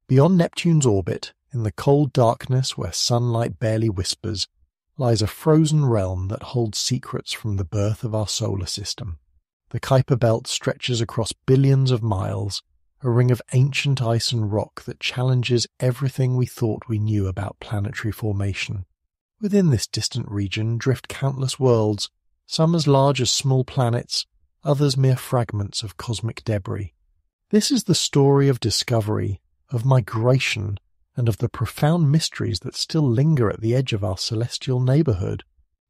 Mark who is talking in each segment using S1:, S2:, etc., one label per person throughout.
S1: Beyond Neptune's orbit, in the cold darkness where sunlight barely whispers, lies a frozen realm that holds secrets from the birth of our solar system. The Kuiper Belt stretches across billions of miles, a ring of ancient ice and rock that challenges everything we thought we knew about planetary formation. Within this distant region drift countless worlds, some as large as small planets, others mere fragments of cosmic debris. This is the story of discovery, of migration, and of the profound mysteries that still linger at the edge of our celestial neighbourhood.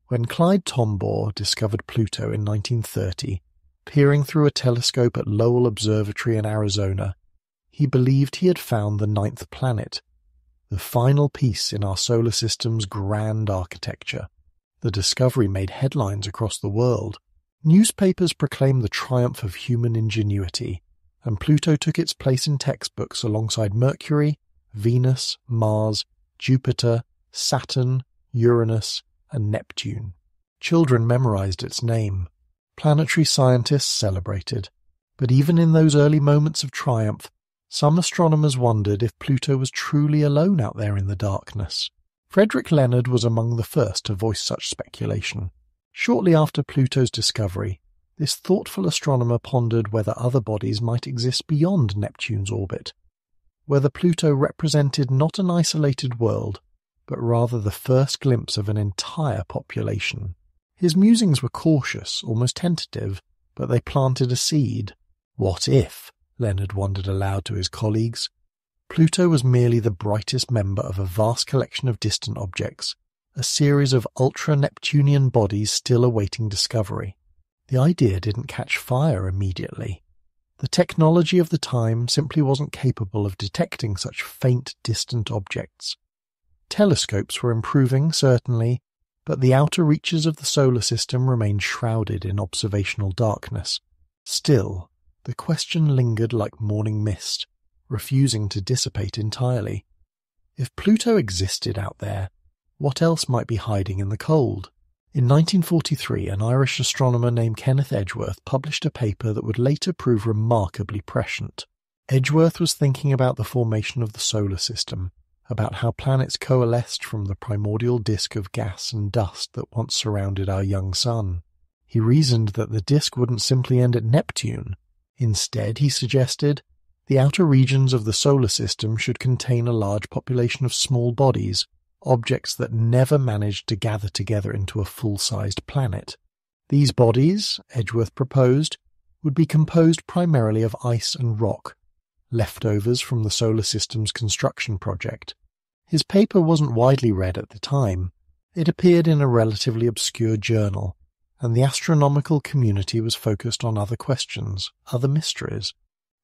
S1: When Clyde Tombaugh discovered Pluto in 1930, peering through a telescope at Lowell Observatory in Arizona, he believed he had found the 9th planet, the final piece in our solar system's grand architecture. The discovery made headlines across the world. Newspapers proclaimed the triumph of human ingenuity, and Pluto took its place in textbooks alongside Mercury, Venus, Mars, Jupiter, Saturn, Uranus, and Neptune. Children memorized its name. Planetary scientists celebrated. But even in those early moments of triumph, some astronomers wondered if Pluto was truly alone out there in the darkness. Frederick Leonard was among the first to voice such speculation. Shortly after Pluto's discovery, this thoughtful astronomer pondered whether other bodies might exist beyond Neptune's orbit, whether Pluto represented not an isolated world, but rather the first glimpse of an entire population. His musings were cautious, almost tentative, but they planted a seed. What if, Leonard wondered aloud to his colleagues, Pluto was merely the brightest member of a vast collection of distant objects, a series of ultra-Neptunian bodies still awaiting discovery? The idea didn't catch fire immediately. The technology of the time simply wasn't capable of detecting such faint, distant objects. Telescopes were improving, certainly, but the outer reaches of the solar system remained shrouded in observational darkness. Still, the question lingered like morning mist, refusing to dissipate entirely. If Pluto existed out there, what else might be hiding in the cold? In 1943, an Irish astronomer named Kenneth Edgeworth published a paper that would later prove remarkably prescient. Edgeworth was thinking about the formation of the solar system, about how planets coalesced from the primordial disk of gas and dust that once surrounded our young sun. He reasoned that the disk wouldn't simply end at Neptune. Instead, he suggested, the outer regions of the solar system should contain a large population of small bodies, objects that never managed to gather together into a full-sized planet. These bodies, Edgeworth proposed, would be composed primarily of ice and rock, leftovers from the solar system's construction project. His paper wasn't widely read at the time. It appeared in a relatively obscure journal, and the astronomical community was focused on other questions, other mysteries.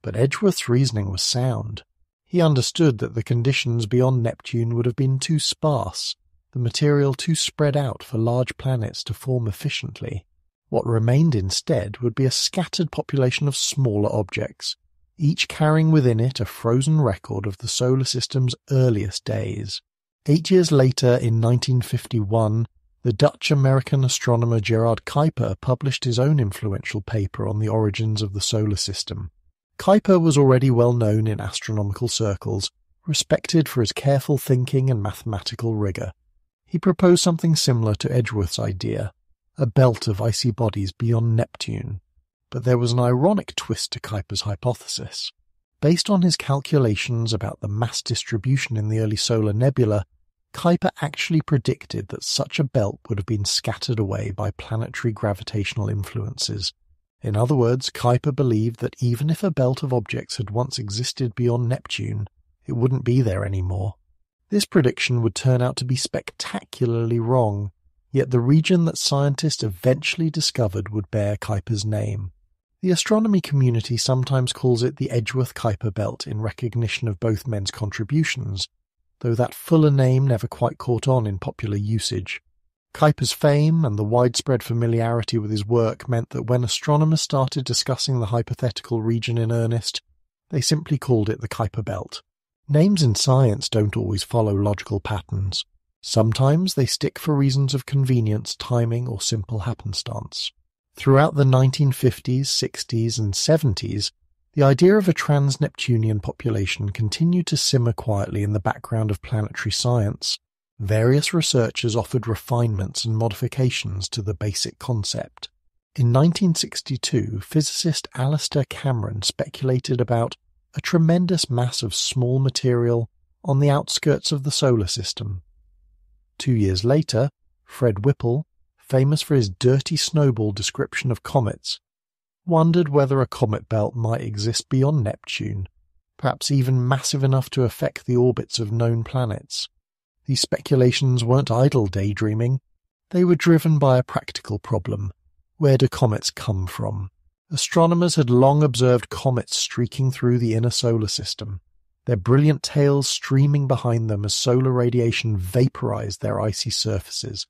S1: But Edgeworth's reasoning was sound. He understood that the conditions beyond Neptune would have been too sparse, the material too spread out for large planets to form efficiently. What remained instead would be a scattered population of smaller objects, each carrying within it a frozen record of the solar system's earliest days. 8 years later, in 1951, the Dutch-American astronomer Gerard Kuiper published his own influential paper on the origins of the solar system. Kuiper was already well known in astronomical circles, respected for his careful thinking and mathematical rigour. He proposed something similar to Edgeworth's idea, a belt of icy bodies beyond Neptune. But there was an ironic twist to Kuiper's hypothesis. Based on his calculations about the mass distribution in the early solar nebula, Kuiper actually predicted that such a belt would have been scattered away by planetary gravitational influences. In other words, Kuiper believed that even if a belt of objects had once existed beyond Neptune, it wouldn't be there anymore. This prediction would turn out to be spectacularly wrong, yet the region that scientists eventually discovered would bear Kuiper's name. The astronomy community sometimes calls it the Edgeworth-Kuiper Belt in recognition of both men's contributions, though that fuller name never quite caught on in popular usage. Kuiper's fame and the widespread familiarity with his work meant that when astronomers started discussing the hypothetical region in earnest, they simply called it the Kuiper Belt. Names in science don't always follow logical patterns. Sometimes they stick for reasons of convenience, timing, or simple happenstance. Throughout the 1950s, 60s, and 70s, The idea of a trans-Neptunian population continued to simmer quietly in the background of planetary science. Various researchers offered refinements and modifications to the basic concept. In 1962, physicist Alistair Cameron speculated about a tremendous mass of small material on the outskirts of the solar system. 2 years later, Fred Whipple, famous for his dirty snowball description of comets, wondered whether a comet belt might exist beyond Neptune, perhaps even massive enough to affect the orbits of known planets. These speculations weren't idle daydreaming. They were driven by a practical problem. Where do comets come from? Astronomers had long observed comets streaking through the inner solar system, their brilliant tails streaming behind them as solar radiation vaporized their icy surfaces.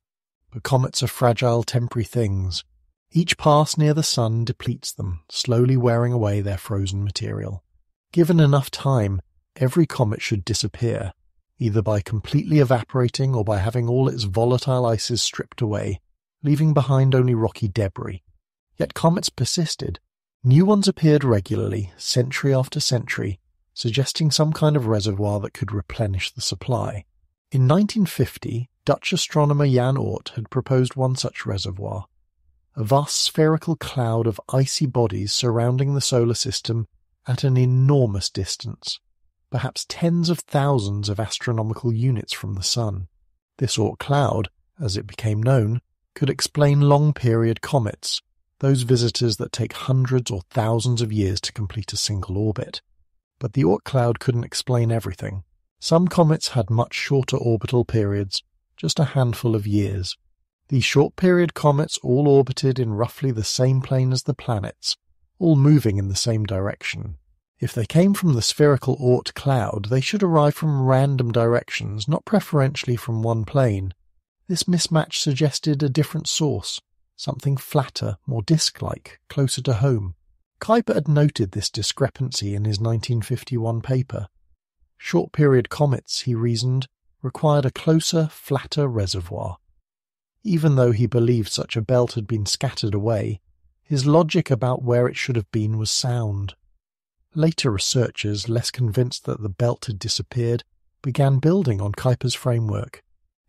S1: But comets are fragile, temporary things. Each pass near the sun depletes them, slowly wearing away their frozen material. Given enough time, every comet should disappear, either by completely evaporating or by having all its volatile ices stripped away, leaving behind only rocky debris. Yet comets persisted. New ones appeared regularly, century after century, suggesting some kind of reservoir that could replenish the supply. In 1950, Dutch astronomer Jan Oort had proposed one such reservoir, a vast spherical cloud of icy bodies surrounding the solar system at an enormous distance, perhaps tens of thousands of astronomical units from the Sun. This Oort cloud, as it became known, could explain long-period comets, those visitors that take hundreds or thousands of years to complete a single orbit. But the Oort cloud couldn't explain everything. Some comets had much shorter orbital periods, just a handful of years. These short-period comets all orbited in roughly the same plane as the planets, all moving in the same direction. If they came from the spherical Oort cloud, they should arrive from random directions, not preferentially from one plane. This mismatch suggested a different source, something flatter, more disk-like, closer to home. Kuiper had noted this discrepancy in his 1951 paper. Short-period comets, he reasoned, required a closer, flatter reservoir. Even though he believed such a belt had been scattered away, his logic about where it should have been was sound. Later researchers, less convinced that the belt had disappeared, began building on Kuiper's framework.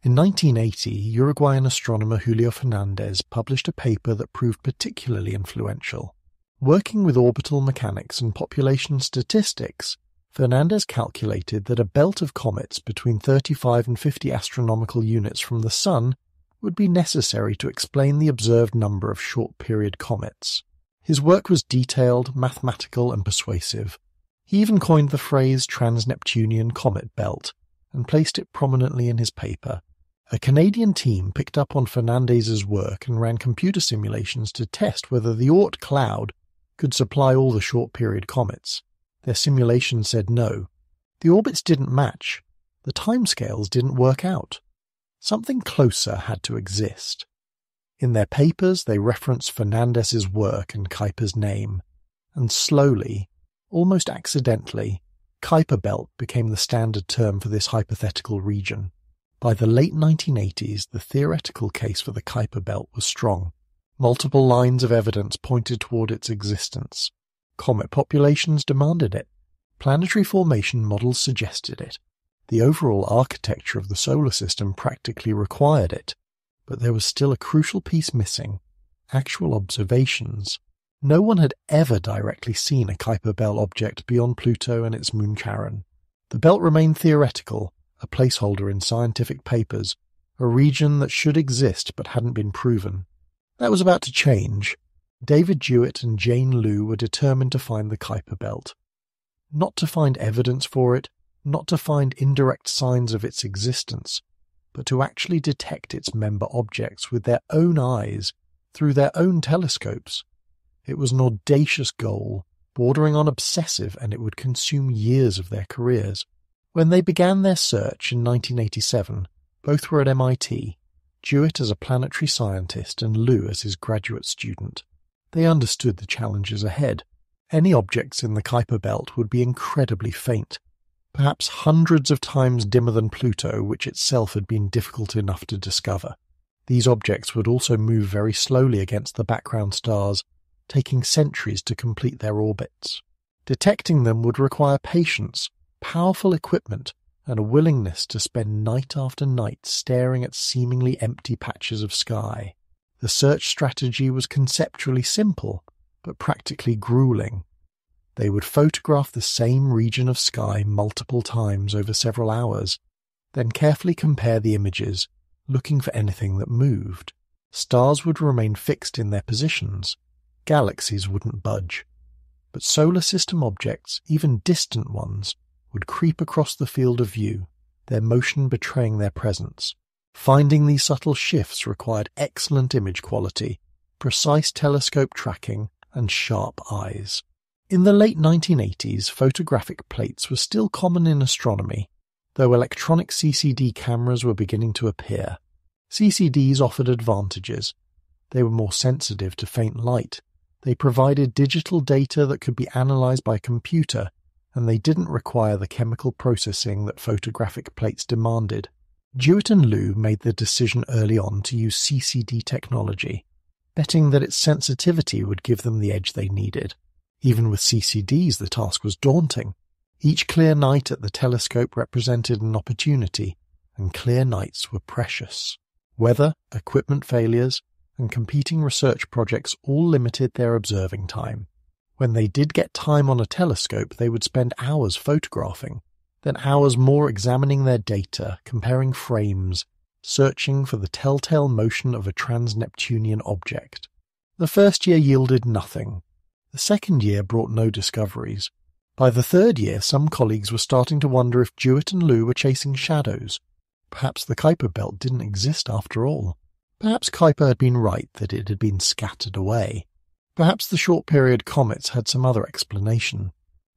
S1: In 1980, Uruguayan astronomer Julio Fernandez published a paper that proved particularly influential. Working with orbital mechanics and population statistics, Fernandez calculated that a belt of comets between 35 and 50 astronomical units from the Sun would be necessary to explain the observed number of short-period comets. His work was detailed, mathematical, and persuasive. He even coined the phrase trans-Neptunian comet belt and placed it prominently in his paper. A Canadian team picked up on Fernandez's work and ran computer simulations to test whether the Oort cloud could supply all the short-period comets. Their simulations said no. The orbits didn't match. The timescales didn't work out. Something closer had to exist. In their papers, they referenced Fernandez's work and Kuiper's name, and slowly, almost accidentally, Kuiper Belt became the standard term for this hypothetical region. By the late 1980s, the theoretical case for the Kuiper Belt was strong. Multiple lines of evidence pointed toward its existence. Comet populations demanded it. Planetary formation models suggested it. The overall architecture of the solar system practically required it. But there was still a crucial piece missing: actual observations. No one had ever directly seen a Kuiper Belt object beyond Pluto and its moon Charon. The belt remained theoretical, a placeholder in scientific papers, a region that should exist but hadn't been proven. That was about to change. David Jewett and Jane Liu were determined to find the Kuiper Belt. Not to find evidence for it, not to find indirect signs of its existence, but to actually detect its member objects with their own eyes, through their own telescopes. It was an audacious goal, bordering on obsessive, and it would consume years of their careers. When they began their search in 1987, both were at MIT, Jewett as a planetary scientist and Liu as his graduate student. They understood the challenges ahead. Any objects in the Kuiper Belt would be incredibly faint, perhaps hundreds of times dimmer than Pluto, which itself had been difficult enough to discover. These objects would also move very slowly against the background stars, taking centuries to complete their orbits. Detecting them would require patience, powerful equipment, and a willingness to spend night after night staring at seemingly empty patches of sky. The search strategy was conceptually simple, but practically grueling. They would photograph the same region of sky multiple times over several hours, then carefully compare the images, looking for anything that moved. Stars would remain fixed in their positions. Galaxies wouldn't budge. But solar system objects, even distant ones, would creep across the field of view, their motion betraying their presence. Finding these subtle shifts required excellent image quality, precise telescope tracking, and sharp eyes. In the late 1980s, photographic plates were still common in astronomy, though electronic CCD cameras were beginning to appear. CCDs offered advantages. They were more sensitive to faint light. They provided digital data that could be analyzed by a computer, and they didn't require the chemical processing that photographic plates demanded. Jewett and Liu made the decision early on to use CCD technology, betting that its sensitivity would give them the edge they needed. Even with CCDs, the task was daunting. Each clear night at the telescope represented an opportunity, and clear nights were precious. Weather, equipment failures, and competing research projects all limited their observing time. When they did get time on a telescope, they would spend hours photographing, then hours more examining their data, comparing frames, searching for the telltale motion of a trans-Neptunian object. The first year yielded nothing. The second year brought no discoveries. By the third year, some colleagues were starting to wonder if Jewett and Liu were chasing shadows. Perhaps the Kuiper Belt didn't exist after all. Perhaps Kuiper had been right that it had been scattered away. Perhaps the short-period comets had some other explanation.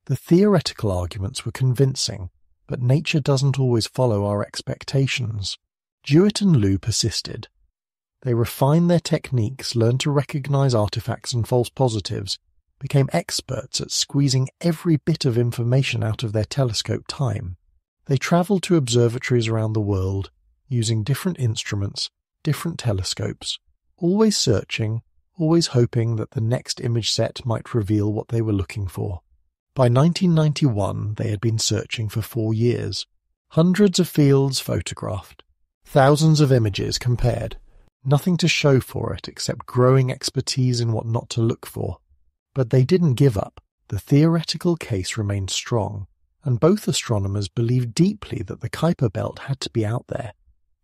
S1: The theoretical arguments were convincing, but nature doesn't always follow our expectations. Jewett and Liu persisted. They refined their techniques, learned to recognize artifacts and false positives, became experts at squeezing every bit of information out of their telescope time. They travelled to observatories around the world, using different instruments, different telescopes, always searching, always hoping that the next image set might reveal what they were looking for. By 1991, they had been searching for 4 years. Hundreds of fields photographed, thousands of images compared, nothing to show for it except growing expertise in what not to look for. But they didn't give up. The theoretical case remained strong, and both astronomers believed deeply that the Kuiper Belt had to be out there,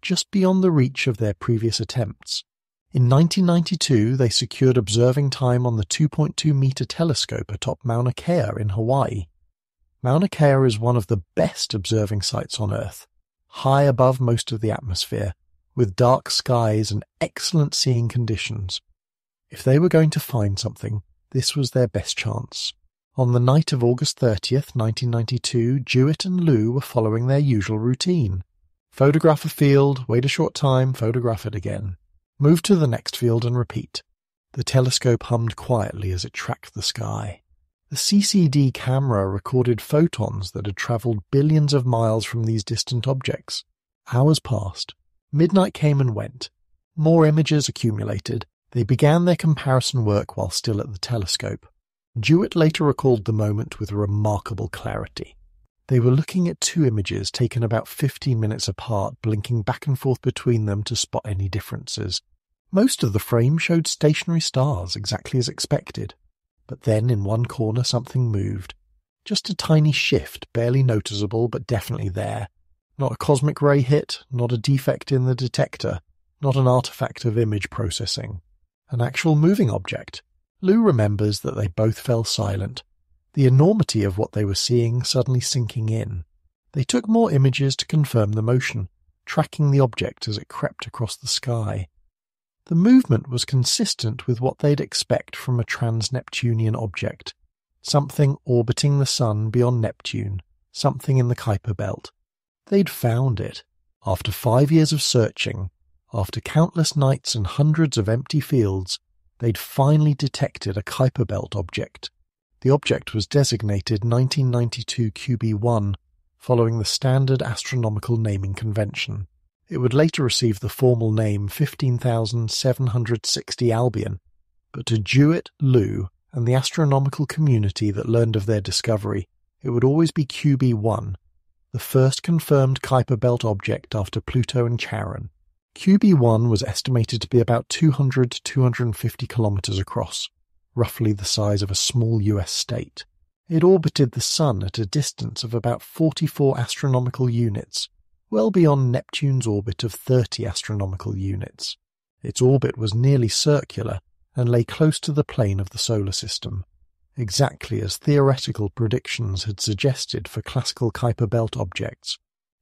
S1: just beyond the reach of their previous attempts. In 1992, they secured observing time on the 2.2-meter telescope atop Mauna Kea in Hawaii. Mauna Kea is one of the best observing sites on Earth, high above most of the atmosphere, with dark skies and excellent seeing conditions. If they were going to find something, this was their best chance. On the night of August 30th, 1992, Jewett and Liu were following their usual routine. Photograph a field, wait a short time, photograph it again. Move to the next field and repeat. The telescope hummed quietly as it tracked the sky. The CCD camera recorded photons that had travelled billions of miles from these distant objects. Hours passed. Midnight came and went. More images accumulated. They began their comparison work while still at the telescope. Jewett later recalled the moment with remarkable clarity. They were looking at 2 images taken about 15 minutes apart, blinking back and forth between them to spot any differences. Most of the frame showed stationary stars, exactly as expected. But then in one corner something moved. Just a tiny shift, barely noticeable but definitely there. Not a cosmic ray hit, not a defect in the detector, not an artifact of image processing. An actual moving object. Liu remembers that they both fell silent, the enormity of what they were seeing suddenly sinking in. They took more images to confirm the motion, tracking the object as it crept across the sky. The movement was consistent with what they'd expect from a trans-Neptunian object, something orbiting the Sun beyond Neptune, something in the Kuiper Belt. They'd found it. After 5 years of searching, after countless nights and hundreds of empty fields, they'd finally detected a Kuiper Belt object. The object was designated 1992 QB1, following the standard astronomical naming convention. It would later receive the formal name 15,760 Albion, but to Jewett, Liu, and the astronomical community that learned of their discovery, it would always be QB1, the first confirmed Kuiper Belt object after Pluto and Charon. QB1 was estimated to be about 200 to 250 kilometers across, roughly the size of a small US state. It orbited the Sun at a distance of about 44 astronomical units, well beyond Neptune's orbit of 30 astronomical units. Its orbit was nearly circular and lay close to the plane of the solar system, exactly as theoretical predictions had suggested for classical Kuiper Belt objects.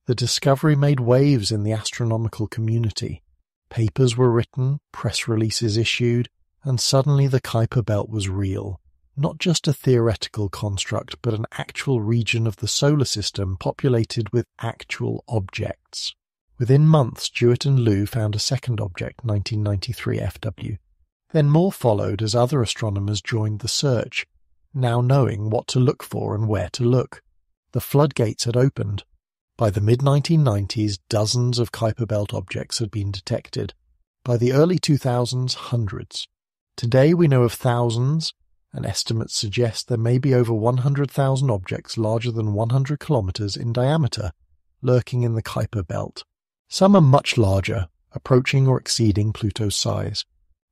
S1: The discovery made waves in the astronomical community. Papers were written, press releases issued, and suddenly the Kuiper Belt was real. Not just a theoretical construct, but an actual region of the solar system populated with actual objects. Within months, Jewett and Lu found a second object, 1993 FW. Then more followed as other astronomers joined the search, now knowing what to look for and where to look. The floodgates had opened. By the mid-1990s, dozens of Kuiper Belt objects had been detected. By the early 2000s, hundreds. Today we know of thousands, and estimates suggest there may be over 100,000 objects larger than 100 kilometers in diameter, lurking in the Kuiper Belt. Some are much larger, approaching or exceeding Pluto's size.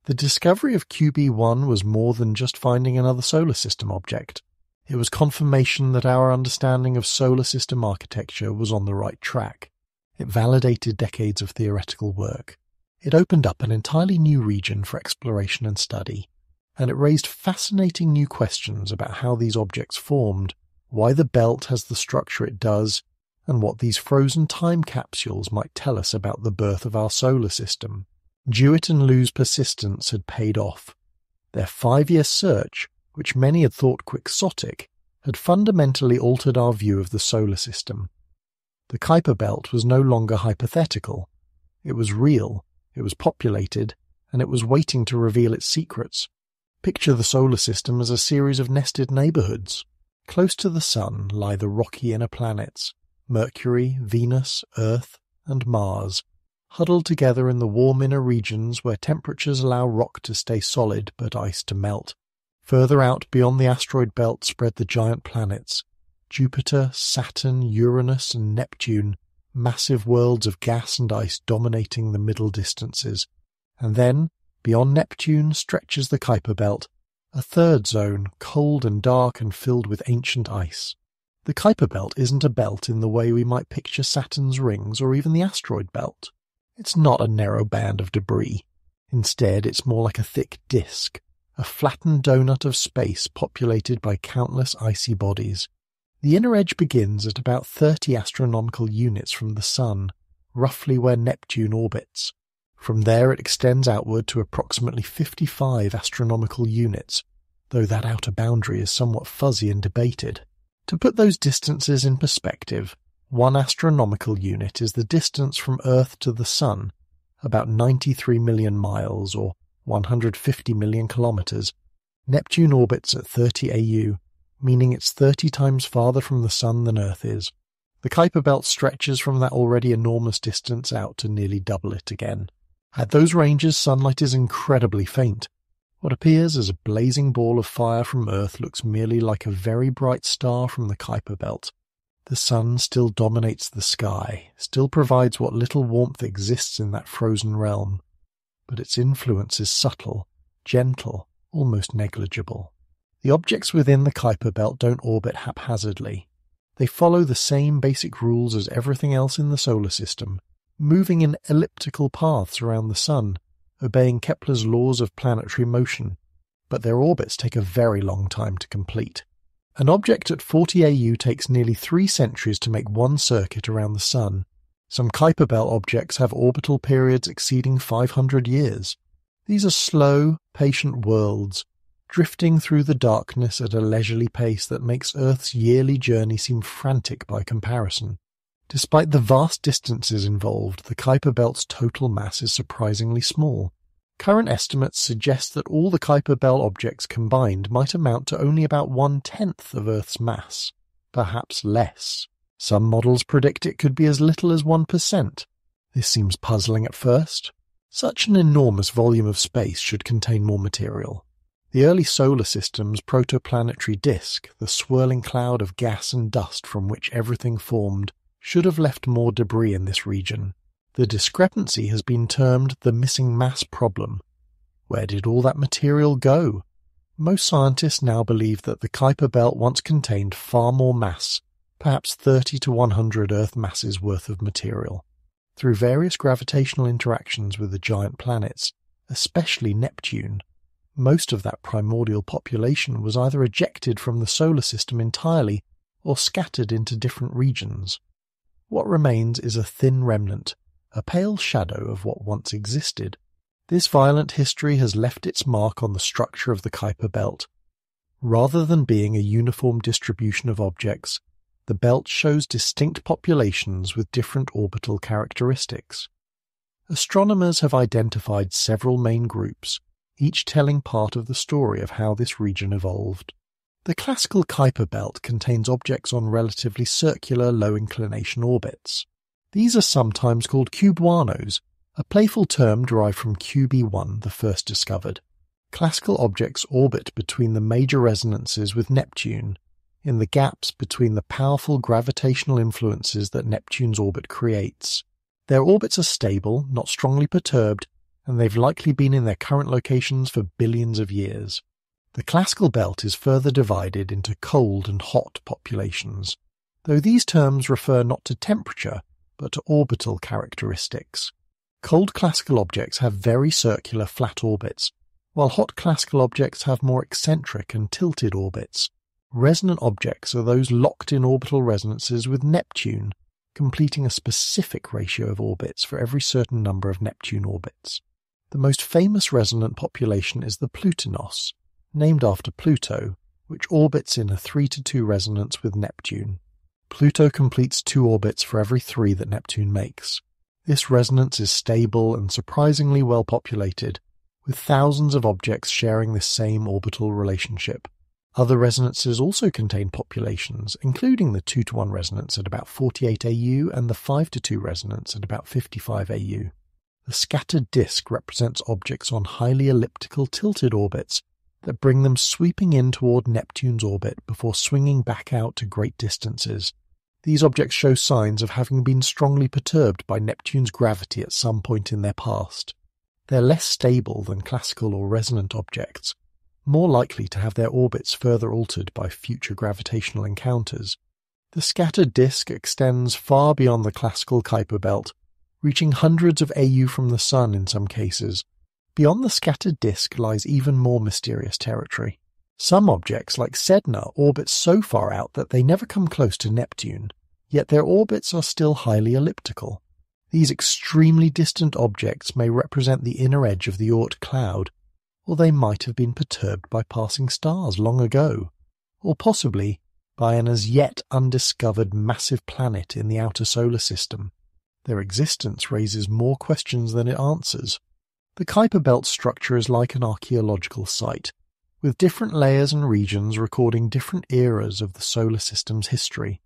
S1: The discovery of QB1 was more than just finding another solar system object. It was confirmation that our understanding of solar system architecture was on the right track. It validated decades of theoretical work. It opened up an entirely new region for exploration and study, and it raised fascinating new questions about how these objects formed, why the belt has the structure it does, and what these frozen time capsules might tell us about the birth of our solar system. Jewett and Lu's persistence had paid off. Their 5-year search, which many had thought quixotic, had fundamentally altered our view of the solar system. The Kuiper Belt was no longer hypothetical. It was real, it was populated, and it was waiting to reveal its secrets. Picture the solar system as a series of nested neighborhoods. Close to the Sun lie the rocky inner planets, Mercury, Venus, Earth, and Mars, huddled together in the warm inner regions where temperatures allow rock to stay solid but ice to melt. Further out beyond the asteroid belt spread the giant planets, Jupiter, Saturn, Uranus, and Neptune, massive worlds of gas and ice dominating the middle distances. And then, beyond Neptune, stretches the Kuiper Belt, a third zone, cold and dark and filled with ancient ice. The Kuiper Belt isn't a belt in the way we might picture Saturn's rings or even the asteroid belt. It's not a narrow band of debris. Instead, it's more like a thick disk, a flattened donut of space populated by countless icy bodies. The inner edge begins at about 30 astronomical units from the Sun, roughly where Neptune orbits. From there it extends outward to approximately 55 astronomical units, though that outer boundary is somewhat fuzzy and debated. To put those distances in perspective, 1 astronomical unit is the distance from Earth to the Sun, about 93 million miles or 150 million kilometers. Neptune orbits at 30 AU, meaning it's 30 times farther from the Sun than Earth is. The Kuiper Belt stretches from that already enormous distance out to nearly double it again. At those ranges, sunlight is incredibly faint. What appears as a blazing ball of fire from Earth looks merely like a very bright star from the Kuiper Belt. The Sun still dominates the sky, still provides what little warmth exists in that frozen realm. But its influence is subtle, gentle, almost negligible. The objects within the Kuiper Belt don't orbit haphazardly. They follow the same basic rules as everything else in the solar system, moving in elliptical paths around the Sun, obeying Kepler's laws of planetary motion, but their orbits take a very long time to complete. An object at 40 AU takes nearly 3 centuries to make one circuit around the Sun. Some Kuiper Belt objects have orbital periods exceeding 500 years. These are slow, patient worlds, drifting through the darkness at a leisurely pace that makes Earth's yearly journey seem frantic by comparison. Despite the vast distances involved, the Kuiper Belt's total mass is surprisingly small. Current estimates suggest that all the Kuiper Belt objects combined might amount to only about 1/10 of Earth's mass, perhaps less. Some models predict it could be as little as 1%. This seems puzzling at first. Such an enormous volume of space should contain more material. The early solar system's protoplanetary disk, the swirling cloud of gas and dust from which everything formed, should have left more debris in this region. The discrepancy has been termed the missing mass problem. Where did all that material go? Most scientists now believe that the Kuiper Belt once contained far more mass, perhaps 30 to 100 Earth masses worth of material. Through various gravitational interactions with the giant planets, especially Neptune, most of that primordial population was either ejected from the solar system entirely or scattered into different regions. What remains is a thin remnant, a pale shadow of what once existed. This violent history has left its mark on the structure of the Kuiper Belt. Rather than being a uniform distribution of objects, the belt shows distinct populations with different orbital characteristics. Astronomers have identified several main groups, each telling part of the story of how this region evolved. The classical Kuiper Belt contains objects on relatively circular, low-inclination orbits. These are sometimes called cubewanos, a playful term derived from QB1, the first discovered. Classical objects orbit between the major resonances with Neptune, in the gaps between the powerful gravitational influences that Neptune's orbit creates. Their orbits are stable, not strongly perturbed, and they've likely been in their current locations for billions of years. The classical belt is further divided into cold and hot populations, though these terms refer not to temperature, but to orbital characteristics. Cold classical objects have very circular flat orbits, while hot classical objects have more eccentric and tilted orbits. Resonant objects are those locked in orbital resonances with Neptune, completing a specific ratio of orbits for every certain number of Neptune orbits. The most famous resonant population is the Plutonos, named after Pluto, which orbits in a 3-to-2 resonance with Neptune. Pluto completes 2 orbits for every 3 that Neptune makes. This resonance is stable and surprisingly well populated, with thousands of objects sharing this same orbital relationship. Other resonances also contain populations, including the 2-to-1 resonance at about 48 AU and the 5-to-2 resonance at about 55 AU. The scattered disk represents objects on highly elliptical tilted orbits that bring them sweeping in toward Neptune's orbit before swinging back out to great distances. These objects show signs of having been strongly perturbed by Neptune's gravity at some point in their past. They're less stable than classical or resonant objects, more likely to have their orbits further altered by future gravitational encounters. The scattered disk extends far beyond the classical Kuiper Belt, reaching hundreds of AU from the Sun in some cases. Beyond the scattered disk lies even more mysterious territory. Some objects, like Sedna, orbit so far out that they never come close to Neptune, yet their orbits are still highly elliptical. These extremely distant objects may represent the inner edge of the Oort cloud, or they might have been perturbed by passing stars long ago, or possibly by an as yet undiscovered massive planet in the outer solar system. Their existence raises more questions than it answers. The Kuiper Belt structure is like an archaeological site, with different layers and regions recording different eras of the solar system's history.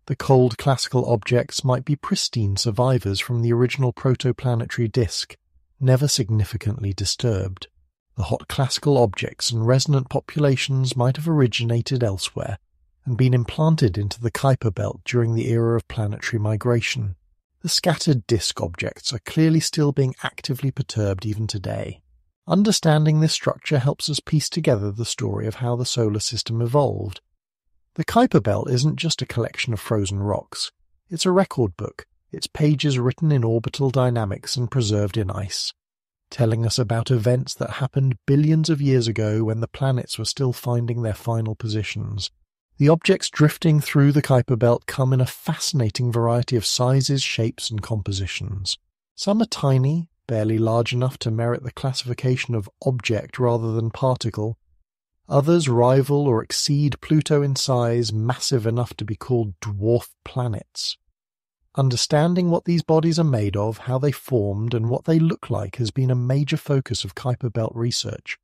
S1: The cold classical objects might be pristine survivors from the original protoplanetary disk, never significantly disturbed. The hot classical objects and resonant populations might have originated elsewhere and been implanted into the Kuiper Belt during the era of planetary migration. The scattered disk objects are clearly still being actively perturbed even today. Understanding this structure helps us piece together the story of how the solar system evolved. The Kuiper Belt isn't just a collection of frozen rocks. It's a record book, its pages written in orbital dynamics and preserved in ice, telling us about events that happened billions of years ago when the planets were still finding their final positions. The objects drifting through the Kuiper Belt come in a fascinating variety of sizes, shapes, and compositions. Some are tiny, barely large enough to merit the classification of object rather than particle. Others rival or exceed Pluto in size, massive enough to be called dwarf planets. Understanding what these bodies are made of, how they formed, and what they look like has been a major focus of Kuiper Belt research.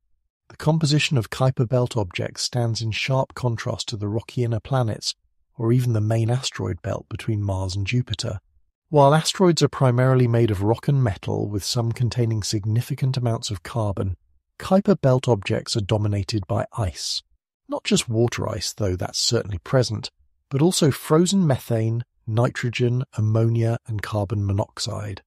S1: The composition of Kuiper Belt objects stands in sharp contrast to the rocky inner planets, or even the main asteroid belt between Mars and Jupiter. While asteroids are primarily made of rock and metal, with some containing significant amounts of carbon, Kuiper Belt objects are dominated by ice. Not just water ice, though that's certainly present, but also frozen methane, nitrogen, ammonia, and carbon monoxide.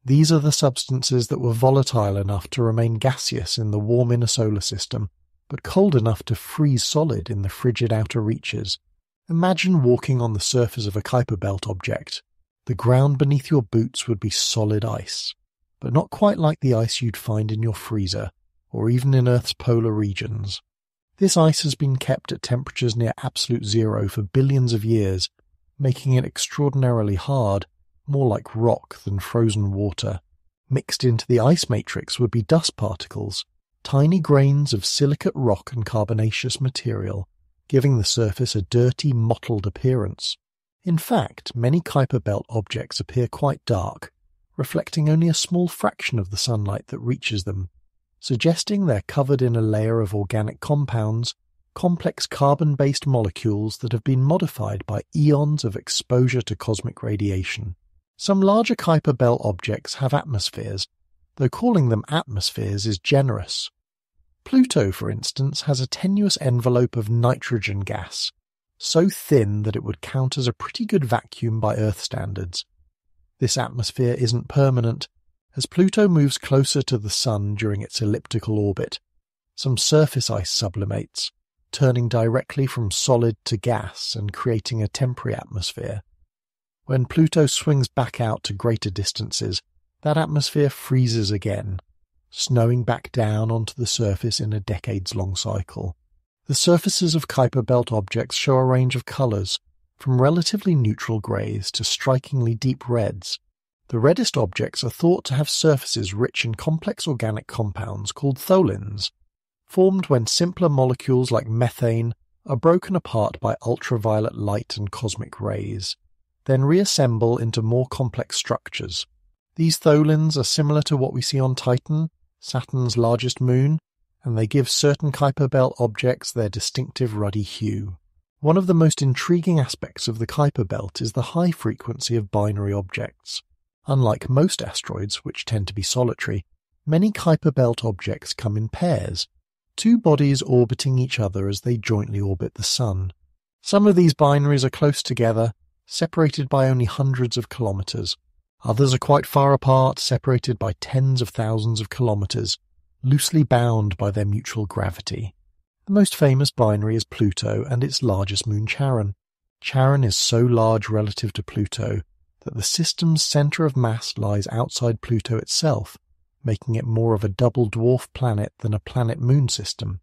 S1: These are the substances that were volatile enough to remain gaseous in the warm inner solar system, but cold enough to freeze solid in the frigid outer reaches. Imagine walking on the surface of a Kuiper Belt object. The ground beneath your boots would be solid ice, but not quite like the ice you'd find in your freezer, or even in Earth's polar regions. This ice has been kept at temperatures near absolute zero for billions of years, making it extraordinarily hard, more like rock than frozen water. Mixed into the ice matrix would be dust particles, tiny grains of silicate rock and carbonaceous material, giving the surface a dirty, mottled appearance. In fact, many Kuiper Belt objects appear quite dark, reflecting only a small fraction of the sunlight that reaches them, suggesting they're covered in a layer of organic compounds, complex carbon-based molecules that have been modified by eons of exposure to cosmic radiation. Some larger Kuiper Belt objects have atmospheres, though calling them atmospheres is generous. Pluto, for instance, has a tenuous envelope of nitrogen gas, so thin that it would count as a pretty good vacuum by Earth standards. This atmosphere isn't permanent, as Pluto moves closer to the Sun during its elliptical orbit. Some surface ice sublimates, turning directly from solid to gas and creating a temporary atmosphere. When Pluto swings back out to greater distances, that atmosphere freezes again, snowing back down onto the surface in a decades-long cycle. The surfaces of Kuiper Belt objects show a range of colours, from relatively neutral greys to strikingly deep reds. The reddest objects are thought to have surfaces rich in complex organic compounds called tholins, formed when simpler molecules like methane are broken apart by ultraviolet light and cosmic rays, then reassemble into more complex structures. These tholins are similar to what we see on Titan, Saturn's largest moon, and they give certain Kuiper Belt objects their distinctive ruddy hue. One of the most intriguing aspects of the Kuiper Belt is the high frequency of binary objects. Unlike most asteroids, which tend to be solitary, many Kuiper Belt objects come in pairs, two bodies orbiting each other as they jointly orbit the Sun. Some of these binaries are close together, separated by only hundreds of kilometers. Others are quite far apart, separated by tens of thousands of kilometers, loosely bound by their mutual gravity. The most famous binary is Pluto and its largest moon Charon. Charon is so large relative to Pluto that the system's center of mass lies outside Pluto itself, making it more of a double dwarf planet than a planet-moon system.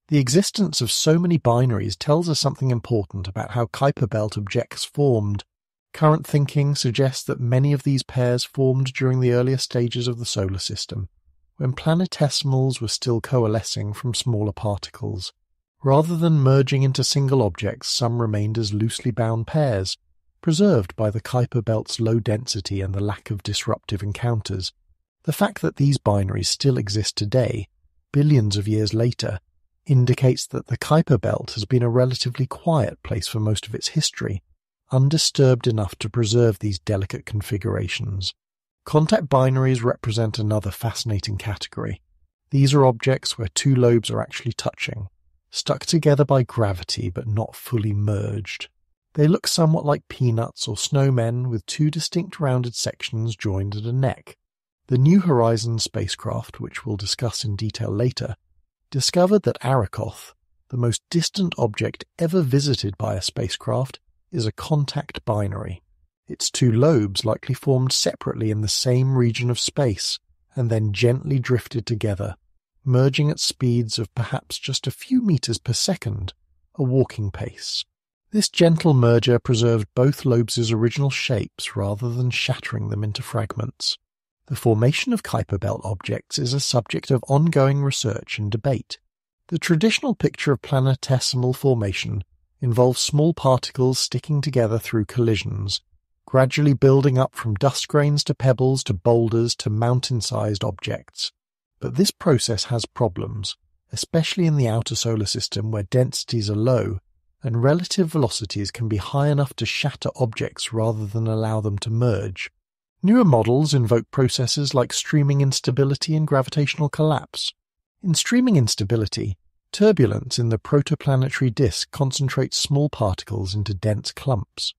S1: The existence of so many binaries tells us something important about how Kuiper Belt objects formed. Current thinking suggests that many of these pairs formed during the earlier stages of the solar system, when planetesimals were still coalescing from smaller particles. Rather than merging into single objects, some remained as loosely bound pairs, preserved by the Kuiper Belt's low density and the lack of disruptive encounters. The fact that these binaries still exist today, billions of years later, indicates that the Kuiper Belt has been a relatively quiet place for most of its history, undisturbed enough to preserve these delicate configurations. Contact binaries represent another fascinating category. These are objects where two lobes are actually touching, stuck together by gravity but not fully merged. They look somewhat like peanuts or snowmen with two distinct rounded sections joined at a neck. The New Horizons spacecraft, which we'll discuss in detail later, discovered that Arrokoth, the most distant object ever visited by a spacecraft, is a contact binary. Its two lobes likely formed separately in the same region of space and then gently drifted together, merging at speeds of perhaps just a few meters per second, a walking pace. This gentle merger preserved both lobes' original shapes rather than shattering them into fragments. The formation of Kuiper Belt objects is a subject of ongoing research and debate. The traditional picture of planetesimal formation involves small particles sticking together through collisions, gradually building up from dust grains to pebbles to boulders to mountain-sized objects. But this process has problems, especially in the outer solar system where densities are low and relative velocities can be high enough to shatter objects rather than allow them to merge. Newer models invoke processes like streaming instability and gravitational collapse. In streaming instability, turbulence in the protoplanetary disk concentrates small particles into dense clumps.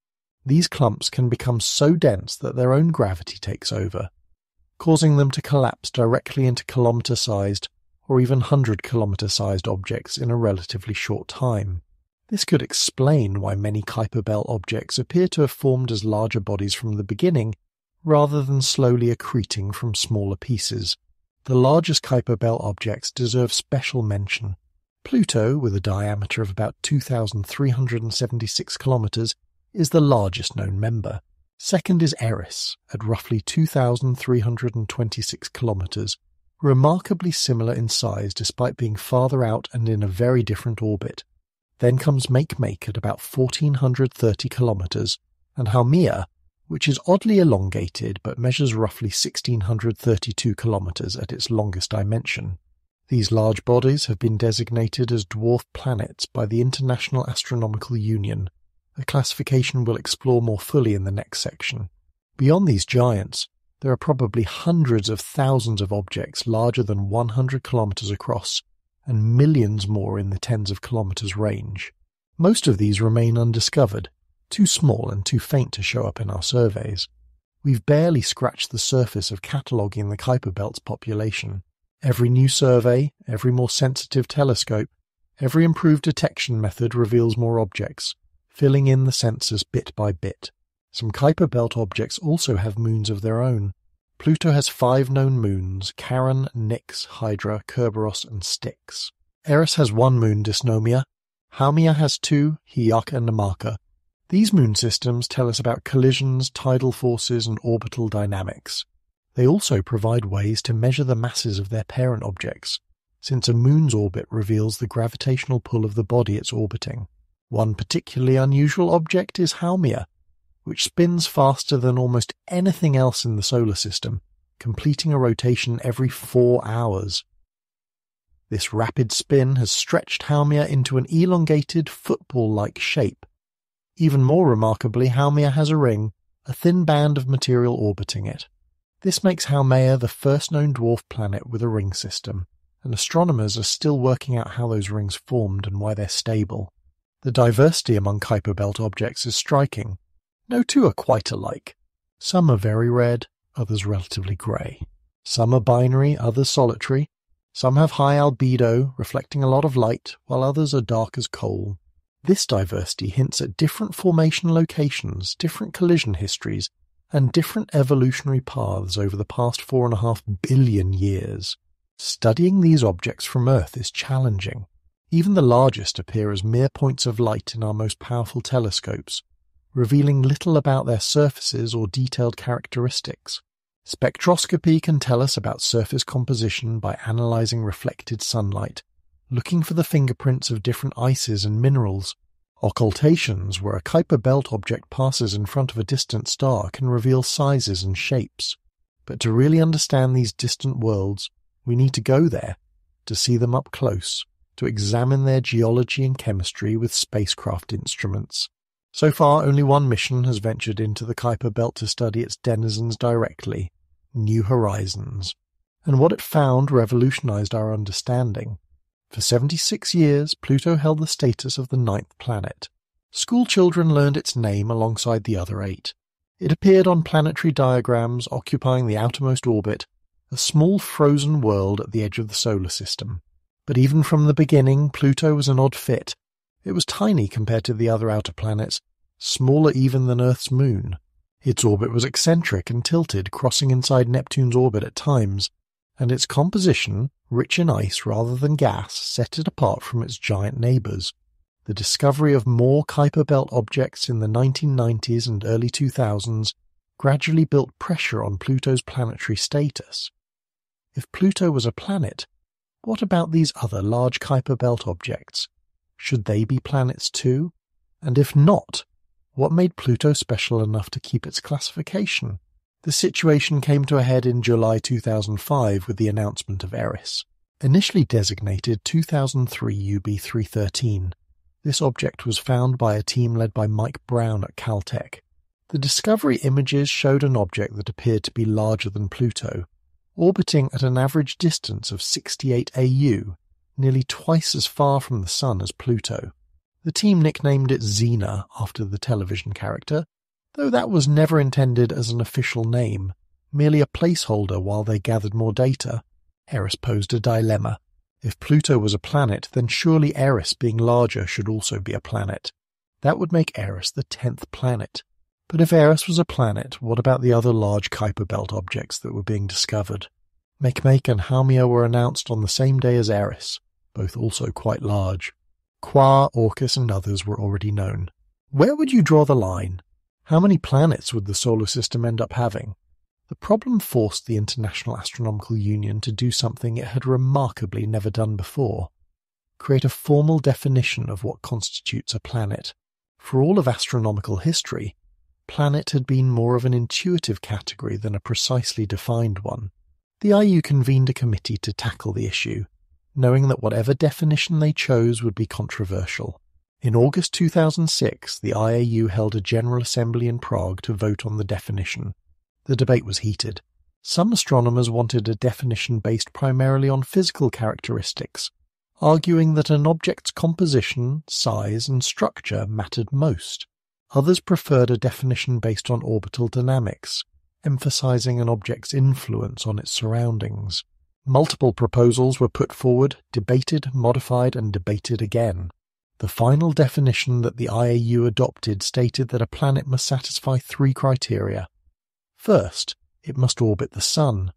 S1: These clumps can become so dense that their own gravity takes over, causing them to collapse directly into kilometre-sized or even 100-kilometre-sized objects in a relatively short time. This could explain why many Kuiper Belt objects appear to have formed as larger bodies from the beginning, rather than slowly accreting from smaller pieces. The largest Kuiper Belt objects deserve special mention. Pluto, with a diameter of about 2,376 kilometres, is the largest known member. Second is Eris, at roughly 2,326 kilometres, remarkably similar in size despite being farther out and in a very different orbit. Then comes Makemake at about 1,430 kilometres, and Haumea, which is oddly elongated but measures roughly 1,632 kilometres at its longest dimension. These large bodies have been designated as dwarf planets by the International Astronomical Union, a classification we'll explore more fully in the next section. Beyond these giants, there are probably hundreds of thousands of objects larger than 100 kilometres across, and millions more in the tens of kilometres range. Most of these remain undiscovered, too small and too faint to show up in our surveys. We've barely scratched the surface of cataloguing the Kuiper Belt's population. Every new survey, every more sensitive telescope, every improved detection method reveals more objects, filling in the census bit by bit. Some Kuiper Belt objects also have moons of their own. Pluto has 5 known moons: Charon, Nix, Hydra, Kerberos, and Styx. Eris has 1 moon, Dysnomia. Haumea has 2, Hioc and Namaka. These moon systems tell us about collisions, tidal forces, and orbital dynamics. They also provide ways to measure the masses of their parent objects, since a moon's orbit reveals the gravitational pull of the body it's orbiting. One particularly unusual object is Haumea, which spins faster than almost anything else in the solar system, completing a rotation every 4 hours. This rapid spin has stretched Haumea into an elongated, football-like shape. Even more remarkably, Haumea has a ring, a thin band of material orbiting it. This makes Haumea the first known dwarf planet with a ring system, and astronomers are still working out how those rings formed and why they're stable. The diversity among Kuiper Belt objects is striking. No two are quite alike. Some are very red, others relatively grey. Some are binary, others solitary. Some have high albedo, reflecting a lot of light, while others are dark as coal. This diversity hints at different formation locations, different collision histories, and different evolutionary paths over the past 4.5 billion years. Studying these objects from Earth is challenging. Even the largest appear as mere points of light in our most powerful telescopes, revealing little about their surfaces or detailed characteristics. Spectroscopy can tell us about surface composition by analysing reflected sunlight, looking for the fingerprints of different ices and minerals. Occultations, where a Kuiper Belt object passes in front of a distant star, can reveal sizes and shapes. But to really understand these distant worlds, we need to go there, to see them up close, to examine their geology and chemistry with spacecraft instruments. So far, only one mission has ventured into the Kuiper Belt to study its denizens directly, New Horizons. And what it found revolutionized our understanding. For 76 years, Pluto held the status of the 9th planet. School children learned its name alongside the other 8. It appeared on planetary diagrams occupying the outermost orbit, a small frozen world at the edge of the solar system. But even from the beginning, Pluto was an odd fit. It was tiny compared to the other outer planets, smaller even than Earth's moon. Its orbit was eccentric and tilted, crossing inside Neptune's orbit at times, and its composition, rich in ice rather than gas, set it apart from its giant neighbours. The discovery of more Kuiper Belt objects in the 1990s and early 2000s gradually built pressure on Pluto's planetary status. If Pluto was a planet, what about these other large Kuiper Belt objects? Should they be planets too? And if not, what made Pluto special enough to keep its classification? The situation came to a head in July 2005 with the announcement of Eris. Initially designated 2003 UB313, this object was found by a team led by Mike Brown at Caltech. The discovery images showed an object that appeared to be larger than Pluto, orbiting at an average distance of 68 AU, nearly twice as far from the Sun as Pluto. The team nicknamed it Xena after the television character, though that was never intended as an official name, merely a placeholder while they gathered more data. Eris posed a dilemma. If Pluto was a planet, then surely Eris, being larger, should also be a planet. That would make Eris the 10th planet. But if Eris was a planet, what about the other large Kuiper Belt objects that were being discovered? Makemake and Haumea were announced on the same day as Eris, both also quite large. Qua, Orcus and others were already known. Where would you draw the line? How many planets would the solar system end up having? The problem forced the International Astronomical Union to do something it had remarkably never done before. Create a formal definition of what constitutes a planet. For all of astronomical history, planet had been more of an intuitive category than a precisely defined one. The IU convened a committee to tackle the issue, knowing that whatever definition they chose would be controversial. In August 2006, the IAU held a General Assembly in Prague to vote on the definition. The debate was heated. Some astronomers wanted a definition based primarily on physical characteristics, arguing that an object's composition, size, and structure mattered most. Others preferred a definition based on orbital dynamics, emphasizing an object's influence on its surroundings. Multiple proposals were put forward, debated, modified, and debated again. The final definition that the IAU adopted stated that a planet must satisfy 3 criteria. First, it must orbit the Sun.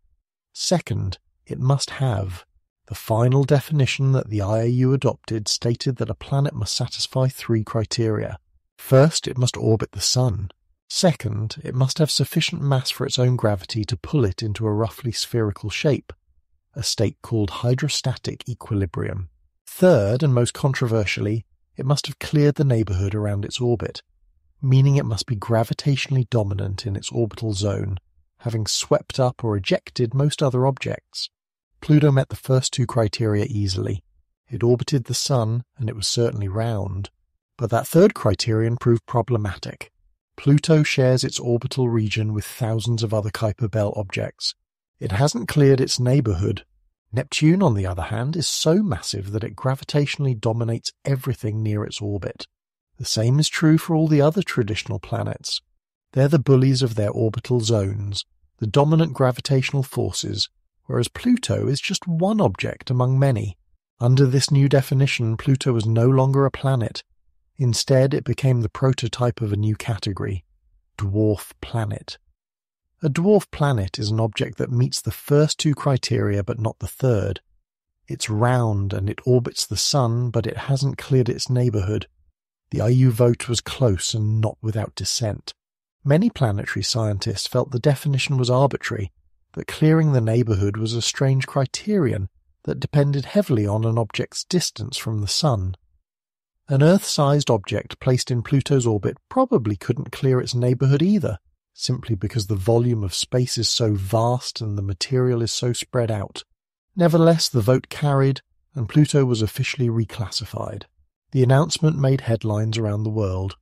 S1: Second, it must have. The final definition that the IAU adopted stated that a planet must satisfy 3 criteria. First, it must orbit the Sun. Second, it must have sufficient mass for its own gravity to pull it into a roughly spherical shape, a state called hydrostatic equilibrium. Third, and most controversially, it must have cleared the neighbourhood around its orbit, meaning it must be gravitationally dominant in its orbital zone, having swept up or ejected most other objects. Pluto met the first 2 criteria easily. It orbited the Sun, and it was certainly round. But that third criterion proved problematic. Pluto shares its orbital region with thousands of other Kuiper Belt objects. It hasn't cleared its neighbourhood. Neptune, on the other hand, is so massive that it gravitationally dominates everything near its orbit. The same is true for all the other traditional planets. They're the bullies of their orbital zones, the dominant gravitational forces, whereas Pluto is just one object among many. Under this new definition, Pluto was no longer a planet. Instead, it became the prototype of a new category, dwarf planet. A dwarf planet is an object that meets the first 2 criteria but not the third. It's round and it orbits the Sun, but it hasn't cleared its neighbourhood. The IU vote was close and not without dissent. Many planetary scientists felt the definition was arbitrary, that clearing the neighbourhood was a strange criterion that depended heavily on an object's distance from the Sun. An Earth-sized object placed in Pluto's orbit probably couldn't clear its neighbourhood either, simply because the volume of space is so vast and the material is so spread out. Nevertheless, the vote carried, and Pluto was officially reclassified. The announcement made headlines around the world.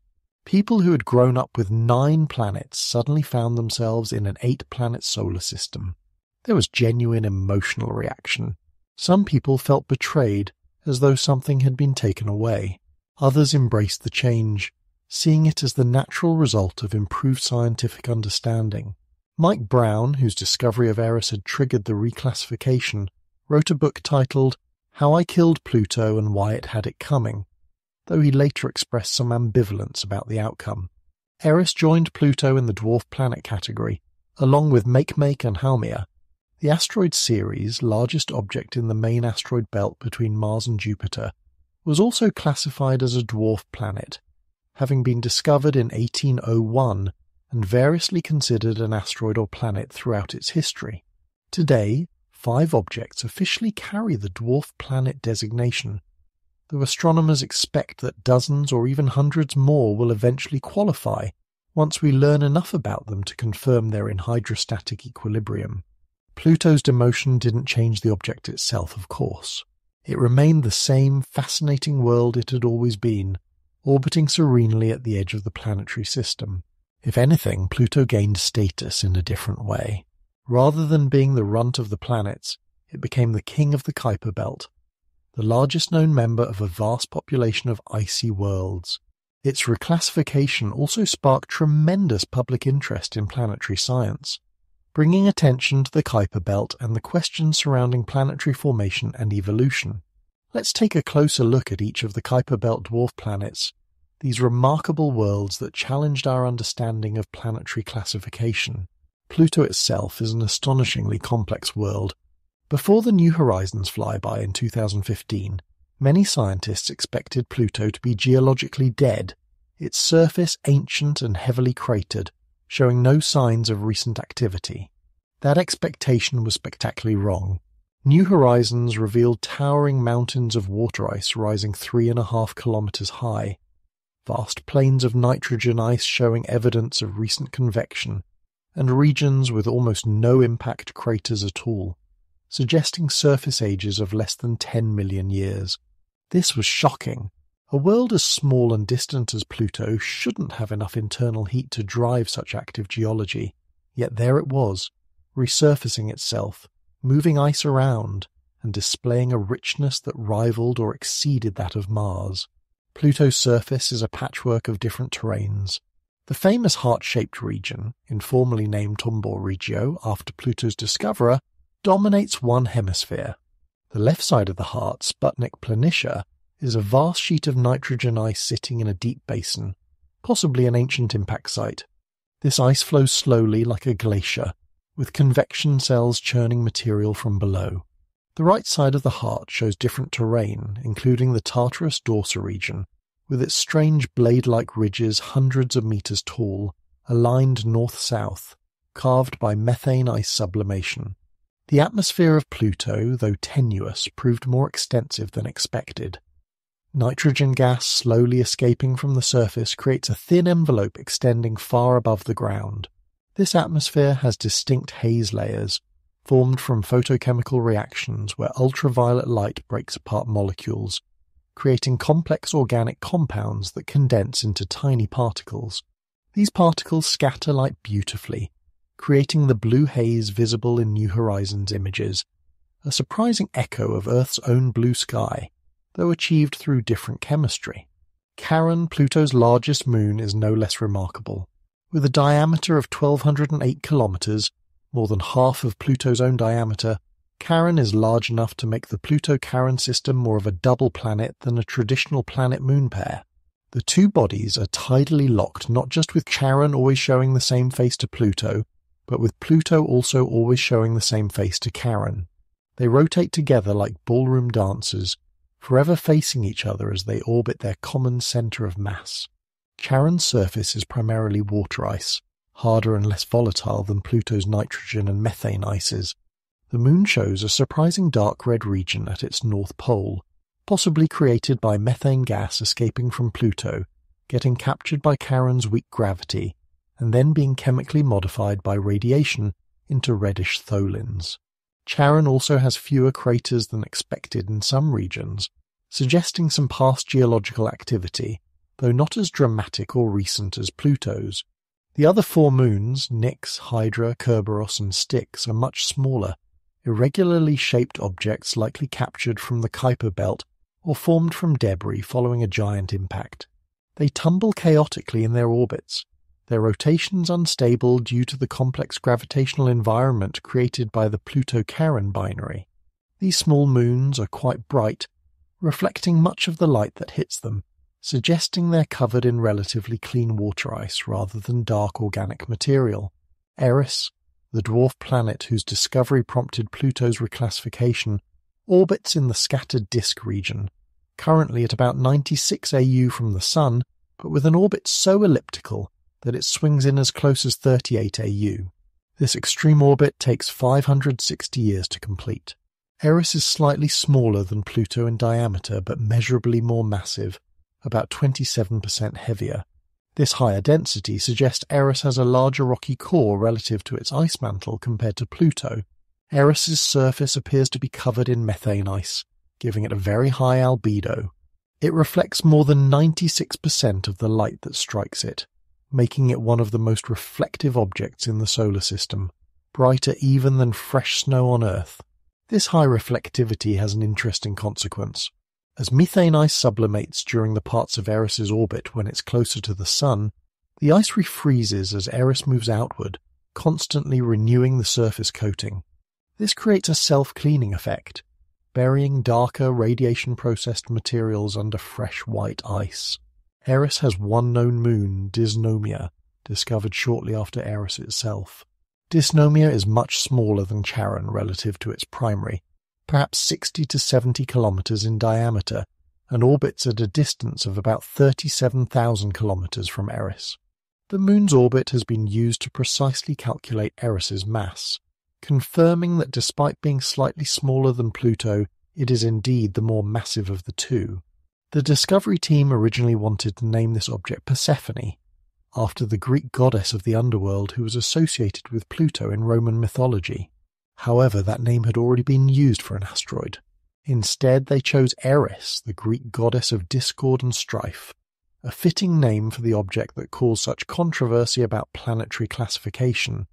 S1: People who had grown up with 9 planets suddenly found themselves in an 8-planet solar system. There was genuine emotional reaction. Some people felt betrayed, as though something had been taken away. Others embraced the change, seeing it as the natural result of improved scientific understanding. Mike Brown, whose discovery of Eris had triggered the reclassification, wrote a book titled How I Killed Pluto and Why It Had It Coming, though he later expressed some ambivalence about the outcome. Eris joined Pluto in the dwarf planet category, along with Makemake and Haumea. The asteroid Ceres, largest object in the main asteroid belt between Mars and Jupiter, was also classified as a dwarf planet, having been discovered in 1801 and variously considered an asteroid or planet throughout its history. Today, 5 objects officially carry the dwarf planet designation, though astronomers expect that dozens or even hundreds more will eventually qualify once we learn enough about them to confirm they're in hydrostatic equilibrium. Pluto's demotion didn't change the object itself, of course. It remained the same fascinating world it had always been, orbiting serenely at the edge of the planetary system. If anything, Pluto gained status in a different way. Rather than being the runt of the planets, it became the king of the Kuiper Belt, the largest known member of a vast population of icy worlds. Its reclassification also sparked tremendous public interest in planetary science, bringing attention to the Kuiper Belt and the questions surrounding planetary formation and evolution. Let's take a closer look at each of the Kuiper Belt dwarf planets, these remarkable worlds that challenged our understanding of planetary classification. Pluto itself is an astonishingly complex world. Before the New Horizons flyby in 2015, many scientists expected Pluto to be geologically dead, its surface ancient and heavily cratered, showing no signs of recent activity. That expectation was spectacularly wrong. New Horizons revealed towering mountains of water ice rising 3.5 kilometers high, vast plains of nitrogen ice showing evidence of recent convection, and regions with almost no impact craters at all, suggesting surface ages of less than 10 million years. This was shocking. A world as small and distant as Pluto shouldn't have enough internal heat to drive such active geology, yet there it was, resurfacing itself, moving ice around, and displaying a richness that rivaled or exceeded that of Mars. Pluto's surface is a patchwork of different terrains. The famous heart-shaped region, informally named Tombor Regio after Pluto's discoverer, dominates one hemisphere. The left side of the heart, Sputnik Planitia, is a vast sheet of nitrogen ice sitting in a deep basin, possibly an ancient impact site. This ice flows slowly like a glacier, with convection cells churning material from below. The right side of the heart shows different terrain, including the Tartarus Dorsa region, with its strange blade-like ridges hundreds of meters tall, aligned north-south, carved by methane ice sublimation. The atmosphere of Pluto, though tenuous, proved more extensive than expected. Nitrogen gas slowly escaping from the surface creates a thin envelope extending far above the ground. This atmosphere has distinct haze layers, formed from photochemical reactions where ultraviolet light breaks apart molecules, creating complex organic compounds that condense into tiny particles. These particles scatter light beautifully, creating the blue haze visible in New Horizons images, a surprising echo of Earth's own blue sky, though achieved through different chemistry. Charon, Pluto's largest moon, is no less remarkable. With a diameter of 1,208 kilometers, more than half of Pluto's own diameter, Charon is large enough to make the Pluto-Charon system more of a double planet than a traditional planet-moon pair. The two bodies are tidally locked not just with Charon always showing the same face to Pluto, but with Pluto also always showing the same face to Charon. They rotate together like ballroom dancers, forever facing each other as they orbit their common center of mass. Charon's surface is primarily water ice, harder and less volatile than Pluto's nitrogen and methane ices. The moon shows a surprising dark red region at its north pole, possibly created by methane gas escaping from Pluto, getting captured by Charon's weak gravity, and then being chemically modified by radiation into reddish tholins. Charon also has fewer craters than expected in some regions, suggesting some past geological activity, though not as dramatic or recent as Pluto's. The other four moons, Nix, Hydra, Kerberos, and Styx, are much smaller, irregularly shaped objects likely captured from the Kuiper Belt or formed from debris following a giant impact. They tumble chaotically in their orbits, their rotations unstable due to the complex gravitational environment created by the Pluto-Charon binary. These small moons are quite bright, reflecting much of the light that hits them, suggesting they're covered in relatively clean water ice rather than dark organic material. Eris, the dwarf planet whose discovery prompted Pluto's reclassification, orbits in the scattered disk region, currently at about 96 AU from the Sun, but with an orbit so elliptical that it swings in as close as 38 AU. This extreme orbit takes 560 years to complete. Eris is slightly smaller than Pluto in diameter but measurably more massive, about 27% heavier. This higher density suggests Eris has a larger rocky core relative to its ice mantle compared to Pluto. Eris's surface appears to be covered in methane ice, giving it a very high albedo. It reflects more than 96% of the light that strikes it, making it one of the most reflective objects in the solar system. brighter even than fresh snow on Earth. This high reflectivity has an interesting consequence. As methane ice sublimates during the parts of Eris's orbit when it's closer to the Sun, the ice refreezes as Eris moves outward, constantly renewing the surface coating. This creates a self-cleaning effect, burying darker radiation-processed materials under fresh white ice. Eris has one known moon, Dysnomia, discovered shortly after Eris itself. Dysnomia is much smaller than Charon relative to its primary, perhaps 60 to 70 kilometers in diameter, and orbits at a distance of about 37,000 kilometers from Eris. The Moon's orbit has been used to precisely calculate Eris's mass, confirming that despite being slightly smaller than Pluto, it is indeed the more massive of the two. The Discovery team originally wanted to name this object Persephone, after the Greek goddess of the underworld who was associated with Pluto in Roman mythology. However, that name had already been used for an asteroid. Instead, they chose Eris, the Greek goddess of discord and strife, a fitting name for the object that caused such controversy about planetary classification.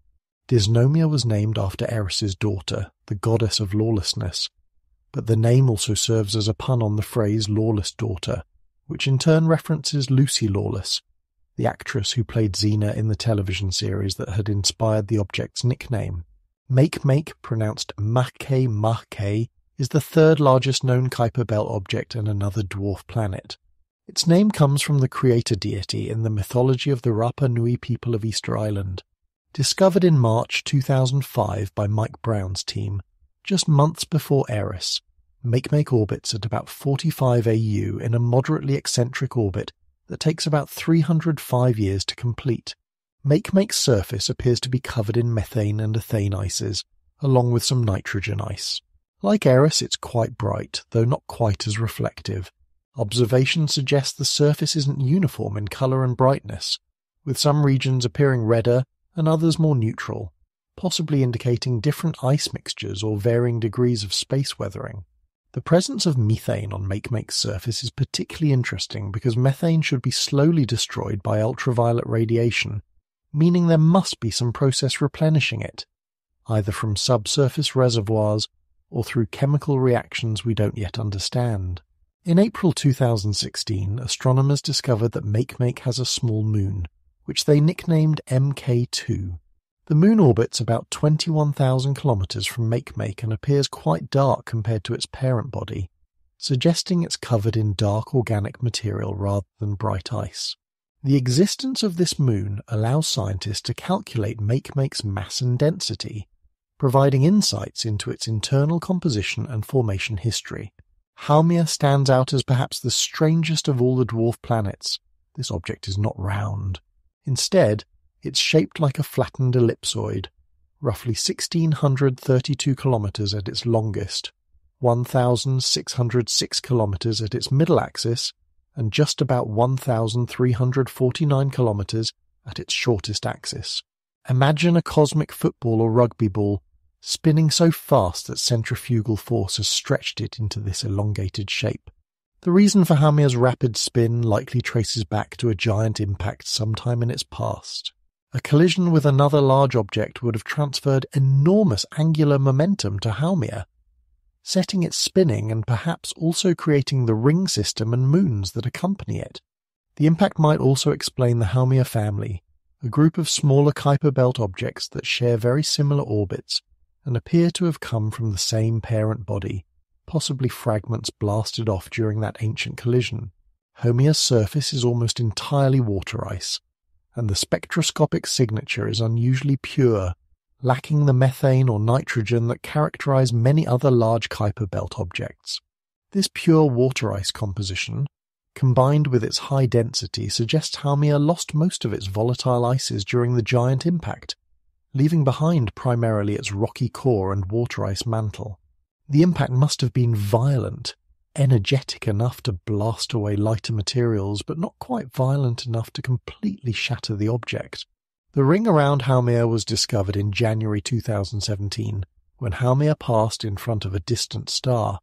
S1: Dysnomia was named after Eris's daughter, the goddess of lawlessness, but the name also serves as a pun on the phrase lawless daughter, which in turn references Lucy Lawless, the actress who played Xena in the television series that had inspired the object's nickname. Makemake, pronounced Mahke, is the third largest known Kuiper Belt object and another dwarf planet. Its name comes from the creator deity in the mythology of the Rapa Nui people of Easter Island. Discovered in March 2005 by Mike Brown's team, just months before Eris, Makemake orbits at about 45 AU in a moderately eccentric orbit that takes about 305 years to complete. Makemake's surface appears to be covered in methane and ethane ices, along with some nitrogen ice. Like Eris, it's quite bright, though not quite as reflective. Observations suggest the surface isn't uniform in colour and brightness, with some regions appearing redder and others more neutral, possibly indicating different ice mixtures or varying degrees of space weathering. The presence of methane on Makemake's surface is particularly interesting because methane should be slowly destroyed by ultraviolet radiation, meaning there must be some process replenishing it, either from subsurface reservoirs or through chemical reactions we don't yet understand. In April 2016, astronomers discovered that Makemake has a small moon, which they nicknamed MK2. The moon orbits about 21,000 kilometers from Makemake and appears quite dark compared to its parent body, suggesting it's covered in dark organic material rather than bright ice. The existence of this moon allows scientists to calculate Makemake's mass and density, providing insights into its internal composition and formation history. Haumea stands out as perhaps the strangest of all the dwarf planets. This object is not round. Instead, it's shaped like a flattened ellipsoid, roughly 1,632 kilometers at its longest, 1,606 kilometers at its middle axis, and just about 1,349 kilometers at its shortest axis. Imagine a cosmic football or rugby ball spinning so fast that centrifugal force has stretched it into this elongated shape. The reason for Haumea's rapid spin likely traces back to a giant impact sometime in its past. A collision with another large object would have transferred enormous angular momentum to Haumea, setting it spinning and perhaps also creating the ring system and moons that accompany it. The impact might also explain the Haumea family, a group of smaller Kuiper Belt objects that share very similar orbits and appear to have come from the same parent body, possibly fragments blasted off during that ancient collision. Haumea's surface is almost entirely water ice, and the spectroscopic signature is unusually pure, lacking the methane or nitrogen that characterize many other large Kuiper Belt objects. This pure water ice composition, combined with its high density, suggests Haumea lost most of its volatile ices during the giant impact, leaving behind primarily its rocky core and water ice mantle. The impact must have been violent, energetic enough to blast away lighter materials, but not quite violent enough to completely shatter the object. The ring around Haumea was discovered in January 2017, when Haumea passed in front of a distant star,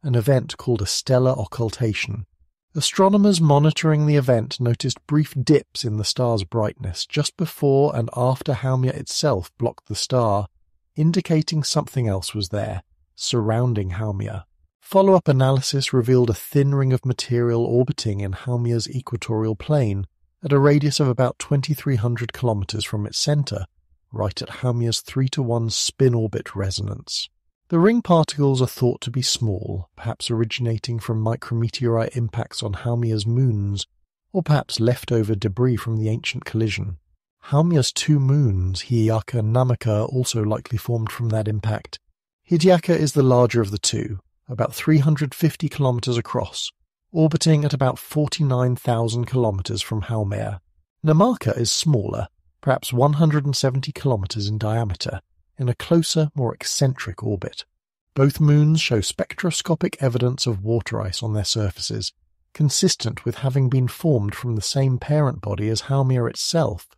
S1: an event called a stellar occultation. Astronomers monitoring the event noticed brief dips in the star's brightness just before and after Haumea itself blocked the star, indicating something else was there, surrounding Haumea. Follow-up analysis revealed a thin ring of material orbiting in Haumea's equatorial plane at a radius of about 2,300 kilometers from its center, right at Haumea's 3-to-1 spin-orbit resonance. The ring particles are thought to be small, perhaps originating from micrometeorite impacts on Haumea's moons, or perhaps leftover debris from the ancient collision. Haumea's 2 moons, Hi'iaka and Namaka, also likely formed from that impact. Hi'iaka is the larger of the two, about 350 kilometers across, orbiting at about 49,000 kilometers from Haumea. Namaka is smaller, perhaps 170 kilometers in diameter, in a closer, more eccentric orbit. Both moons show spectroscopic evidence of water ice on their surfaces, consistent with having been formed from the same parent body as Haumea itself.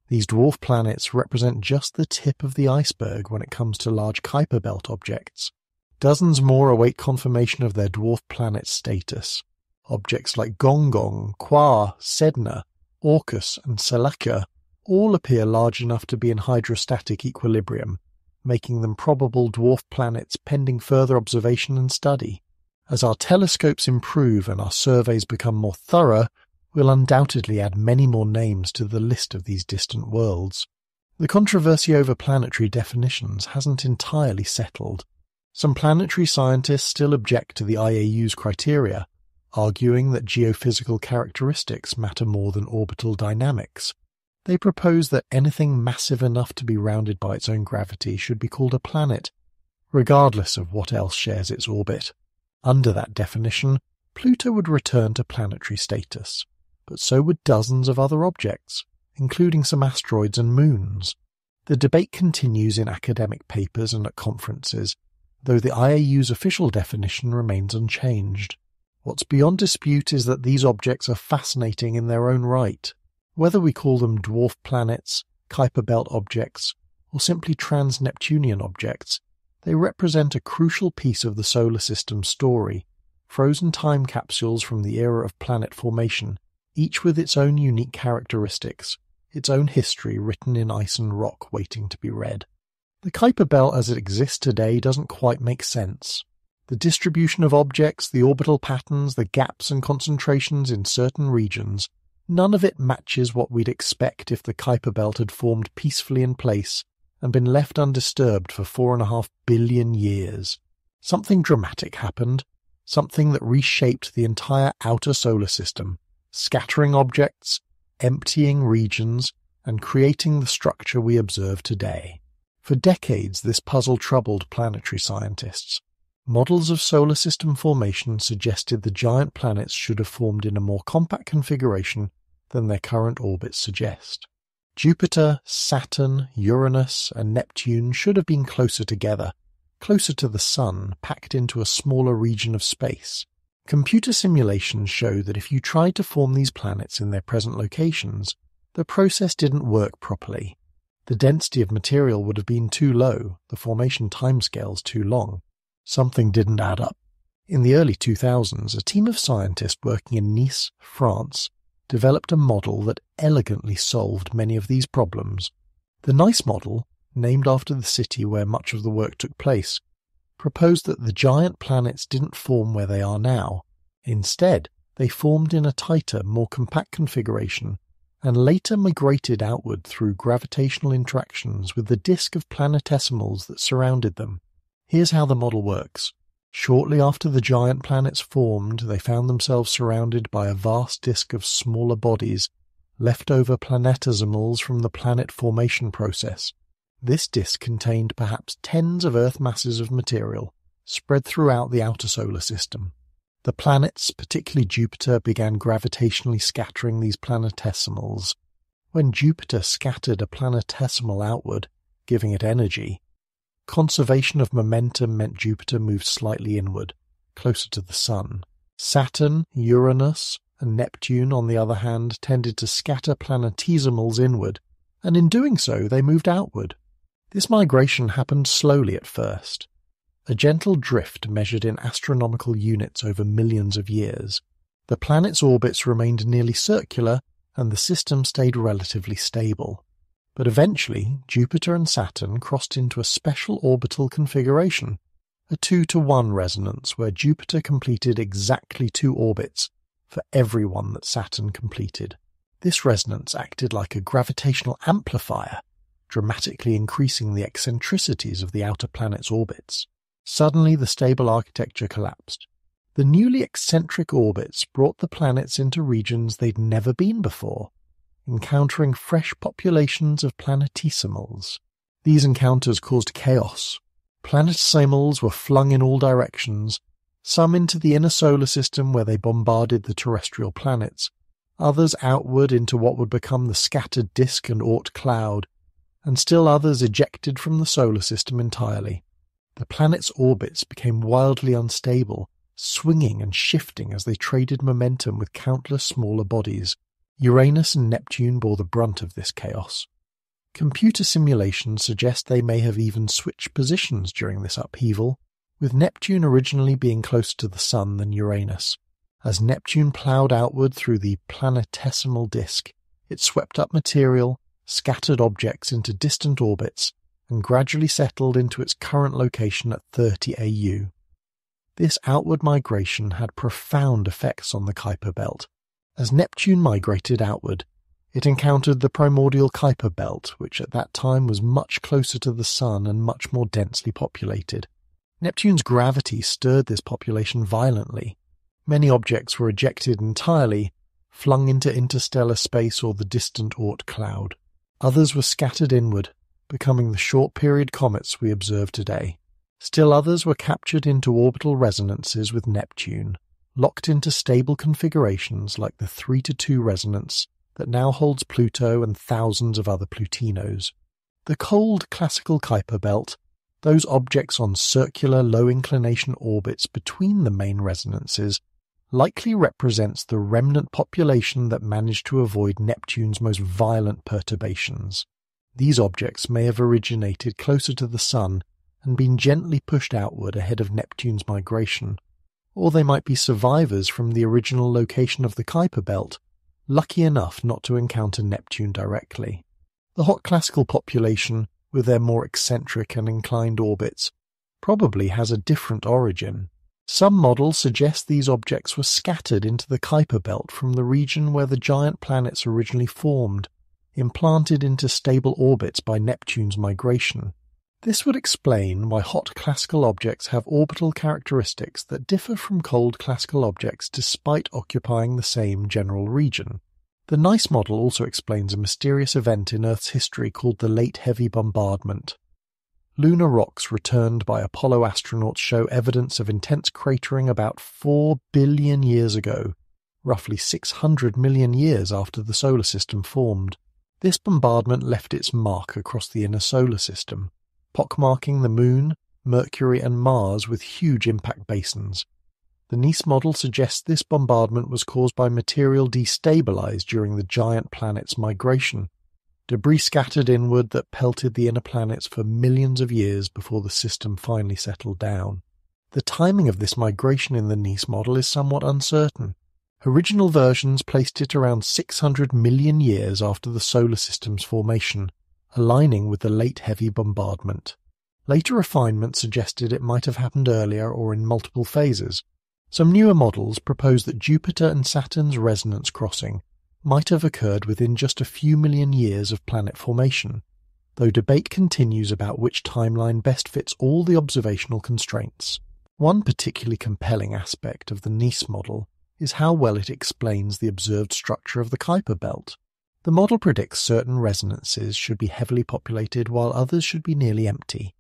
S1: These dwarf planets represent just the tip of the iceberg when it comes to large Kuiper Belt objects. Dozens more await confirmation of their dwarf planet status. Objects like Gonggong, Qua, Sedna, Orcus, and Selachia all appear large enough to be in hydrostatic equilibrium, making them probable dwarf planets pending further observation and study. As our telescopes improve and our surveys become more thorough, we'll undoubtedly add many more names to the list of these distant worlds. The controversy over planetary definitions hasn't entirely settled. Some planetary scientists still object to the IAU's criteria, arguing that geophysical characteristics matter more than orbital dynamics. They propose that anything massive enough to be rounded by its own gravity should be called a planet, regardless of what else shares its orbit. Under that definition, Pluto would return to planetary status, but so would dozens of other objects, including some asteroids and moons. The debate continues in academic papers and at conferences, though the IAU's official definition remains unchanged. What's beyond dispute is that these objects are fascinating in their own right. Whether we call them dwarf planets, Kuiper Belt objects, or simply trans-Neptunian objects, they represent a crucial piece of the solar system's story, frozen time capsules from the era of planet formation, each with its own unique characteristics, its own history written in ice and rock waiting to be read. The Kuiper Belt as it exists today doesn't quite make sense. The distribution of objects, the orbital patterns, the gaps and concentrations in certain regions, none of it matches what we'd expect if the Kuiper Belt had formed peacefully in place and been left undisturbed for 4.5 billion years. Something dramatic happened, something that reshaped the entire outer solar system, scattering objects, emptying regions, and creating the structure we observe today. For decades, this puzzle troubled planetary scientists. Models of solar system formation suggested the giant planets should have formed in a more compact configuration than their current orbits suggest. Jupiter, Saturn, Uranus, and Neptune should have been closer together, closer to the Sun, packed into a smaller region of space. Computer simulations show that if you tried to form these planets in their present locations, the process didn't work properly. The density of material would have been too low, the formation timescales too long. Something didn't add up. In the early 2000s, a team of scientists working in Nice, France, developed a model that elegantly solved many of these problems. The Nice model, named after the city where much of the work took place, proposed that the giant planets didn't form where they are now. Instead, they formed in a tighter, more compact configuration and later migrated outward through gravitational interactions with the disk of planetesimals that surrounded them. Here's how the model works. Shortly after the giant planets formed, they found themselves surrounded by a vast disk of smaller bodies, leftover planetesimals from the planet formation process. This disk contained perhaps tens of Earth masses of material, spread throughout the outer solar system. The planets, particularly Jupiter, began gravitationally scattering these planetesimals. When Jupiter scattered a planetesimal outward, giving it energy, conservation of momentum meant Jupiter moved slightly inward, closer to the Sun. Saturn, Uranus, and Neptune, on the other hand, tended to scatter planetesimals inward, and in doing so they moved outward. This migration happened slowly at first. A gentle drift measured in astronomical units over millions of years. The planets' orbits remained nearly circular, and the system stayed relatively stable. But eventually, Jupiter and Saturn crossed into a special orbital configuration, a 2-to-1 resonance where Jupiter completed exactly 2 orbits for every one that Saturn completed. This resonance acted like a gravitational amplifier, dramatically increasing the eccentricities of the outer planet's orbits. Suddenly, the stable architecture collapsed. The newly eccentric orbits brought the planets into regions they'd never been before, encountering fresh populations of planetesimals. These encounters caused chaos. Planetesimals were flung in all directions, some into the inner solar system where they bombarded the terrestrial planets, others outward into what would become the scattered disk and Oort cloud, and still others ejected from the solar system entirely. The planets' orbits became wildly unstable, swinging and shifting as they traded momentum with countless smaller bodies. Uranus and Neptune bore the brunt of this chaos. Computer simulations suggest they may have even switched positions during this upheaval, with Neptune originally being closer to the Sun than Uranus. As Neptune ploughed outward through the planetesimal disk, it swept up material, scattered objects into distant orbits, and gradually settled into its current location at 30 AU. This outward migration had profound effects on the Kuiper Belt. As Neptune migrated outward, it encountered the primordial Kuiper Belt, which at that time was much closer to the Sun and much more densely populated. Neptune's gravity stirred this population violently. Many objects were ejected entirely, flung into interstellar space or the distant Oort cloud. Others were scattered inward, becoming the short-period comets we observe today. Still others were captured into orbital resonances with Neptune, locked into stable configurations like the 3-to-2 resonance that now holds Pluto and thousands of other Plutinos. The cold classical Kuiper Belt, those objects on circular low-inclination orbits between the main resonances, likely represents the remnant population that managed to avoid Neptune's most violent perturbations. These objects may have originated closer to the Sun and been gently pushed outward ahead of Neptune's migration, or they might be survivors from the original location of the Kuiper Belt, lucky enough not to encounter Neptune directly. The hot classical population, with their more eccentric and inclined orbits, probably has a different origin. Some models suggest these objects were scattered into the Kuiper Belt from the region where the giant planets originally formed, implanted into stable orbits by Neptune's migration. This would explain why hot classical objects have orbital characteristics that differ from cold classical objects despite occupying the same general region. The NICE model also explains a mysterious event in Earth's history called the Late Heavy Bombardment. Lunar rocks returned by Apollo astronauts show evidence of intense cratering about 4 billion years ago, roughly 600 million years after the solar system formed. This bombardment left its mark across the inner solar system, pockmarking the Moon, Mercury and Mars with huge impact basins. The NICE model suggests this bombardment was caused by material destabilized during the giant planet's migration, debris scattered inward that pelted the inner planets for millions of years before the system finally settled down. The timing of this migration in the NICE model is somewhat uncertain. Original versions placed it around 600 million years after the solar system's formation, aligning with the late heavy bombardment. Later refinements suggested it might have happened earlier or in multiple phases. Some newer models propose that Jupiter and Saturn's resonance crossing might have occurred within just a few million years of planet formation, though debate continues about which timeline best fits all the observational constraints. One particularly compelling aspect of the NICE model is how well it explains the observed structure of the Kuiper Belt. The model predicts certain resonances should be heavily populated while others should be nearly empty.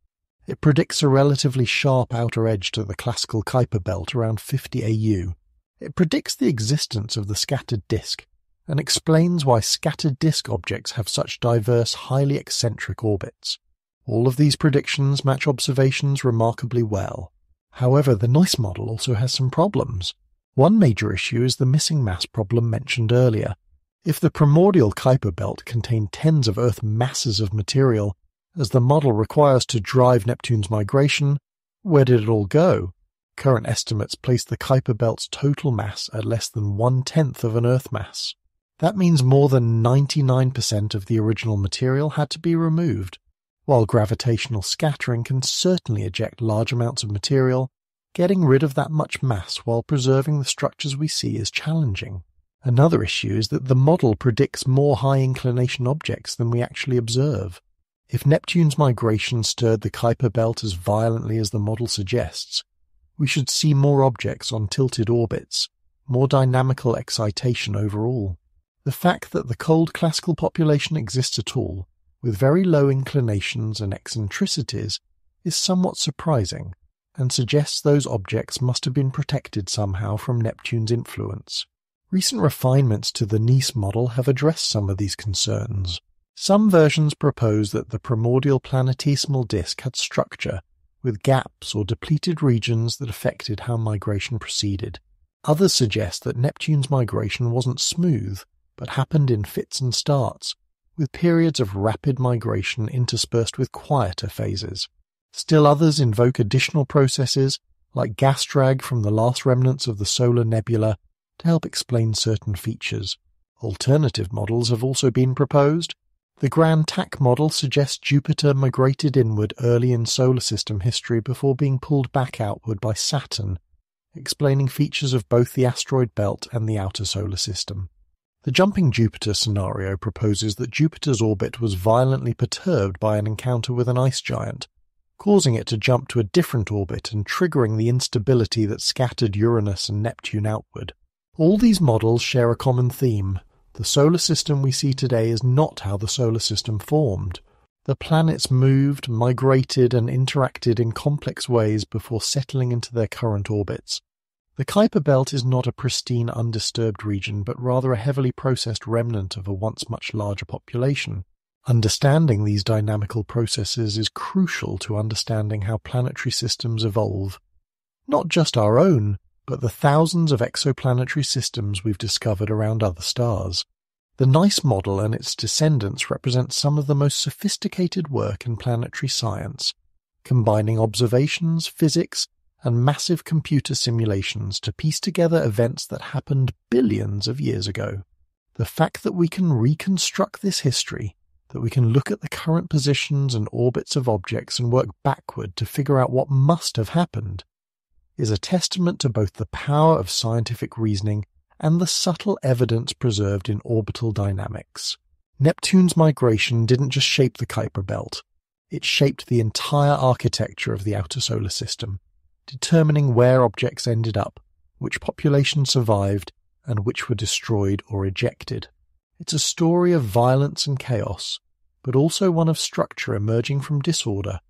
S1: It predicts a relatively sharp outer edge to the classical Kuiper Belt around 50 AU. It predicts the existence of the scattered disk, and explains why scattered disk objects have such diverse, highly eccentric orbits. All of these predictions match observations remarkably well. However, the NICE model also has some problems. One major issue is the missing mass problem mentioned earlier. If the primordial Kuiper Belt contained tens of Earth masses of material, as the model requires to drive Neptune's migration, where did it all go? Current estimates place the Kuiper Belt's total mass at less than 1/10 of an Earth mass. That means more than 99% of the original material had to be removed. While gravitational scattering can certainly eject large amounts of material, getting rid of that much mass while preserving the structures we see is challenging. Another issue is that the model predicts more high-inclination objects than we actually observe. If Neptune's migration stirred the Kuiper Belt as violently as the model suggests, we should see more objects on tilted orbits, more dynamical excitation overall. The fact that the cold classical population exists at all, with very low inclinations and eccentricities, is somewhat surprising, and suggests those objects must have been protected somehow from Neptune's influence. Recent refinements to the Nice model have addressed some of these concerns. Some versions propose that the primordial planetesimal disk had structure, with gaps or depleted regions that affected how migration proceeded. Others suggest that Neptune's migration wasn't smooth, but happened in fits and starts, with periods of rapid migration interspersed with quieter phases. Still others invoke additional processes, like gas drag from the last remnants of the solar nebula, to help explain certain features. Alternative models have also been proposed. The Grand TAC model suggests Jupiter migrated inward early in solar system history before being pulled back outward by Saturn, explaining features of both the asteroid belt and the outer solar system. The jumping Jupiter scenario proposes that Jupiter's orbit was violently perturbed by an encounter with an ice giant, causing it to jump to a different orbit and triggering the instability that scattered Uranus and Neptune outward. All these models share a common theme. The solar system we see today is not how the solar system formed. The planets moved, migrated, and interacted in complex ways before settling into their current orbits. The Kuiper Belt is not a pristine, undisturbed region, but rather a heavily processed remnant of a once much larger population. Understanding these dynamical processes is crucial to understanding how planetary systems evolve. Not just our own, but the thousands of exoplanetary systems we've discovered around other stars. The Nice model and its descendants represent some of the most sophisticated work in planetary science, combining observations, physics, and massive computer simulations to piece together events that happened billions of years ago. The fact that we can reconstruct this history, that we can look at the current positions and orbits of objects and work backward to figure out what must have happened, is a testament to both the power of scientific reasoning and the subtle evidence preserved in orbital dynamics. Neptune's migration didn't just shape the Kuiper Belt, it shaped the entire architecture of the outer solar system, determining where objects ended up, which populations survived, and which were destroyed or ejected. It's a story of violence and chaos, but also one of structure emerging from disorder,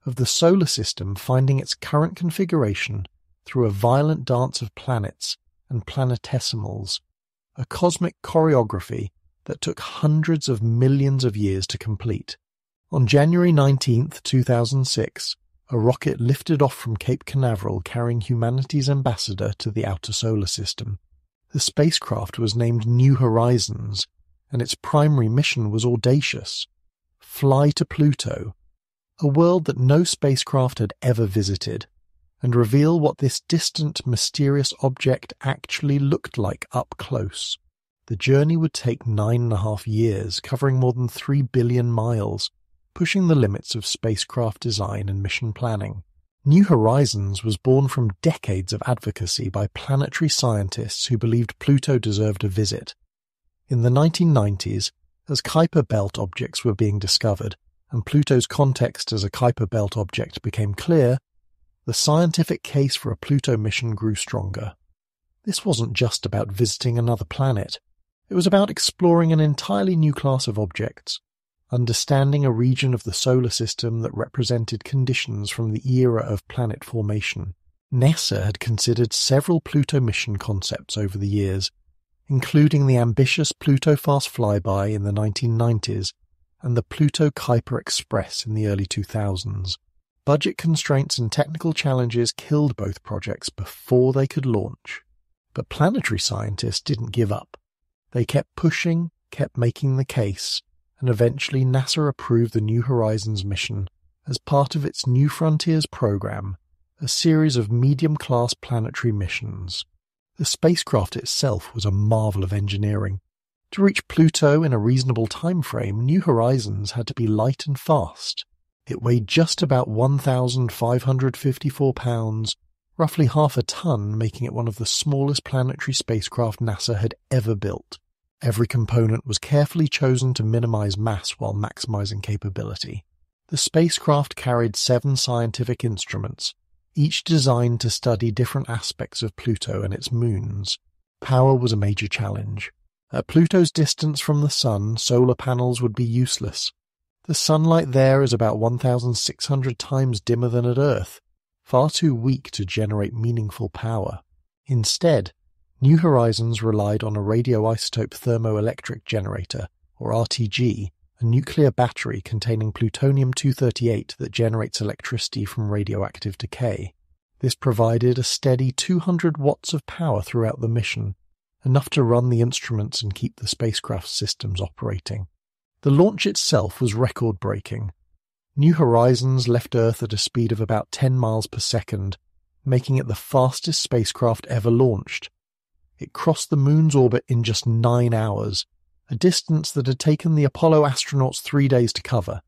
S1: of the solar system finding its current configuration through a violent dance of planets and planetesimals, a cosmic choreography that took hundreds of millions of years to complete. On January 19, 2006, a rocket lifted off from Cape Canaveral carrying humanity's ambassador to the outer solar system. The spacecraft was named New Horizons, and its primary mission was audacious: fly to Pluto, a world that no spacecraft had ever visited, and reveal what this distant, mysterious object actually looked like up close. The journey would take 9.5 years, covering more than 3 billion miles, pushing the limits of spacecraft design and mission planning. New Horizons was born from decades of advocacy by planetary scientists who believed Pluto deserved a visit. In the 1990s, as Kuiper Belt objects were being discovered, and Pluto's context as a Kuiper Belt object became clear, the scientific case for a Pluto mission grew stronger. This wasn't just about visiting another planet. It was about exploring an entirely new class of objects, understanding a region of the solar system that represented conditions from the era of planet formation. NASA had considered several Pluto mission concepts over the years, including the ambitious Pluto Fast Flyby in the 1990s and the Pluto Kuiper Express in the early 2000s. Budget constraints and technical challenges killed both projects before they could launch. But planetary scientists didn't give up. They kept pushing, kept making the case, and eventually NASA approved the New Horizons mission as part of its New Frontiers program, a series of medium-class planetary missions. The spacecraft itself was a marvel of engineering. To reach Pluto in a reasonable time frame, New Horizons had to be light and fast. It weighed just about 1,554 pounds, roughly half a ton, making it one of the smallest planetary spacecraft NASA had ever built. Every component was carefully chosen to minimize mass while maximizing capability. The spacecraft carried 7 scientific instruments, each designed to study different aspects of Pluto and its moons. Power was a major challenge. At Pluto's distance from the Sun, solar panels would be useless. The sunlight there is about 1,600 times dimmer than at Earth, far too weak to generate meaningful power. Instead, New Horizons relied on a radioisotope thermoelectric generator, or RTG, a nuclear battery containing plutonium-238 that generates electricity from radioactive decay. This provided a steady 200 watts of power throughout the mission, enough to run the instruments and keep the spacecraft systems operating. The launch itself was record-breaking. New Horizons left Earth at a speed of about 10 miles per second, making it the fastest spacecraft ever launched. It crossed the Moon's orbit in just 9 hours, a distance that had taken the Apollo astronauts 3 days to cover.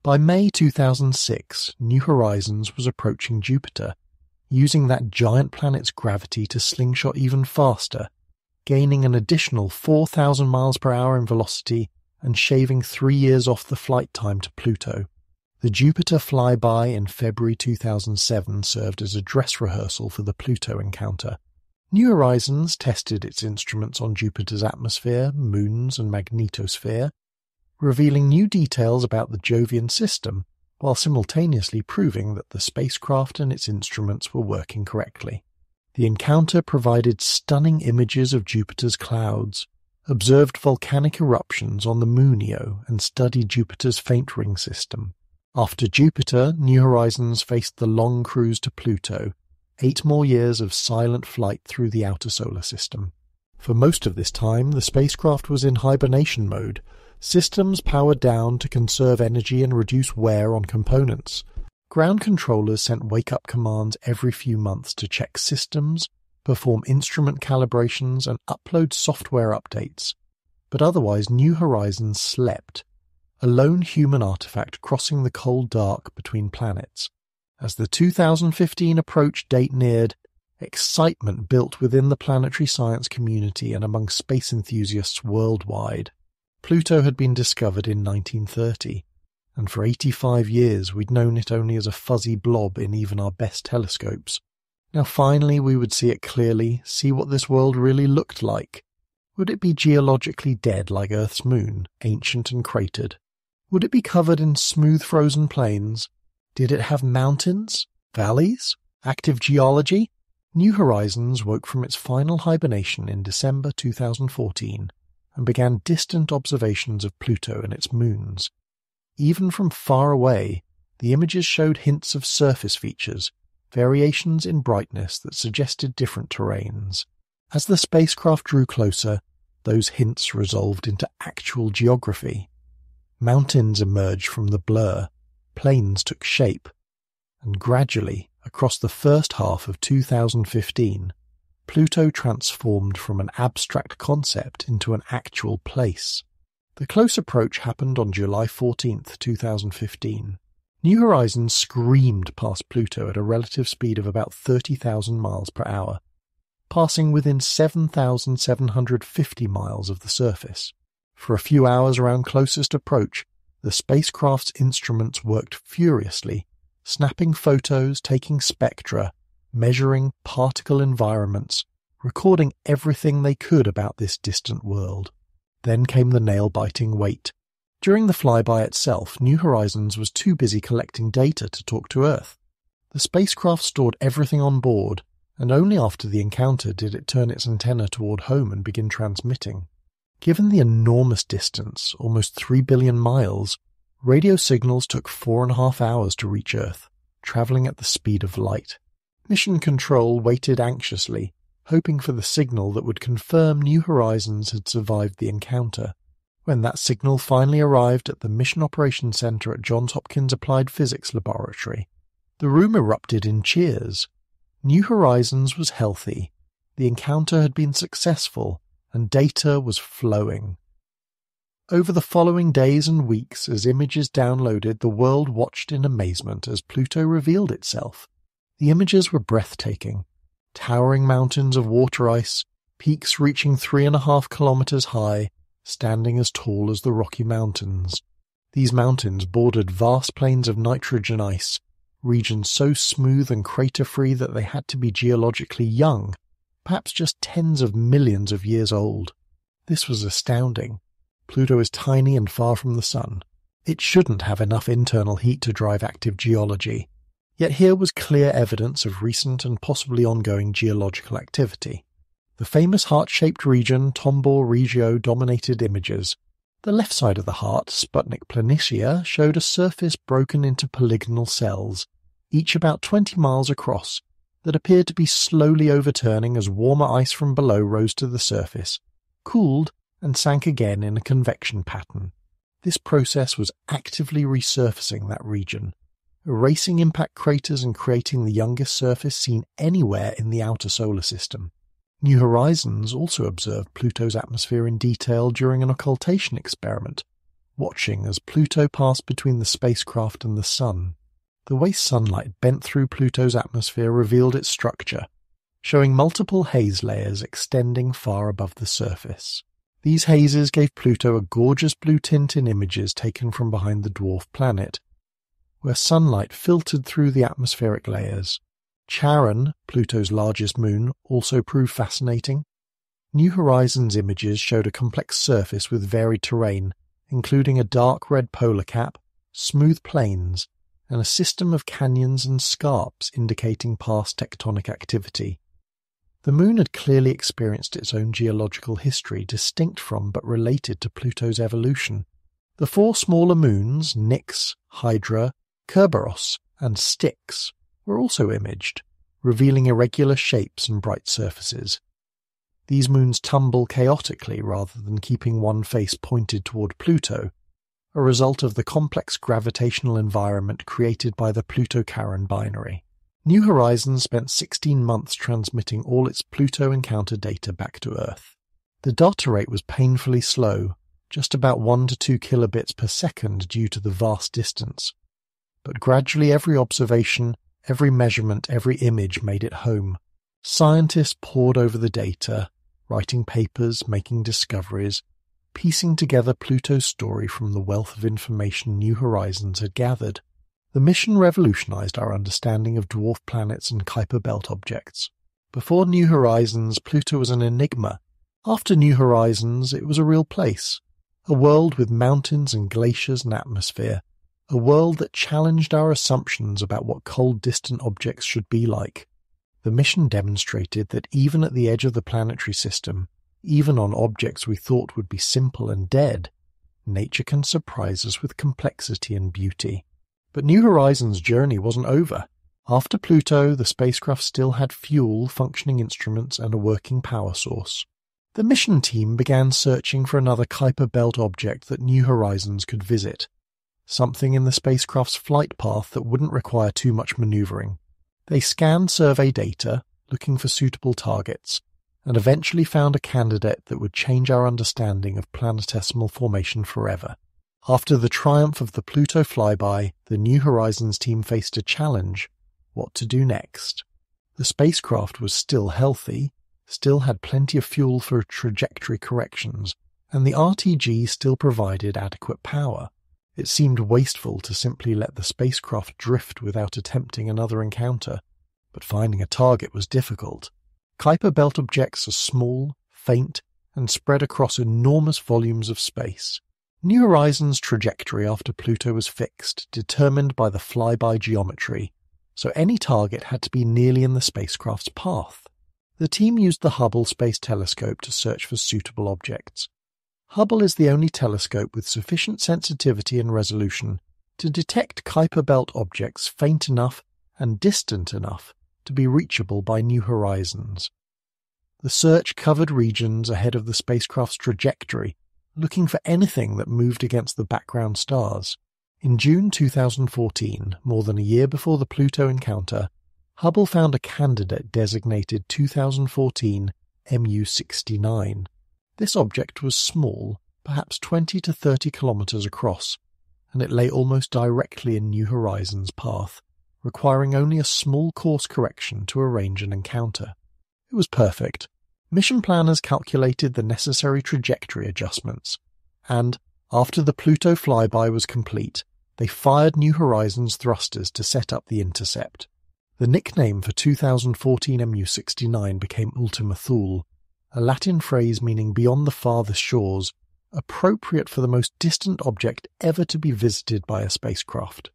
S1: By May 2006, New Horizons was approaching Jupiter, using that giant planet's gravity to slingshot even faster, gaining an additional 4,000 miles per hour in velocity and shaving 3 years off the flight time to Pluto. The Jupiter flyby in February 2007 served as a dress rehearsal for the Pluto encounter. New Horizons tested its instruments on Jupiter's atmosphere, moons, and magnetosphere, revealing new details about the Jovian system, while simultaneously proving that the spacecraft and its instruments were working correctly. The encounter provided stunning images of Jupiter's clouds, observed volcanic eruptions on the Moon Io, and studied Jupiter's faint ring system. After Jupiter, New Horizons faced the long cruise to Pluto, 8 more years of silent flight through the outer solar system. For most of this time, the spacecraft was in hibernation mode, systems powered down to conserve energy and reduce wear on components. Ground controllers sent wake-up commands every few months to check systems, perform instrument calibrations, and upload software updates. But otherwise, New Horizons slept, a lone human artifact crossing the cold dark between planets. As the 2015 approach date neared, excitement built within the planetary science community and among space enthusiasts worldwide. Pluto had been discovered in 1930, and for 85 years we'd known it only as a fuzzy blob in even our best telescopes. Now finally we would see it clearly, see what this world really looked like. Would it be geologically dead like Earth's moon, ancient and cratered? Would it be covered in smooth frozen plains? Did it have mountains? Valleys? Active geology? New Horizons woke from its final hibernation in December 2014 and began distant observations of Pluto and its moons. Even from far away, the images showed hints of surface features, variations in brightness that suggested different terrains. As the spacecraft drew closer, those hints resolved into actual geography. Mountains emerged from the blur, plains took shape, and gradually, across the first half of 2015, Pluto transformed from an abstract concept into an actual place. The close approach happened on July 14, 2015. New Horizons screamed past Pluto at a relative speed of about 30,000 miles per hour, passing within 7,750 miles of the surface. For a few hours around closest approach, the spacecraft's instruments worked furiously, snapping photos, taking spectra, measuring particle environments, recording everything they could about this distant world. Then came the nail-biting wait. During the flyby itself, New Horizons was too busy collecting data to talk to Earth. The spacecraft stored everything on board, and only after the encounter did it turn its antenna toward home and begin transmitting. Given the enormous distance, almost 3 billion miles, radio signals took 4.5 hours to reach Earth, traveling at the speed of light. Mission Control waited anxiously, hoping for the signal that would confirm New Horizons had survived the encounter. When that signal finally arrived at the Mission Operations Center at Johns Hopkins Applied Physics Laboratory, the room erupted in cheers. New Horizons was healthy. The encounter had been successful, and data was flowing. Over the following days and weeks, as images downloaded, the world watched in amazement as Pluto revealed itself. The images were breathtaking. Towering mountains of water ice, peaks reaching 3.5 kilometers high, standing as tall as the Rocky Mountains. These mountains bordered vast plains of nitrogen ice, regions so smooth and crater-free that they had to be geologically young, perhaps just tens of millions of years old. This was astounding. Pluto is tiny and far from the Sun. It shouldn't have enough internal heat to drive active geology. Yet here was clear evidence of recent and possibly ongoing geological activity. The famous heart-shaped region Tombor Regio dominated images. The left side of the heart, Sputnik Planitia, showed a surface broken into polygonal cells, each about 20 miles across, that appeared to be slowly overturning as warmer ice from below rose to the surface, cooled, and sank again in a convection pattern. This process was actively resurfacing that region, erasing impact craters and creating the youngest surface seen anywhere in the outer solar system. New Horizons also observed Pluto's atmosphere in detail during an occultation experiment, watching as Pluto passed between the spacecraft and the Sun. The way sunlight bent through Pluto's atmosphere revealed its structure, showing multiple haze layers extending far above the surface. These hazes gave Pluto a gorgeous blue tint in images taken from behind the dwarf planet, where sunlight filtered through the atmospheric layers. Charon, Pluto's largest moon, also proved fascinating. New Horizons images showed a complex surface with varied terrain, including a dark red polar cap, smooth plains, and a system of canyons and scarps indicating past tectonic activity. The Moon had clearly experienced its own geological history, distinct from but related to Pluto's evolution. The 4 smaller moons, Nix, Hydra, Kerberos, and Styx, were also imaged, revealing irregular shapes and bright surfaces. These moons tumble chaotically rather than keeping one face pointed toward Pluto, a result of the complex gravitational environment created by the Pluto-Charon binary. New Horizons spent 16 months transmitting all its Pluto encounter data back to Earth. The data rate was painfully slow, just about 1 to 2 kilobits per second due to the vast distance. But gradually every observation, every measurement, every image made it home. Scientists pored over the data, writing papers, making discoveries, piecing together Pluto's story from the wealth of information New Horizons had gathered. The mission revolutionized our understanding of dwarf planets and Kuiper Belt objects. Before New Horizons, Pluto was an enigma. After New Horizons, it was a real place. A world with mountains and glaciers and atmosphere. A world that challenged our assumptions about what cold, distant objects should be like. The mission demonstrated that even at the edge of the planetary system, even on objects we thought would be simple and dead, nature can surprise us with complexity and beauty. But New Horizons' journey wasn't over. After Pluto, the spacecraft still had fuel, functioning instruments, and a working power source. The mission team began searching for another Kuiper Belt object that New Horizons could visit. Something in the spacecraft's flight path that wouldn't require too much maneuvering. They scanned survey data, looking for suitable targets, and eventually found a candidate that would change our understanding of planetesimal formation forever. After the triumph of the Pluto flyby, the New Horizons team faced a challenge: what to do next. The spacecraft was still healthy, still had plenty of fuel for trajectory corrections, and the RTG still provided adequate power. It seemed wasteful to simply let the spacecraft drift without attempting another encounter, but finding a target was difficult. Kuiper Belt objects are small, faint, and spread across enormous volumes of space. New Horizons' trajectory after Pluto was fixed, determined by the flyby geometry, so any target had to be nearly in the spacecraft's path. The team used the Hubble Space Telescope to search for suitable objects. Hubble is the only telescope with sufficient sensitivity and resolution to detect Kuiper Belt objects faint enough and distant enough to be reachable by New Horizons. The search covered regions ahead of the spacecraft's trajectory, looking for anything that moved against the background stars. In June 2014, more than a year before the Pluto encounter, Hubble found a candidate designated 2014 MU69. This object was small, perhaps 20 to 30 kilometers across, and it lay almost directly in New Horizons' path, requiring only a small course correction to arrange an encounter. It was perfect. Mission planners calculated the necessary trajectory adjustments, and, after the Pluto flyby was complete, they fired New Horizons thrusters to set up the intercept. The nickname for 2014 MU-69 became Ultima Thule, a Latin phrase meaning beyond the farthest shores, appropriate for the most distant object ever to be visited by a spacecraft.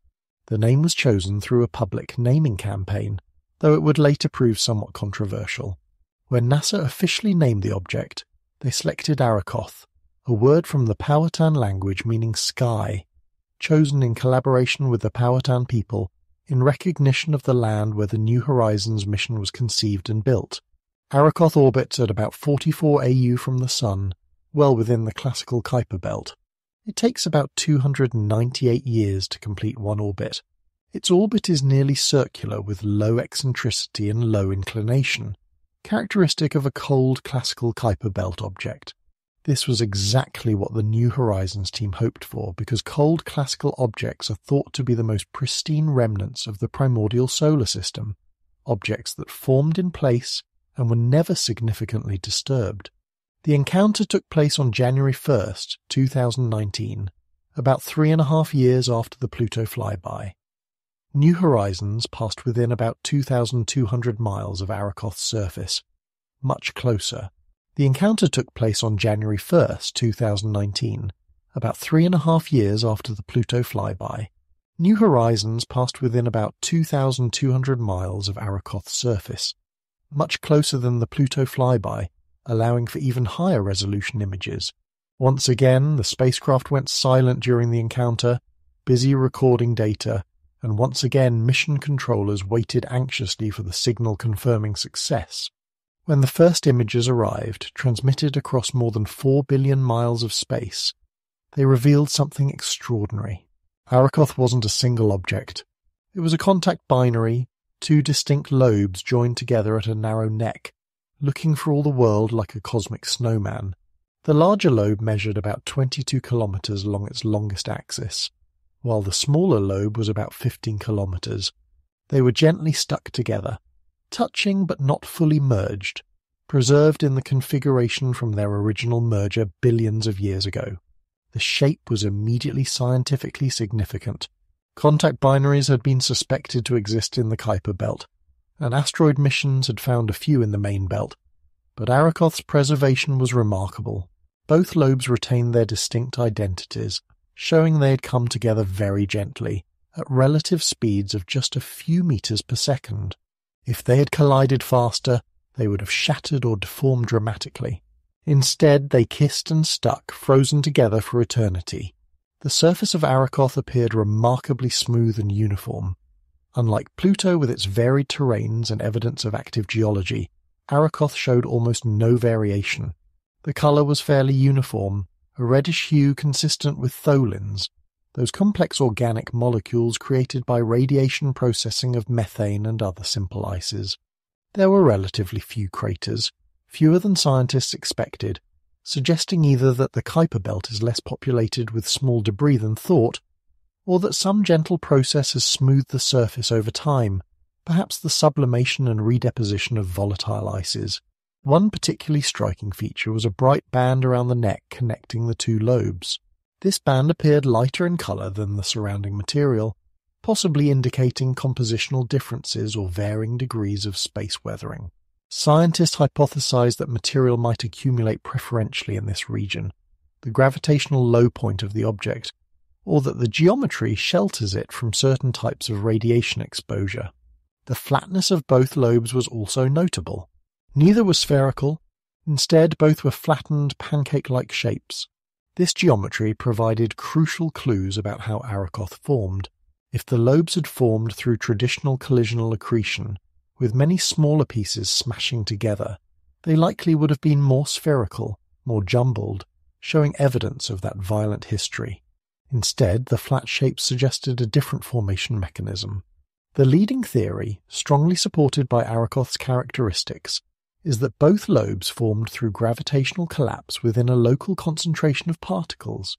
S1: The name was chosen through a public naming campaign, though it would later prove somewhat controversial. When NASA officially named the object, they selected Arakoth, a word from the Powhatan language meaning sky, chosen in collaboration with the Powhatan people in recognition of the land where the New Horizons mission was conceived and built. Arakoth orbits at about 44 AU from the Sun, well within the classical Kuiper Belt. It takes about 298 years to complete one orbit. Its orbit is nearly circular with low eccentricity and low inclination, characteristic of a cold classical Kuiper Belt object. This was exactly what the New Horizons team hoped for, because cold classical objects are thought to be the most pristine remnants of the primordial solar system, objects that formed in place and were never significantly disturbed. The encounter took place on January 1st, 2019, about 3.5 years after the Pluto flyby. New Horizons passed within about 2,200 miles of Arakoth's surface, much closer. The encounter took place on January 1st, 2019, about 3.5 years after the Pluto flyby. New Horizons passed within about 2,200 miles of Arakoth's surface, much closer than the Pluto flyby, allowing for even higher resolution images. Once again, the spacecraft went silent during the encounter, busy recording data, and once again mission controllers waited anxiously for the signal confirming success. When the first images arrived, transmitted across more than 4 billion miles of space, they revealed something extraordinary. Arakoth wasn't a single object. It was a contact binary, 2 distinct lobes joined together at a narrow neck, looking for all the world like a cosmic snowman. The larger lobe measured about 22 kilometers along its longest axis, while the smaller lobe was about 15 kilometers. They were gently stuck together, touching but not fully merged, preserved in the configuration from their original merger billions of years ago. The shape was immediately scientifically significant. Contact binaries had been suspected to exist in the Kuiper Belt, and asteroid missions had found a few in the main belt, but Arakoth's preservation was remarkable. Both lobes retained their distinct identities, showing they had come together very gently, at relative speeds of just a few meters per second. If they had collided faster, they would have shattered or deformed dramatically. Instead, they kissed and stuck, frozen together for eternity. The surface of Arakoth appeared remarkably smooth and uniform. Unlike Pluto with its varied terrains and evidence of active geology, Arakoth showed almost no variation. The colour was fairly uniform, a reddish hue consistent with tholins, those complex organic molecules created by radiation processing of methane and other simple ices. There were relatively few craters, fewer than scientists expected, suggesting either that the Kuiper Belt is less populated with small debris than thought, or that some gentle process has smoothed the surface over time, perhaps the sublimation and redeposition of volatile ices. One particularly striking feature was a bright band around the neck connecting the 2 lobes. This band appeared lighter in colour than the surrounding material, possibly indicating compositional differences or varying degrees of space weathering. Scientists hypothesized that material might accumulate preferentially in this region, the gravitational low point of the object, or that the geometry shelters it from certain types of radiation exposure. The flatness of both lobes was also notable. Neither was spherical. Instead, both were flattened, pancake-like shapes. This geometry provided crucial clues about how Arakoth formed. If the lobes had formed through traditional collisional accretion, with many smaller pieces smashing together, they likely would have been more spherical, more jumbled, showing evidence of that violent history. Instead, the flat shapes suggested a different formation mechanism. The leading theory, strongly supported by Arakoth's characteristics, is that both lobes formed through gravitational collapse within a local concentration of particles.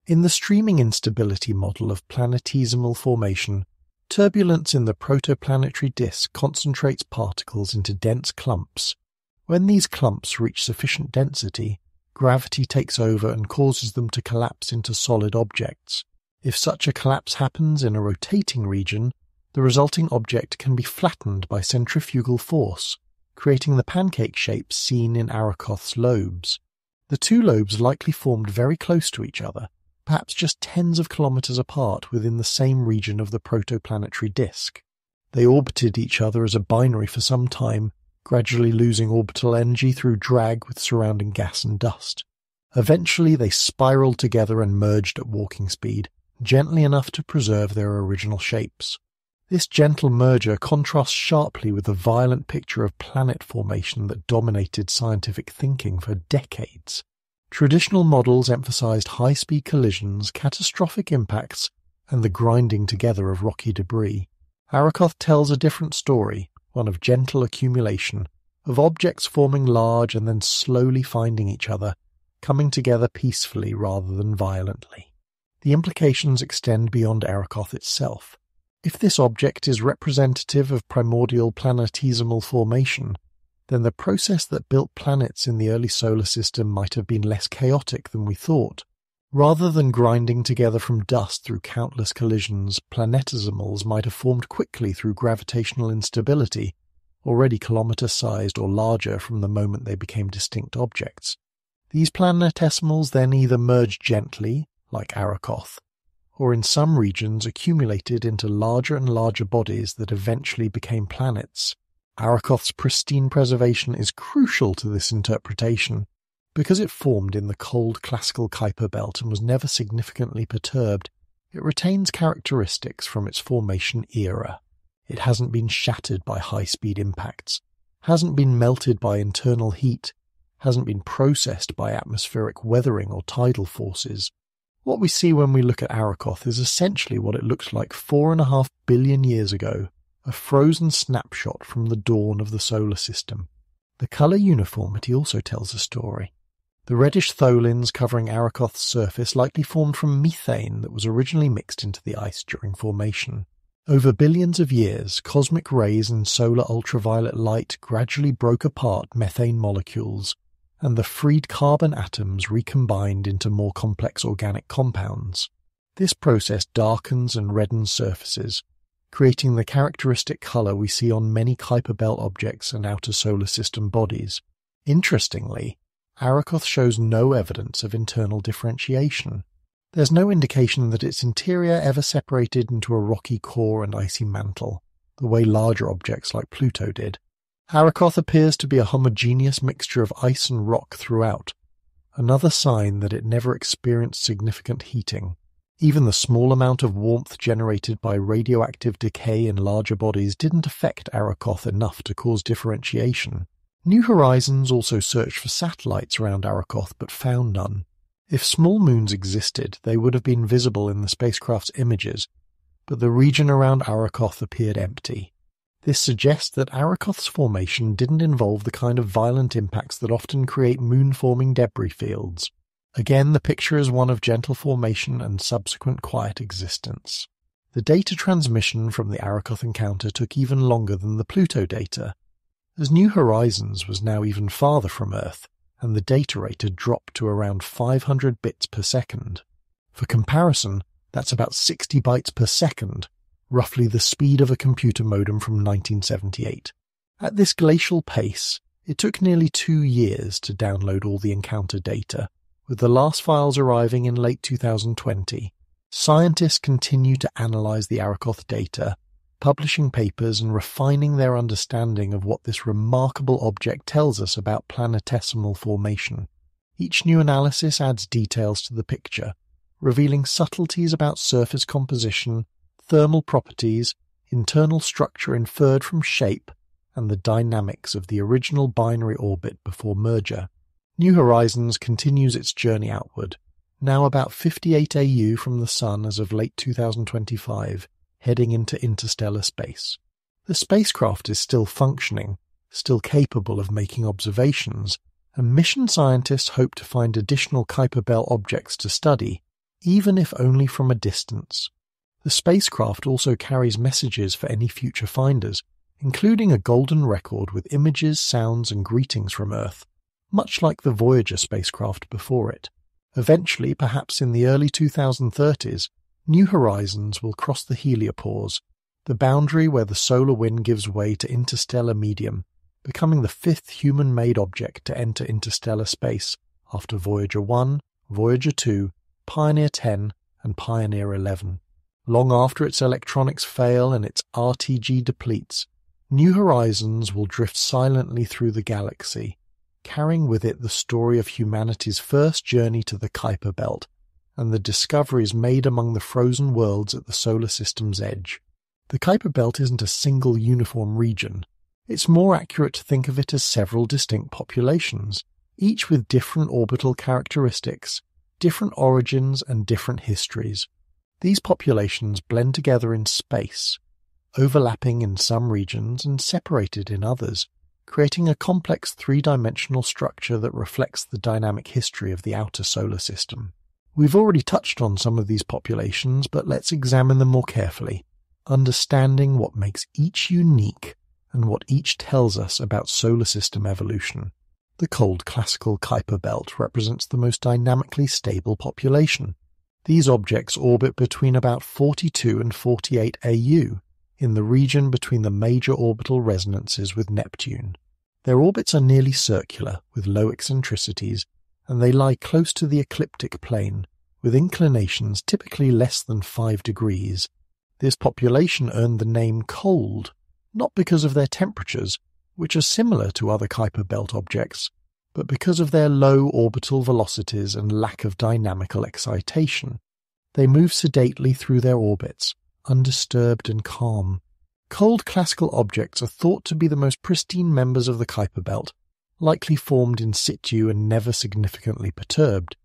S1: In the streaming instability model of planetesimal formation, turbulence in the protoplanetary disk concentrates particles into dense clumps. When these clumps reach sufficient density, gravity takes over and causes them to collapse into solid objects. If such a collapse happens in a rotating region, the resulting object can be flattened by centrifugal force, creating the pancake shapes seen in Arakoth's lobes. The two lobes likely formed very close to each other, perhaps just tens of kilometers apart within the same region of the protoplanetary disk. They orbited each other as a binary for some time, gradually losing orbital energy through drag with surrounding gas and dust. Eventually they spiraled together and merged at walking speed, gently enough to preserve their original shapes. This gentle merger contrasts sharply with the violent picture of planet formation that dominated scientific thinking for decades. Traditional models emphasized high-speed collisions, catastrophic impacts, and the grinding together of rocky debris. Arakoth tells a different story, one of gentle accumulation, of objects forming large and then slowly finding each other, coming together peacefully rather than violently. The implications extend beyond Arakoth itself. If this object is representative of primordial planetesimal formation, then the process that built planets in the early solar system might have been less chaotic than we thought. Rather than grinding together from dust through countless collisions, planetesimals might have formed quickly through gravitational instability, already kilometer-sized or larger from the moment they became distinct objects. These planetesimals then either merged gently, like Arakoth, or in some regions accumulated into larger and larger bodies that eventually became planets. Arakoth's pristine preservation is crucial to this interpretation. Because it formed in the cold classical Kuiper Belt and was never significantly perturbed, it retains characteristics from its formation era. It hasn't been shattered by high-speed impacts, hasn't been melted by internal heat, hasn't been processed by atmospheric weathering or tidal forces. What we see when we look at Arakoth is essentially what it looked like 4.5 billion years ago, a frozen snapshot from the dawn of the solar system. The colour uniformity also tells a story. The reddish tholins covering Arakoth's surface likely formed from methane that was originally mixed into the ice during formation. Over billions of years, cosmic rays and solar ultraviolet light gradually broke apart methane molecules, and the freed carbon atoms recombined into more complex organic compounds. This process darkens and reddens surfaces, creating the characteristic colour we see on many Kuiper Belt objects and outer solar system bodies. Interestingly, Arakoth shows no evidence of internal differentiation. There's no indication that its interior ever separated into a rocky core and icy mantle, the way larger objects like Pluto did. Arakoth appears to be a homogeneous mixture of ice and rock throughout, another sign that it never experienced significant heating. Even the small amount of warmth generated by radioactive decay in larger bodies didn't affect Arakoth enough to cause differentiation. New Horizons also searched for satellites around Arakoth but found none. If small moons existed, they would have been visible in the spacecraft's images, but the region around Arakoth appeared empty. This suggests that Arakoth's formation didn't involve the kind of violent impacts that often create moon-forming debris fields. Again, the picture is one of gentle formation and subsequent quiet existence. The data transmission from the Arakoth encounter took even longer than the Pluto data, as New Horizons was now even farther from Earth, and the data rate had dropped to around 500 bits per second. For comparison, that's about 60 bytes per second, roughly the speed of a computer modem from 1978. At this glacial pace, it took nearly 2 years to download all the encounter data, with the last files arriving in late 2020. Scientists continue to analyze the Arakoth data, publishing papers and refining their understanding of what this remarkable object tells us about planetesimal formation. Each new analysis adds details to the picture, revealing subtleties about surface composition, thermal properties, internal structure inferred from shape, and the dynamics of the original binary orbit before merger. New Horizons continues its journey outward, now about 58 AU from the Sun as of late 2025, heading into interstellar space. The spacecraft is still functioning, still capable of making observations, and mission scientists hope to find additional Kuiper Belt objects to study, even if only from a distance. The spacecraft also carries messages for any future finders, including a golden record with images, sounds, and greetings from Earth, much like the Voyager spacecraft before it. Eventually, perhaps in the early 2030s, New Horizons will cross the heliopause, the boundary where the solar wind gives way to interstellar medium, becoming the fifth human-made object to enter interstellar space after Voyager 1, Voyager 2, Pioneer 10, and Pioneer 11. Long after its electronics fail and its RTG depletes, New Horizons will drift silently through the galaxy, carrying with it the story of humanity's first journey to the Kuiper Belt and the discoveries made among the frozen worlds at the solar system's edge. The Kuiper Belt isn't a single uniform region. It's more accurate to think of it as several distinct populations, each with different orbital characteristics, different origins, and different histories. These populations blend together in space, overlapping in some regions and separated in others, creating a complex three-dimensional structure that reflects the dynamic history of the outer solar system. We've already touched on some of these populations, but let's examine them more carefully, understanding what makes each unique and what each tells us about solar system evolution. The cold classical Kuiper Belt represents the most dynamically stable population. These objects orbit between about 42 and 48 AU, in the region between the major orbital resonances with Neptune. Their orbits are nearly circular, with low eccentricities, and they lie close to the ecliptic plane, with inclinations typically less than 5 degrees. This population earned the name cold, not because of their temperatures, which are similar to other Kuiper Belt objects, but because of their low orbital velocities and lack of dynamical excitation. They move sedately through their orbits, undisturbed and calm. Cold classical objects are thought to be the most pristine members of the Kuiper Belt, likely formed in situ and never significantly perturbed.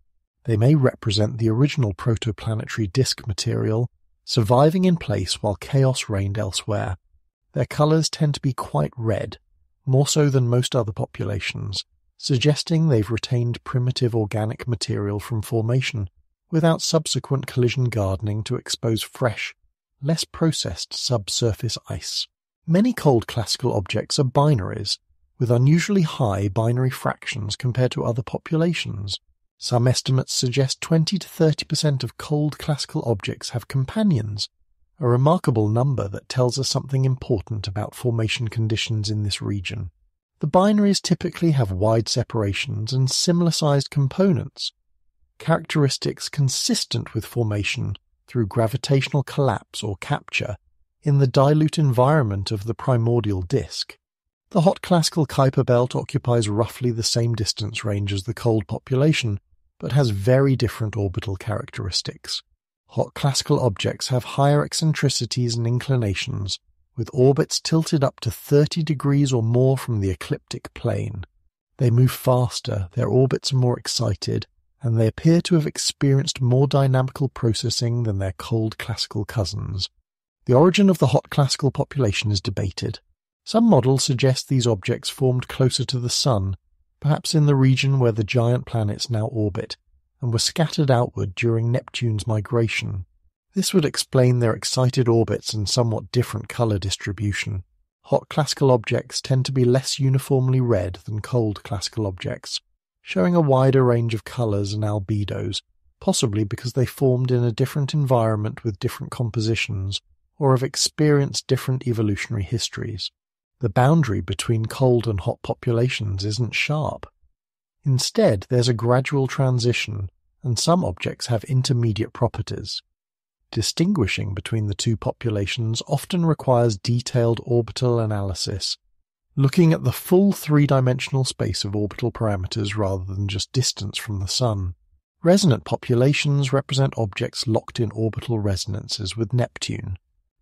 S1: They may represent the original protoplanetary disk material, surviving in place while chaos reigned elsewhere. Their colours tend to be quite red, more so than most other populations, suggesting they've retained primitive organic material from formation, without subsequent collision gardening to expose fresh, less processed subsurface ice. Many cold classical objects are binaries, with unusually high binary fractions compared to other populations. Some estimates suggest 20 to 30% of cold classical objects have companions, a remarkable number that tells us something important about formation conditions in this region. The binaries typically have wide separations and similar-sized components, characteristics consistent with formation through gravitational collapse or capture in the dilute environment of the primordial disk. The hot classical Kuiper Belt occupies roughly the same distance range as the cold population, but has very different orbital characteristics. Hot classical objects have higher eccentricities and inclinations, with orbits tilted up to 30 degrees or more from the ecliptic plane. They move faster, their orbits are more excited, and they appear to have experienced more dynamical processing than their cold classical cousins. The origin of the hot classical population is debated. Some models suggest these objects formed closer to the Sun, perhaps in the region where the giant planets now orbit, and were scattered outward during Neptune's migration. This would explain their excited orbits and somewhat different colour distribution. Hot classical objects tend to be less uniformly red than cold classical objects, showing a wider range of colours and albedos, possibly because they formed in a different environment with different compositions, or have experienced different evolutionary histories. The boundary between cold and hot populations isn't sharp. Instead, there's a gradual transition, and some objects have intermediate properties. Distinguishing between the two populations often requires detailed orbital analysis, looking at the full three-dimensional space of orbital parameters rather than just distance from the Sun. Resonant populations represent objects locked in orbital resonances with Neptune.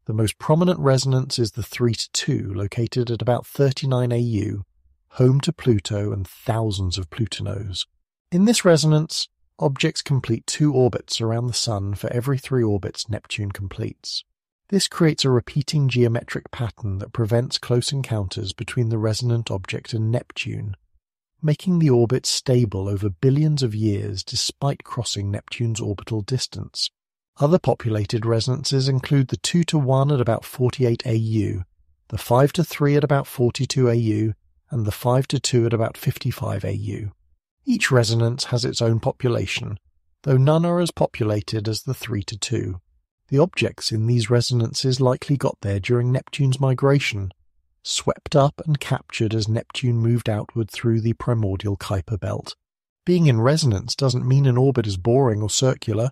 S1: The most prominent resonance is the 3-2, located at about 39 AU, home to Pluto and thousands of Plutonos. In this resonance, objects complete 2 orbits around the Sun for every 3 orbits Neptune completes. This creates a repeating geometric pattern that prevents close encounters between the resonant object and Neptune, making the orbit stable over billions of years despite crossing Neptune's orbital distance. Other populated resonances include the 2-1 at about 48 AU, the 5-3 at about 42 AU, and the 5-2 at about 55 AU. Each resonance has its own population, though none are as populated as the 3-2. The objects in these resonances likely got there during Neptune's migration, swept up and captured as Neptune moved outward through the primordial Kuiper Belt. Being in resonance doesn't mean an orbit is boring or circular.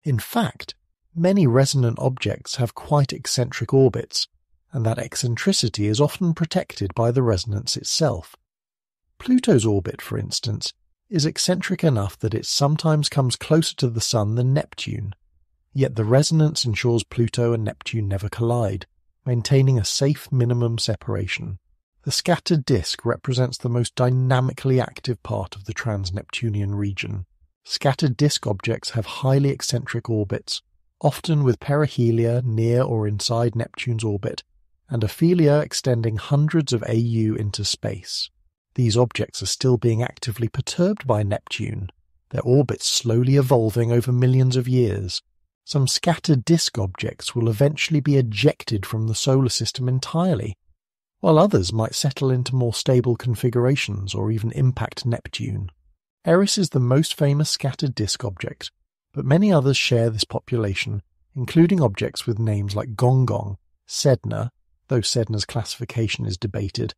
S1: In fact, many resonant objects have quite eccentric orbits, and that eccentricity is often protected by the resonance itself. Pluto's orbit, for instance, is eccentric enough that it sometimes comes closer to the Sun than Neptune, yet the resonance ensures Pluto and Neptune never collide, maintaining a safe minimum separation. The scattered disk represents the most dynamically active part of the trans-Neptunian region. Scattered disk objects have highly eccentric orbits, often with perihelia near or inside Neptune's orbit, and aphelia extending hundreds of AU into space. These objects are still being actively perturbed by Neptune, their orbits slowly evolving over millions of years. Some scattered disk objects will eventually be ejected from the solar system entirely, while others might settle into more stable configurations or even impact Neptune. Eris is the most famous scattered disk object, but many others share this population, including objects with names like Gong, Sedna, though Sedna's classification is debated,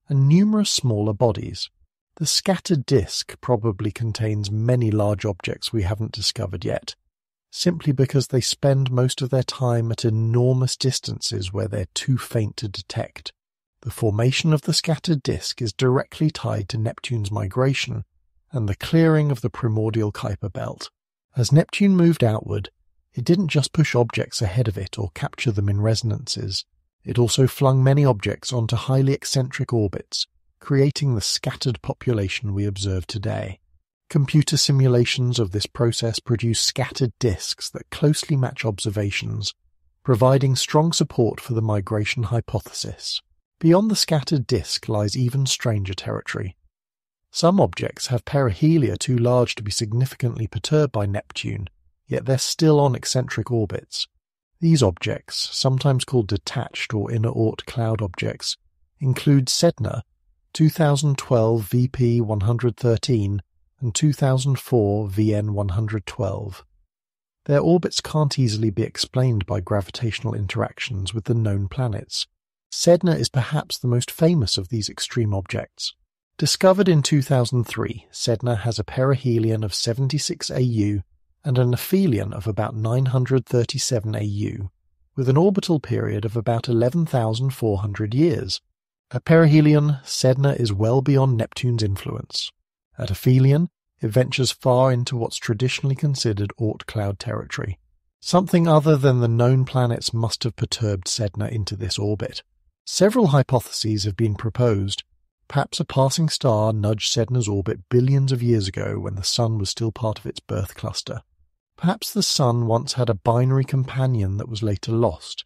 S1: and numerous smaller bodies. The scattered disk probably contains many large objects we haven't discovered yet, simply because they spend most of their time at enormous distances where they're too faint to detect. The formation of the scattered disk is directly tied to Neptune's migration and the clearing of the primordial Kuiper Belt. As Neptune moved outward, it didn't just push objects ahead of it or capture them in resonances. It also flung many objects onto highly eccentric orbits, creating the scattered population we observe today. Computer simulations of this process produce scattered disks that closely match observations, providing strong support for the migration hypothesis. Beyond the scattered disk lies even stranger territory. Some objects have perihelia too large to be significantly perturbed by Neptune, yet they're still on eccentric orbits. These objects, sometimes called detached or inner Oort cloud objects, include Sedna, 2012 VP 113, and 2004 VN 112. Their orbits can't easily be explained by gravitational interactions with the known planets. Sedna is perhaps the most famous of these extreme objects. Discovered in 2003, Sedna has a perihelion of 76 AU and an aphelion of about 937 AU, with an orbital period of about 11,400 years. At perihelion, Sedna is well beyond Neptune's influence. At aphelion, it ventures far into what's traditionally considered Oort cloud territory. Something other than the known planets must have perturbed Sedna into this orbit. Several hypotheses have been proposed. Perhaps a passing star nudged Sedna's orbit billions of years ago when the Sun was still part of its birth cluster. Perhaps the Sun once had a binary companion that was later lost,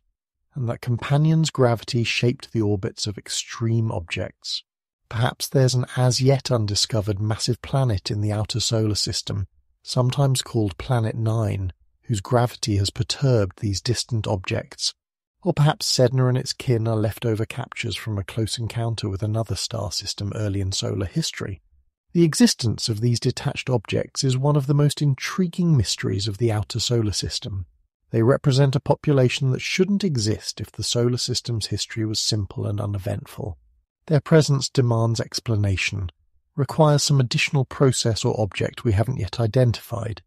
S1: and that companion's gravity shaped the orbits of extreme objects. Perhaps there's an as-yet undiscovered massive planet in the outer solar system, sometimes called Planet 9, whose gravity has perturbed these distant objects. Or perhaps Sedna and its kin are leftover captures from a close encounter with another star system early in solar history. The existence of these detached objects is one of the most intriguing mysteries of the outer solar system. They represent a population that shouldn't exist if the solar system's history was simple and uneventful. Their presence demands explanation, requires some additional process or object we haven't yet identified.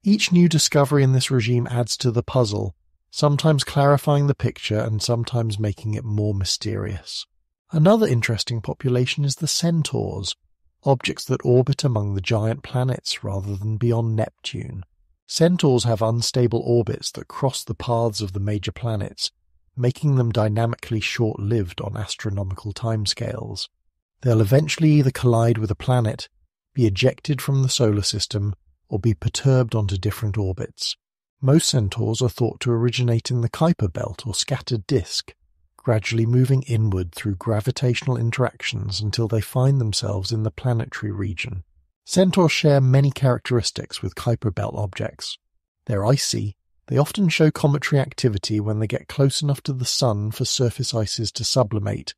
S1: Each new discovery in this regime adds to the puzzle, sometimes clarifying the picture and sometimes making it more mysterious. Another interesting population is the centaurs, objects that orbit among the giant planets rather than beyond Neptune. Centaurs have unstable orbits that cross the paths of the major planets, making them dynamically short-lived on astronomical timescales. They'll eventually either collide with a planet, be ejected from the solar system, or be perturbed onto different orbits. Most centaurs are thought to originate in the Kuiper Belt or scattered disk, gradually moving inward through gravitational interactions until they find themselves in the planetary region. Centaurs share many characteristics with Kuiper Belt objects. They're icy. They often show cometary activity when they get close enough to the Sun for surface ices to sublimate,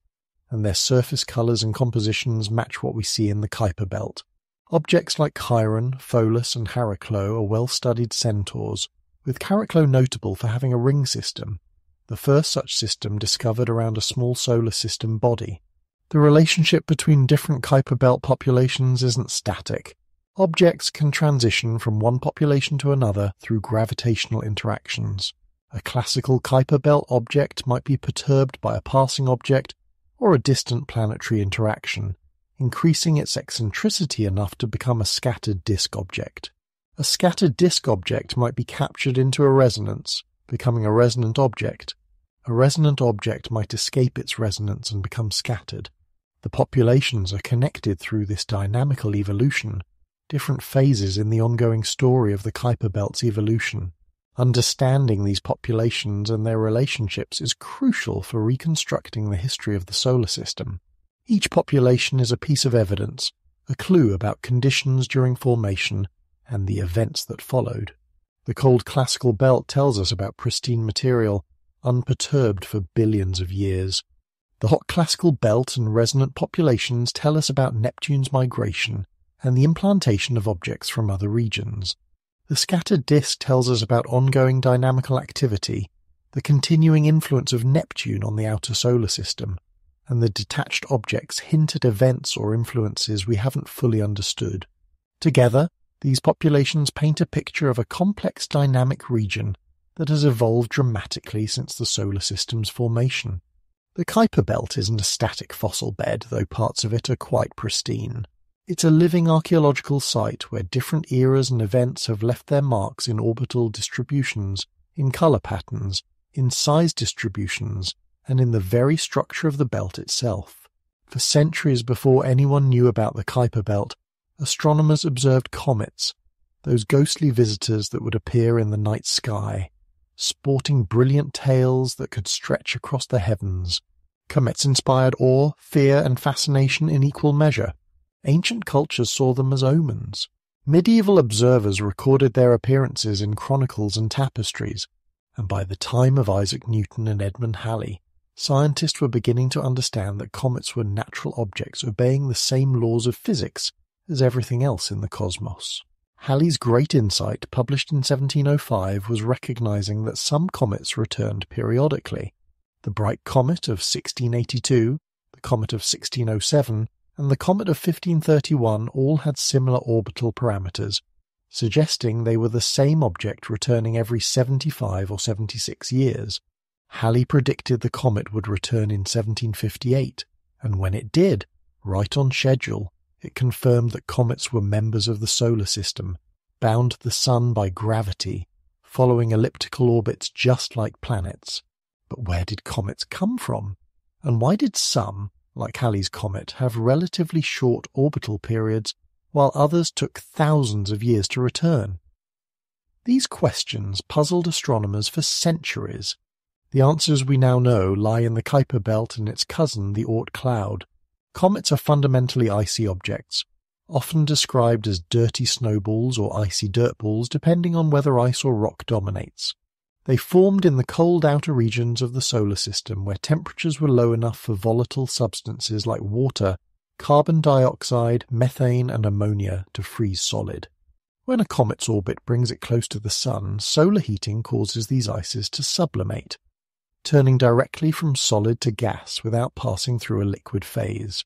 S1: and their surface colours and compositions match what we see in the Kuiper Belt. Objects like Chiron, Pholus and Heraclo are well-studied centaurs, with Heraclo notable for having a ring system, the first such system discovered around a small solar system body. The relationship between different Kuiper Belt populations isn't static. Objects can transition from one population to another through gravitational interactions. A classical Kuiper Belt object might be perturbed by a passing object or a distant planetary interaction, increasing its eccentricity enough to become a scattered disk object. A scattered disk object might be captured into a resonance, becoming a resonant object. A resonant object might escape its resonance and become scattered. The populations are connected through this dynamical evolution, different phases in the ongoing story of the Kuiper Belt's evolution. Understanding these populations and their relationships is crucial for reconstructing the history of the solar system. Each population is a piece of evidence, a clue about conditions during formation and the events that followed. The cold classical belt tells us about pristine material, unperturbed for billions of years. The hot classical belt and resonant populations tell us about Neptune's migration and the implantation of objects from other regions. The scattered disk tells us about ongoing dynamical activity, the continuing influence of Neptune on the outer solar system, and the detached objects hint at events or influences we haven't fully understood. Together, these populations paint a picture of a complex dynamic region that has evolved dramatically since the solar system's formation. The Kuiper Belt isn't a static fossil bed, though parts of it are quite pristine. It's a living archaeological site where different eras and events have left their marks in orbital distributions, in colour patterns, in size distributions, and in the very structure of the belt itself. For centuries before anyone knew about the Kuiper Belt, astronomers observed comets, those ghostly visitors that would appear in the night sky, sporting brilliant tails that could stretch across the heavens. Comets inspired awe, fear, and fascination in equal measure. Ancient cultures saw them as omens. Medieval observers recorded their appearances in chronicles and tapestries, and by the time of Isaac Newton and Edmund Halley, scientists were beginning to understand that comets were natural objects obeying the same laws of physics as everything else in the cosmos. Halley's great insight, published in 1705, was recognizing that some comets returned periodically. The Bright Comet of 1682, the Comet of 1607, and the Comet of 1531 all had similar orbital parameters, suggesting they were the same object returning every 75 or 76 years. Halley predicted the comet would return in 1758, and when it did, right on schedule, it confirmed that comets were members of the solar system, bound to the Sun by gravity, following elliptical orbits just like planets. But where did comets come from? And why did some, like Halley's comet, have relatively short orbital periods, while others took thousands of years to return? These questions puzzled astronomers for centuries. The answers we now know lie in the Kuiper Belt and its cousin, the Oort cloud. Comets are fundamentally icy objects, often described as dirty snowballs or icy dirt balls, depending on whether ice or rock dominates. They formed in the cold outer regions of the solar system where temperatures were low enough for volatile substances like water, carbon dioxide, methane and ammonia to freeze solid. When a comet's orbit brings it close to the Sun, solar heating causes these ices to sublimate, turning directly from solid to gas without passing through a liquid phase.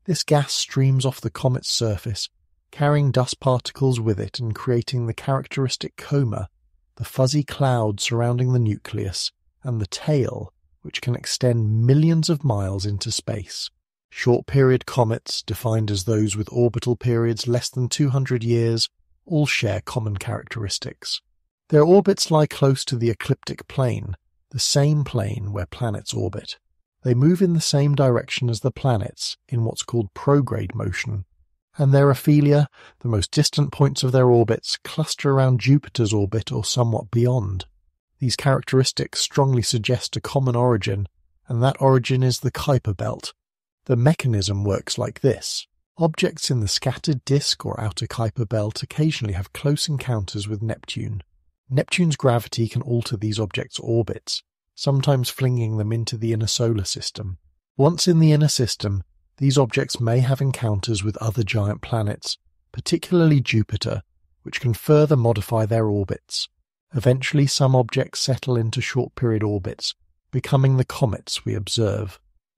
S1: This gas streams off the comet's surface, carrying dust particles with it and creating the characteristic coma, the fuzzy cloud surrounding the nucleus, and the tail, which can extend millions of miles into space. Short-period comets, defined as those with orbital periods less than 200 years, all share common characteristics. Their orbits lie close to the ecliptic plane, the same plane where planets orbit. They move in the same direction as the planets, in what's called prograde motion. and their aphelia, the most distant points of their orbits, cluster around Jupiter's orbit or somewhat beyond. These characteristics strongly suggest a common origin, and that origin is the Kuiper Belt. The mechanism works like this. Objects in the scattered disk or outer Kuiper Belt occasionally have close encounters with Neptune. Neptune's gravity can alter these objects' orbits, sometimes flinging them into the inner solar system. Once in the inner system, these objects may have encounters with other giant planets, particularly Jupiter, which can further modify their orbits. Eventually, some objects settle into short-period orbits, becoming the comets we observe.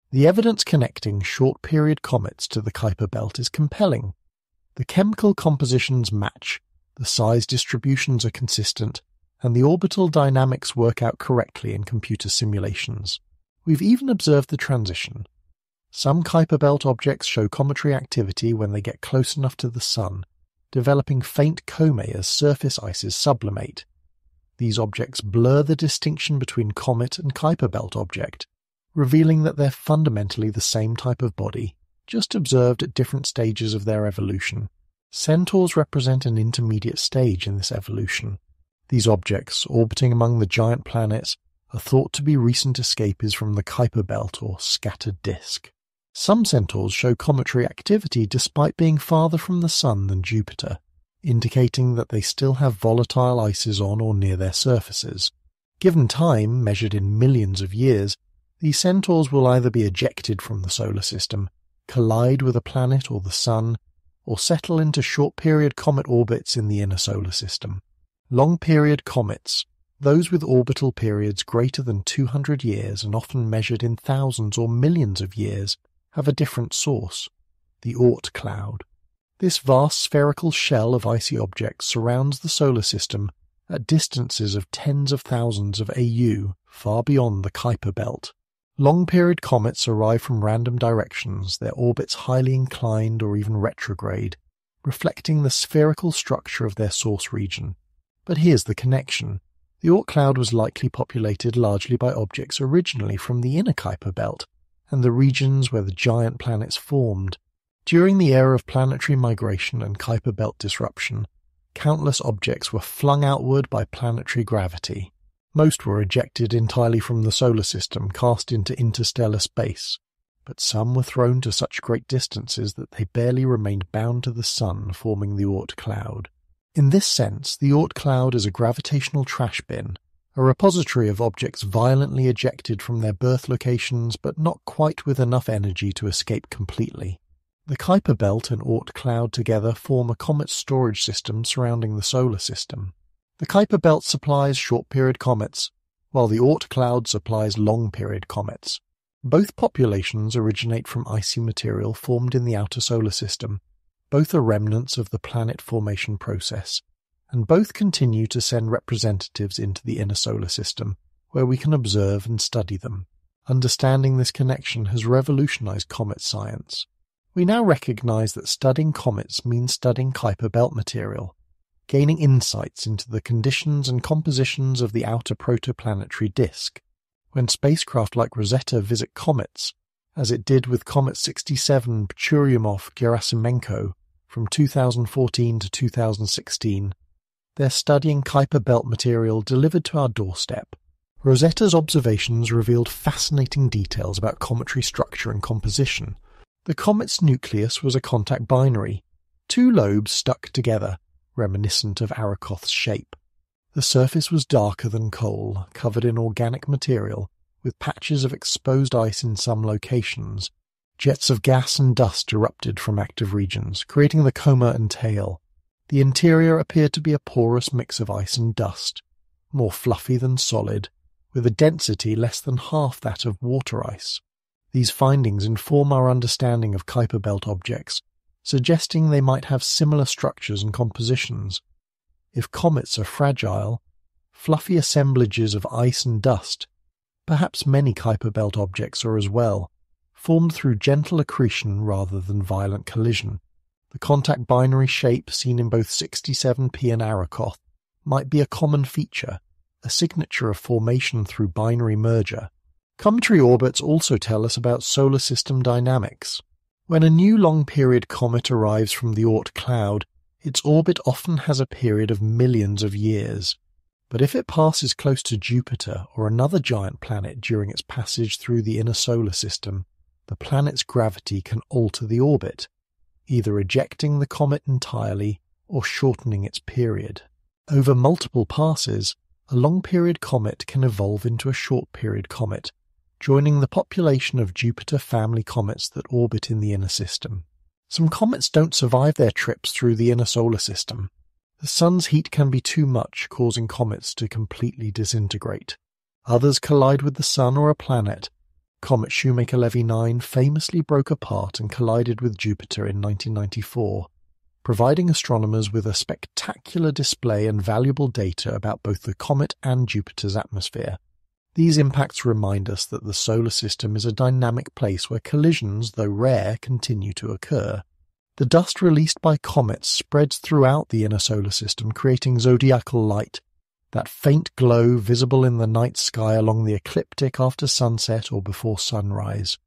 S1: The evidence connecting short-period comets to the Kuiper Belt is compelling. The chemical compositions match, the size distributions are consistent, and the orbital dynamics work out correctly in computer simulations. We've even observed the transition. Some Kuiper Belt objects show cometary activity when they get close enough to the Sun, developing faint comae as surface ices sublimate. These objects blur the distinction between comet and Kuiper Belt object, revealing that they're fundamentally the same type of body, just observed at different stages of their evolution. Centaurs represent an intermediate stage in this evolution. These objects, orbiting among the giant planets, are thought to be recent escapes from the Kuiper Belt or scattered disk. Some centaurs show cometary activity despite being farther from the Sun than Jupiter, indicating that they still have volatile ices on or near their surfaces. Given time, measured in millions of years, these centaurs will either be ejected from the solar system, collide with a planet or the Sun, or settle into short-period comet orbits in the inner solar system. Long-period comets, those with orbital periods greater than 200 years and often measured in thousands or millions of years, have a different source, the Oort cloud. This vast spherical shell of icy objects surrounds the solar system at distances of tens of thousands of AU, far beyond the Kuiper Belt. Long-period comets arrive from random directions, their orbits highly inclined or even retrograde, reflecting the spherical structure of their source region. But here's the connection. The Oort cloud was likely populated largely by objects originally from the inner Kuiper Belt, and the regions where the giant planets formed. During the era of planetary migration and Kuiper Belt disruption, countless objects were flung outward by planetary gravity. Most were ejected entirely from the solar system, cast into interstellar space, but some were thrown to such great distances that they barely remained bound to the Sun, forming the Oort cloud. In this sense, the Oort cloud is a gravitational trash bin, a repository of objects violently ejected from their birth locations but not quite with enough energy to escape completely. The Kuiper Belt and Oort cloud together form a comet storage system surrounding the solar system. The Kuiper Belt supplies short-period comets, while the Oort cloud supplies long-period comets. Both populations originate from icy material formed in the outer solar system. Both are remnants of the planet formation process, and both continue to send representatives into the inner solar system, where we can observe and study them. Understanding this connection has revolutionized comet science. We now recognize that studying comets means studying Kuiper Belt material, gaining insights into the conditions and compositions of the outer protoplanetary disk. When spacecraft like Rosetta visit comets, as it did with Comet 67 Churyumov-Gerasimenko from 2014 to 2016, they're studying Kuiper Belt material delivered to our doorstep. Rosetta's observations revealed fascinating details about cometary structure and composition. The comet's nucleus was a contact binary, two lobes stuck together, reminiscent of Arakoth's shape. The surface was darker than coal, covered in organic material, with patches of exposed ice in some locations. Jets of gas and dust erupted from active regions, creating the coma and tail. The interior appeared to be a porous mix of ice and dust, more fluffy than solid, with a density less than half that of water ice. These findings inform our understanding of Kuiper Belt objects, suggesting they might have similar structures and compositions. If comets are fragile, fluffy assemblages of ice and dust, perhaps many Kuiper Belt objects are as well, formed through gentle accretion rather than violent collision. The contact binary shape seen in both 67P and Arakoth might be a common feature, a signature of formation through binary merger. Cometary orbits also tell us about solar system dynamics. When a new long-period comet arrives from the Oort cloud, its orbit often has a period of millions of years. But if it passes close to Jupiter or another giant planet during its passage through the inner solar system, the planet's gravity can alter the orbit, either ejecting the comet entirely or shortening its period. Over multiple passes, a long-period comet can evolve into a short-period comet, joining the population of Jupiter family comets that orbit in the inner system. Some comets don't survive their trips through the inner solar system. The sun's heat can be too much, causing comets to completely disintegrate. Others collide with the sun or a planet. Comet Shoemaker-Levy 9 famously broke apart and collided with Jupiter in 1994, providing astronomers with a spectacular display and valuable data about both the comet and Jupiter's atmosphere. These impacts remind us that the solar system is a dynamic place where collisions, though rare, continue to occur. The dust released by comets spreads throughout the inner solar system, creating zodiacal light, that faint glow visible in the night sky along the ecliptic after sunset or before sunrise.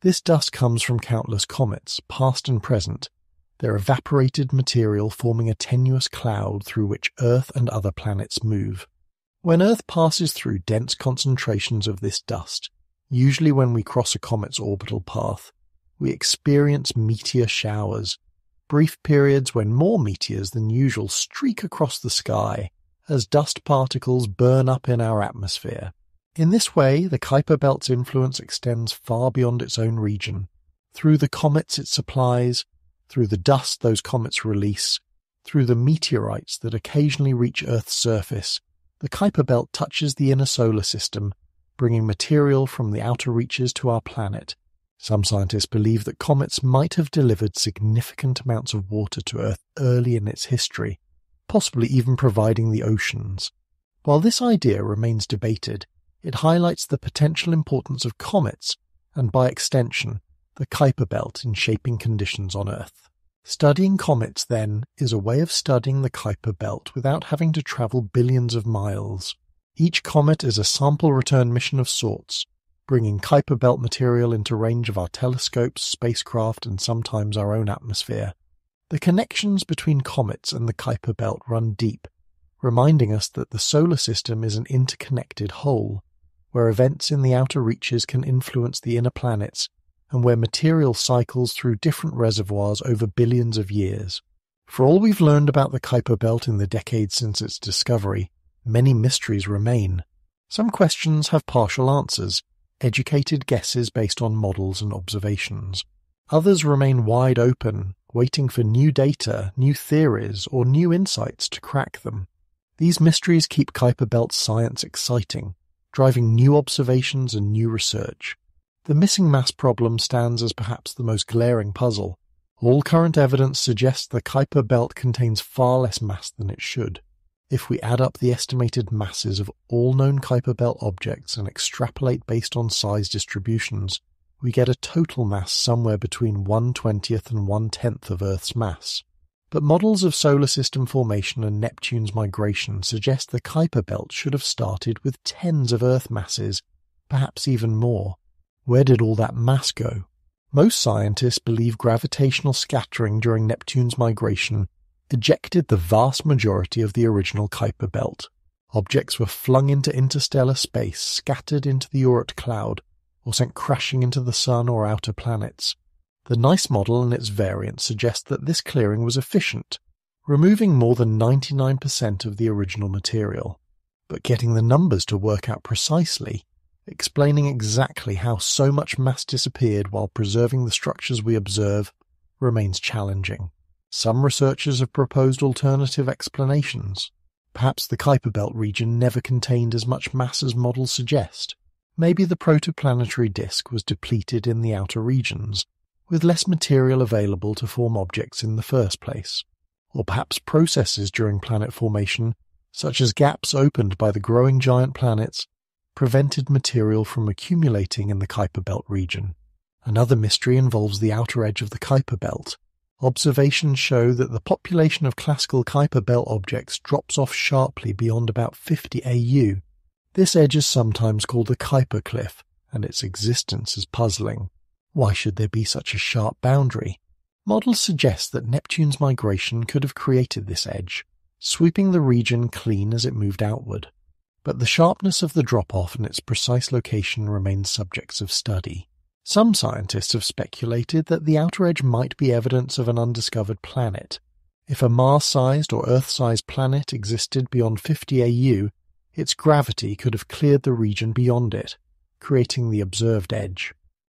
S1: This dust comes from countless comets, past and present, their evaporated material forming a tenuous cloud through which Earth and other planets move. When Earth passes through dense concentrations of this dust, usually when we cross a comet's orbital path, we experience meteor showers, brief periods when more meteors than usual streak across the sky as dust particles burn up in our atmosphere. In this way, the Kuiper Belt's influence extends far beyond its own region, through the comets it supplies, through the dust those comets release, through the meteorites that occasionally reach Earth's surface. The Kuiper Belt touches the inner solar system, bringing material from the outer reaches to our planet. Some scientists believe that comets might have delivered significant amounts of water to Earth early in its history, possibly even providing the oceans. While this idea remains debated, it highlights the potential importance of comets, and by extension, the Kuiper Belt in shaping conditions on Earth. Studying comets, then, is a way of studying the Kuiper Belt without having to travel billions of miles. Each comet is a sample return mission of sorts, bringing Kuiper Belt material into range of our telescopes, spacecraft, and sometimes our own atmosphere. The connections between comets and the Kuiper Belt run deep, reminding us that the solar system is an interconnected whole, where events in the outer reaches can influence the inner planets, and where material cycles through different reservoirs over billions of years. For all we've learned about the Kuiper Belt in the decades since its discovery, many mysteries remain. Some questions have partial answers, educated guesses based on models and observations. Others remain wide open, waiting for new data, new theories, or new insights to crack them. These mysteries keep Kuiper Belt science exciting, driving new observations and new research. The missing mass problem stands as perhaps the most glaring puzzle. All current evidence suggests the Kuiper Belt contains far less mass than it should. If we add up the estimated masses of all known Kuiper Belt objects and extrapolate based on size distributions, we get a total mass somewhere between 1/20th and 1/10th of Earth's mass. But models of solar system formation and Neptune's migration suggest the Kuiper Belt should have started with tens of Earth masses, perhaps even more. Where did all that mass go? Most scientists believe gravitational scattering during Neptune's migration ejected the vast majority of the original Kuiper Belt. Objects were flung into interstellar space, scattered into the Oort cloud, or sent crashing into the Sun or outer planets. The NICE model and its variants suggest that this clearing was efficient, removing more than 99% of the original material. But getting the numbers to work out precisely, explaining exactly how so much mass disappeared while preserving the structures we observe, remains challenging. Some researchers have proposed alternative explanations. Perhaps the Kuiper Belt region never contained as much mass as models suggest. Maybe the protoplanetary disk was depleted in the outer regions, with less material available to form objects in the first place. Or perhaps processes during planet formation, such as gaps opened by the growing giant planets, prevented material from accumulating in the Kuiper Belt region. Another mystery involves the outer edge of the Kuiper Belt. Observations show that the population of classical Kuiper Belt objects drops off sharply beyond about 50 AU. This edge is sometimes called the Kuiper Cliff, and its existence is puzzling. Why should there be such a sharp boundary? Models suggest that Neptune's migration could have created this edge, sweeping the region clean as it moved outward. But the sharpness of the drop-off and its precise location remain subjects of study. Some scientists have speculated that the outer edge might be evidence of an undiscovered planet. If a Mars-sized or Earth-sized planet existed beyond 50 AU, its gravity could have cleared the region beyond it, creating the observed edge.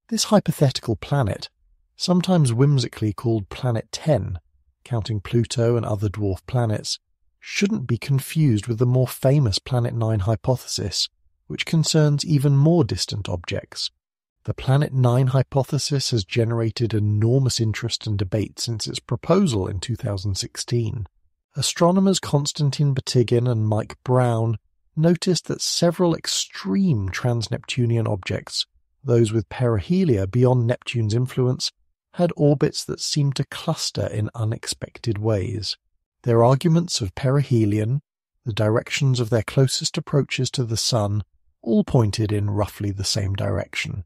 S1: This hypothetical planet, sometimes whimsically called Planet 10, counting Pluto and other dwarf planets, shouldn't be confused with the more famous Planet 9 hypothesis, which concerns even more distant objects. The Planet 9 hypothesis has generated enormous interest and debate since its proposal in 2016. Astronomers Konstantin Batygin and Mike Brown noticed that several extreme trans-Neptunian objects, those with perihelia beyond Neptune's influence, had orbits that seemed to cluster in unexpected ways. Their arguments of perihelion, the directions of their closest approaches to the Sun, all pointed in roughly the same direction.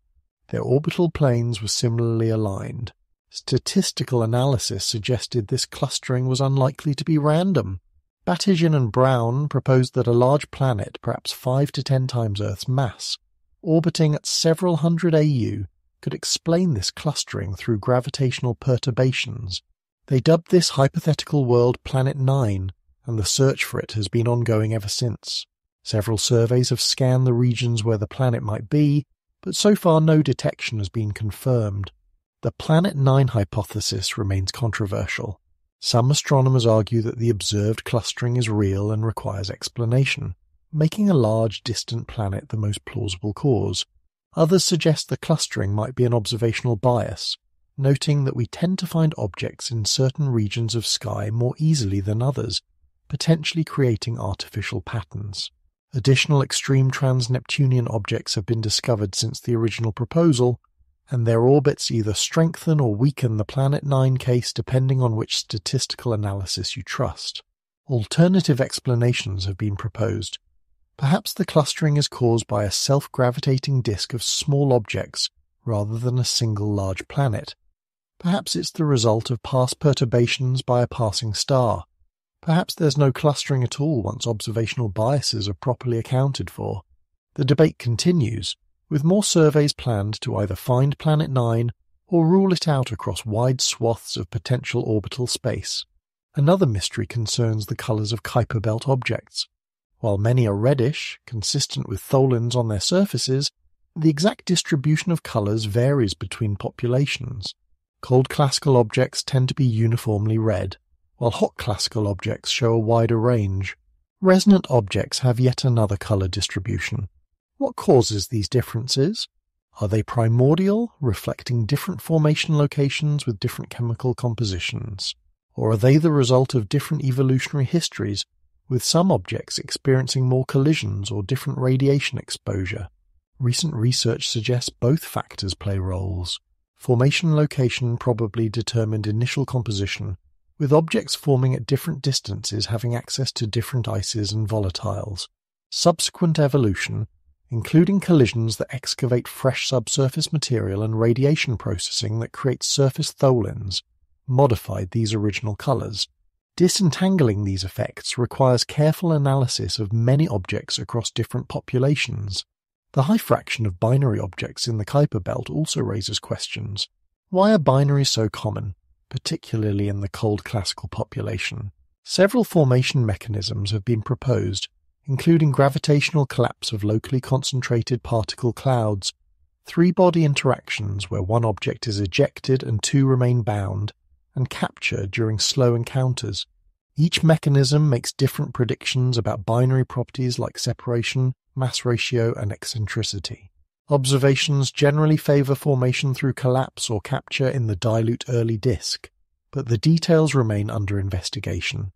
S1: Their orbital planes were similarly aligned. Statistical analysis suggested this clustering was unlikely to be random. Batygin and Brown proposed that a large planet, perhaps 5 to 10 times Earth's mass, orbiting at several hundred AU, could explain this clustering through gravitational perturbations. They dubbed this hypothetical world Planet 9, and the search for it has been ongoing ever since. Several surveys have scanned the regions where the planet might be, but so far no detection has been confirmed. The Planet 9 hypothesis remains controversial. Some astronomers argue that the observed clustering is real and requires explanation, making a large distant planet the most plausible cause. Others suggest the clustering might be an observational bias, noting that we tend to find objects in certain regions of sky more easily than others, potentially creating artificial patterns. Additional extreme trans-Neptunian objects have been discovered since the original proposal, and their orbits either strengthen or weaken the Planet 9 case depending on which statistical analysis you trust. Alternative explanations have been proposed. Perhaps the clustering is caused by a self-gravitating disk of small objects rather than a single large planet. Perhaps it's the result of past perturbations by a passing star. Perhaps there's no clustering at all once observational biases are properly accounted for. The debate continues, with more surveys planned to either find Planet 9 or rule it out across wide swaths of potential orbital space. Another mystery concerns the colours of Kuiper Belt objects. While many are reddish, consistent with tholins on their surfaces, the exact distribution of colours varies between populations. Cold classical objects tend to be uniformly red, while hot classical objects show a wider range. Resonant objects have yet another colour distribution. What causes these differences? Are they primordial, reflecting different formation locations with different chemical compositions? Or are they the result of different evolutionary histories, with some objects experiencing more collisions or different radiation exposure? Recent research suggests both factors play roles. Formation location probably determined initial composition, with objects forming at different distances having access to different ices and volatiles. Subsequent evolution, including collisions that excavate fresh subsurface material and radiation processing that creates surface tholins, modified these original colours. Disentangling these effects requires careful analysis of many objects across different populations. The high fraction of binary objects in the Kuiper Belt also raises questions. Why are binaries so common, particularly in the cold classical population? Several formation mechanisms have been proposed, including gravitational collapse of locally concentrated particle clouds, three-body interactions where one object is ejected and two remain bound, and capture during slow encounters. Each mechanism makes different predictions about binary properties like separation, mass ratio, and eccentricity. Observations generally favour formation through collapse or capture in the dilute early disk, but the details remain under investigation.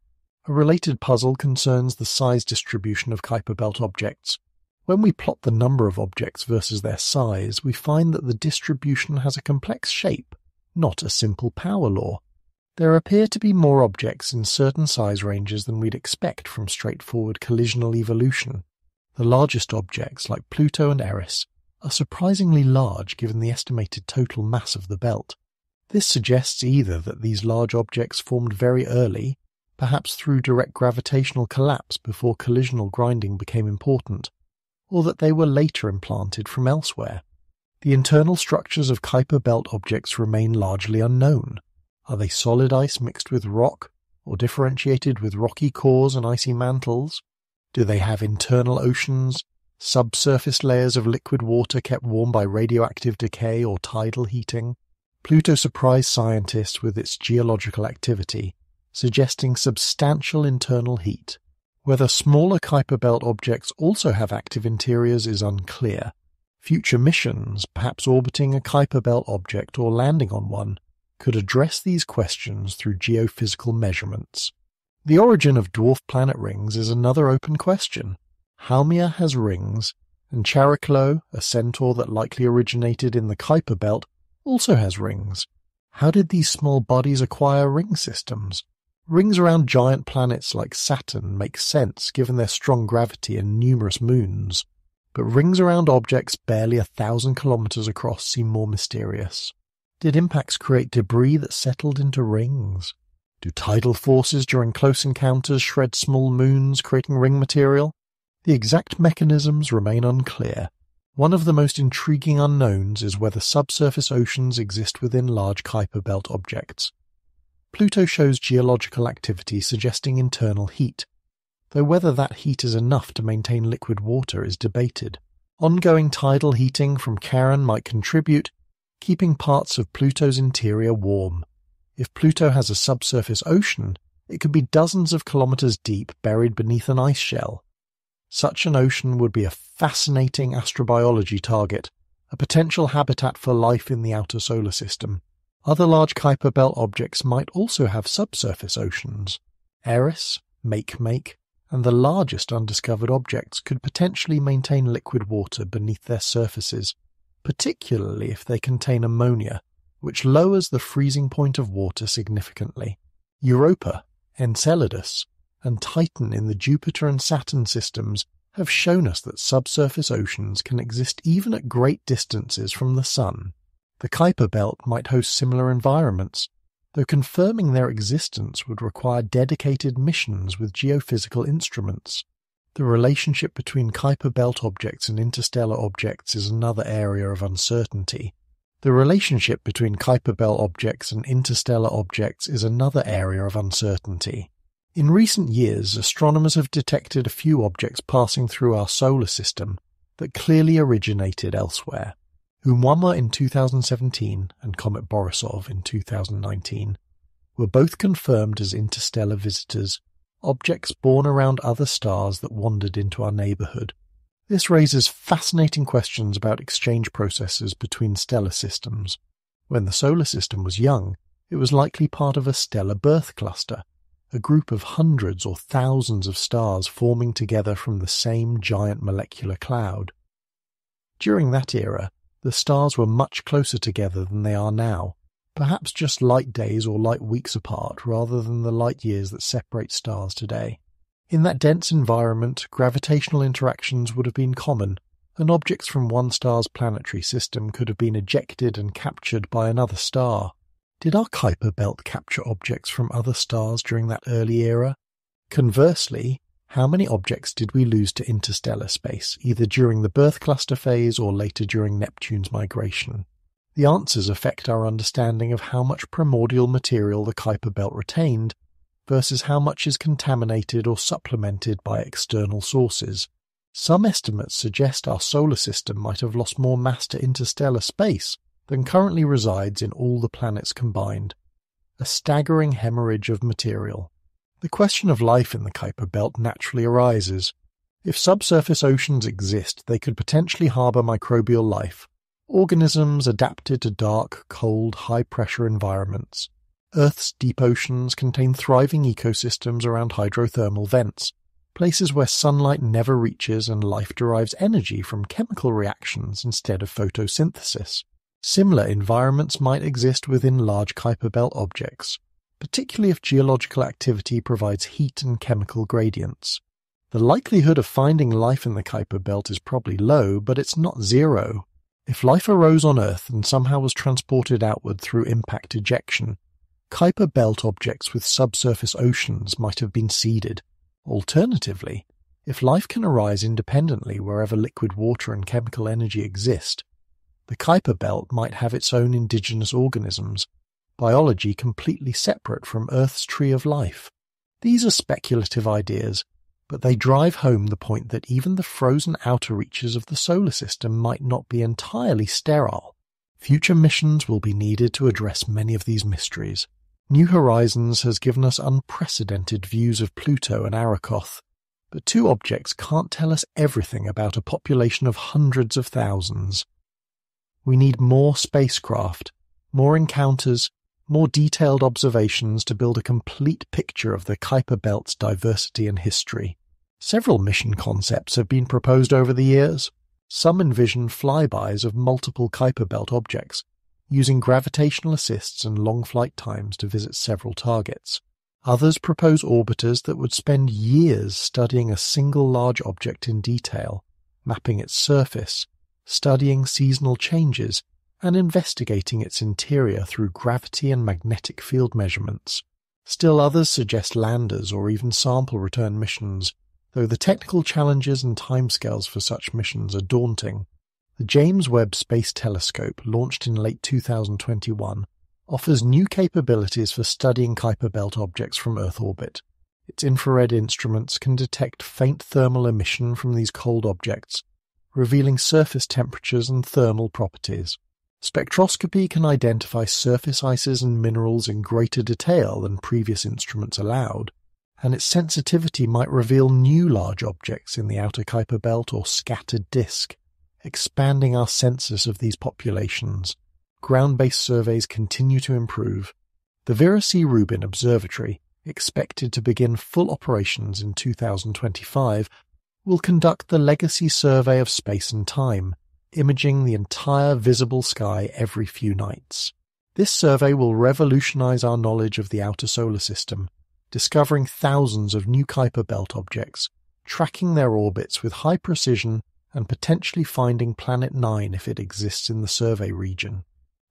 S1: A related puzzle concerns the size distribution of Kuiper Belt objects. When we plot the number of objects versus their size, we find that the distribution has a complex shape, not a simple power law. There appear to be more objects in certain size ranges than we'd expect from straightforward collisional evolution. The largest objects, like Pluto and Eris, are surprisingly large given the estimated total mass of the belt. This suggests either that these large objects formed very early, perhaps through direct gravitational collapse before collisional grinding became important, or that they were later implanted from elsewhere. The internal structures of Kuiper Belt objects remain largely unknown. Are they solid ice mixed with rock, or differentiated with rocky cores and icy mantles? Do they have internal oceans, subsurface layers of liquid water kept warm by radioactive decay or tidal heating? Pluto surprised scientists with its geological activity, suggesting substantial internal heat. Whether smaller Kuiper Belt objects also have active interiors is unclear. Future missions, perhaps orbiting a Kuiper Belt object or landing on one, could address these questions through geophysical measurements. The origin of dwarf planet rings is another open question. Haumea has rings, and Chariklo, a centaur that likely originated in the Kuiper Belt, also has rings. How did these small bodies acquire ring systems? Rings around giant planets like Saturn make sense given their strong gravity and numerous moons, but rings around objects barely 1,000 kilometers across seem more mysterious. Did impacts create debris that settled into rings? Do tidal forces during close encounters shred small moons, creating ring material? The exact mechanisms remain unclear. One of the most intriguing unknowns is whether subsurface oceans exist within large Kuiper Belt objects. Pluto shows geological activity suggesting internal heat, though whether that heat is enough to maintain liquid water is debated. Ongoing tidal heating from Charon might contribute, keeping parts of Pluto's interior warm. If Pluto has a subsurface ocean, it could be dozens of kilometers deep buried beneath an ice shell. Such an ocean would be a fascinating astrobiology target, a potential habitat for life in the outer solar system. Other large Kuiper Belt objects might also have subsurface oceans. Eris, Makemake, and the largest undiscovered objects could potentially maintain liquid water beneath their surfaces, particularly if they contain ammonia, which lowers the freezing point of water significantly. Europa, Enceladus, and Titan in the Jupiter and Saturn systems have shown us that subsurface oceans can exist even at great distances from the Sun. The Kuiper Belt might host similar environments, though confirming their existence would require dedicated missions with geophysical instruments. The relationship between Kuiper Belt objects and interstellar objects is another area of uncertainty. In recent years, astronomers have detected a few objects passing through our solar system that clearly originated elsewhere. Oumuamua in 2017 and Comet Borisov in 2019 were both confirmed as interstellar visitors, objects born around other stars that wandered into our neighborhood. This raises fascinating questions about exchange processes between stellar systems. When the solar system was young, it was likely part of a stellar birth cluster, a group of hundreds or thousands of stars forming together from the same giant molecular cloud. During that era, the stars were much closer together than they are now, perhaps just light days or light weeks apart rather than the light years that separate stars today. In that dense environment, gravitational interactions would have been common, and objects from one star's planetary system could have been ejected and captured by another star. Did our Kuiper Belt capture objects from other stars during that early era? Conversely, how many objects did we lose to interstellar space, either during the birth cluster phase or later during Neptune's migration? The answers affect our understanding of how much primordial material the Kuiper Belt retained versus how much is contaminated or supplemented by external sources. Some estimates suggest our solar system might have lost more mass to interstellar space than currently resides in all the planets combined. A staggering hemorrhage of material. The question of life in the Kuiper Belt naturally arises. If subsurface oceans exist, they could potentially harbour microbial life, organisms adapted to dark, cold, high-pressure environments. Earth's deep oceans contain thriving ecosystems around hydrothermal vents, places where sunlight never reaches and life derives energy from chemical reactions instead of photosynthesis. Similar environments might exist within large Kuiper Belt objects, particularly if geological activity provides heat and chemical gradients. The likelihood of finding life in the Kuiper Belt is probably low, but it's not zero. If life arose on Earth and somehow was transported outward through impact ejection, Kuiper Belt objects with subsurface oceans might have been seeded. Alternatively, if life can arise independently wherever liquid water and chemical energy exist, the Kuiper Belt might have its own indigenous organisms, biology completely separate from Earth's tree of life. These are speculative ideas, but they drive home the point that even the frozen outer reaches of the solar system might not be entirely sterile. Future missions will be needed to address many of these mysteries. New Horizons has given us unprecedented views of Pluto and Arakoth, but two objects can't tell us everything about a population of hundreds of thousands. We need more spacecraft, more encounters, more detailed observations to build a complete picture of the Kuiper Belt's diversity and history. Several mission concepts have been proposed over the years. Some envision flybys of multiple Kuiper Belt objects, using gravitational assists and long flight times to visit several targets. Others propose orbiters that would spend years studying a single large object in detail, mapping its surface, studying seasonal changes, and investigating its interior through gravity and magnetic field measurements. Still others suggest landers or even sample return missions, though the technical challenges and timescales for such missions are daunting. The James Webb Space Telescope, launched in late 2021, offers new capabilities for studying Kuiper Belt objects from Earth orbit. Its infrared instruments can detect faint thermal emission from these cold objects, revealing surface temperatures and thermal properties. Spectroscopy can identify surface ices and minerals in greater detail than previous instruments allowed, and its sensitivity might reveal new large objects in the outer Kuiper Belt or scattered disk, expanding our census of these populations. Ground-based surveys continue to improve. The Vera C. Rubin Observatory, expected to begin full operations in 2025, will conduct the Legacy Survey of Space and Time, imaging the entire visible sky every few nights. This survey will revolutionize our knowledge of the outer solar system, discovering thousands of new Kuiper Belt objects, tracking their orbits with high precision and potentially finding Planet 9 if it exists in the survey region.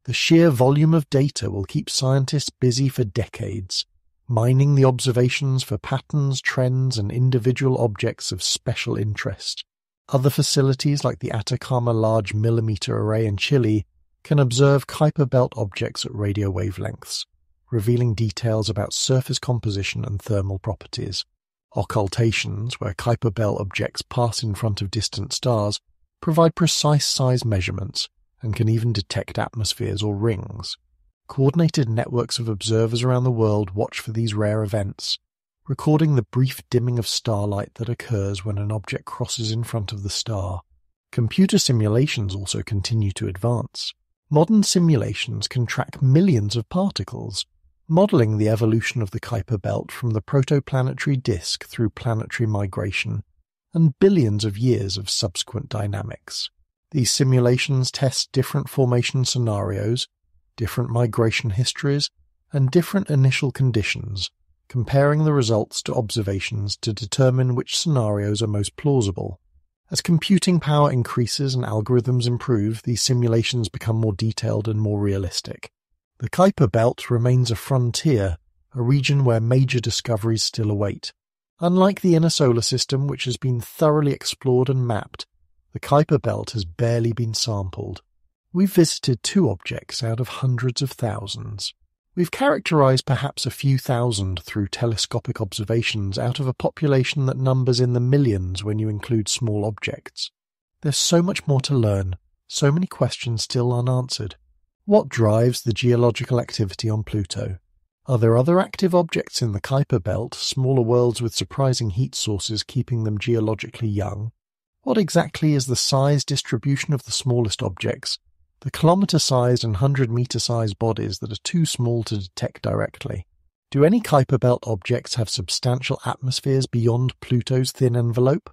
S1: The sheer volume of data will keep scientists busy for decades, mining the observations for patterns, trends, and individual objects of special interest. Other facilities like the Atacama Large Millimeter Array in Chile can observe Kuiper Belt objects at radio wavelengths, revealing details about surface composition and thermal properties. Occultations, where Kuiper Belt objects pass in front of distant stars, provide precise size measurements and can even detect atmospheres or rings. Coordinated networks of observers around the world watch for these rare events, recording the brief dimming of starlight that occurs when an object crosses in front of the star. Computer simulations also continue to advance. Modern simulations can track millions of particles, modeling the evolution of the Kuiper Belt from the protoplanetary disk through planetary migration, and billions of years of subsequent dynamics. These simulations test different formation scenarios, different migration histories, and different initial conditions, comparing the results to observations to determine which scenarios are most plausible. As computing power increases and algorithms improve, these simulations become more detailed and more realistic. The Kuiper Belt remains a frontier, a region where major discoveries still await. Unlike the inner solar system, which has been thoroughly explored and mapped, the Kuiper Belt has barely been sampled. We've visited 2 objects out of hundreds of thousands. We've characterized perhaps a few thousand through telescopic observations out of a population that numbers in the millions when you include small objects. There's so much more to learn, so many questions still unanswered. What drives the geological activity on Pluto? Are there other active objects in the Kuiper Belt, smaller worlds with surprising heat sources keeping them geologically young? What exactly is the size distribution of the smallest objects, the kilometre-sized and 100-metre-sized bodies that are too small to detect directly? Do any Kuiper Belt objects have substantial atmospheres beyond Pluto's thin envelope?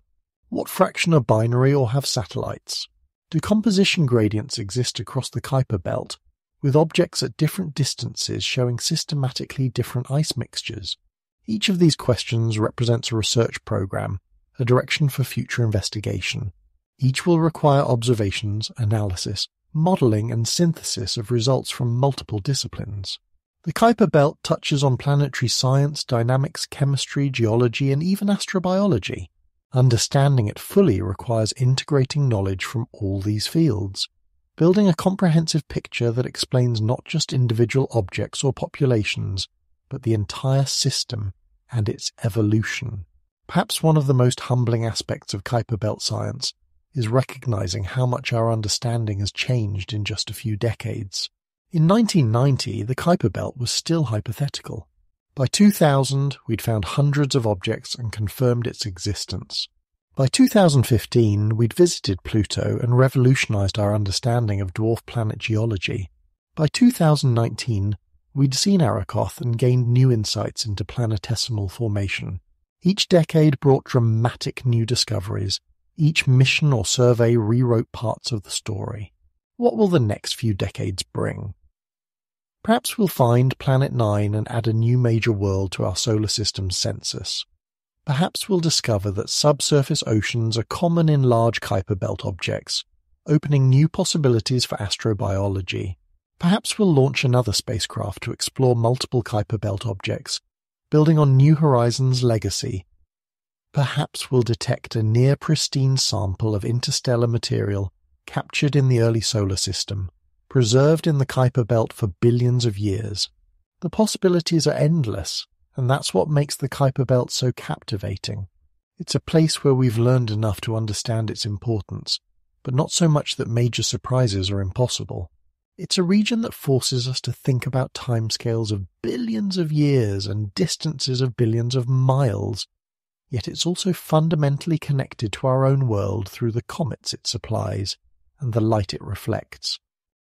S1: What fraction are binary or have satellites? Do composition gradients exist across the Kuiper Belt, with objects at different distances showing systematically different ice mixtures? Each of these questions represents a research program, a direction for future investigation. Each will require observations, analysis, modelling and synthesis of results from multiple disciplines. The Kuiper Belt touches on planetary science, dynamics, chemistry, geology, and even astrobiology. Understanding it fully requires integrating knowledge from all these fields, building a comprehensive picture that explains not just individual objects or populations, but the entire system and its evolution. Perhaps one of the most humbling aspects of Kuiper Belt science is recognizing how much our understanding has changed in just a few decades. In 1990, the Kuiper Belt was still hypothetical. By 2000, we'd found hundreds of objects and confirmed its existence. By 2015, we'd visited Pluto and revolutionized our understanding of dwarf planet geology. By 2019, we'd seen Arakoth and gained new insights into planetesimal formation. Each decade brought dramatic new discoveries. Each mission or survey rewrote parts of the story. What will the next few decades bring? Perhaps we'll find Planet 9 and add a new major world to our solar system's census. Perhaps we'll discover that subsurface oceans are common in large Kuiper Belt objects, opening new possibilities for astrobiology. Perhaps we'll launch another spacecraft to explore multiple Kuiper Belt objects, building on New Horizons' legacy. Perhaps we'll detect a near-pristine sample of interstellar material captured in the early solar system, preserved in the Kuiper Belt for billions of years. The possibilities are endless, and that's what makes the Kuiper Belt so captivating. It's a place where we've learned enough to understand its importance, but not so much that major surprises are impossible. It's a region that forces us to think about timescales of billions of years and distances of billions of miles, yet it's also fundamentally connected to our own world through the comets it supplies and the light it reflects.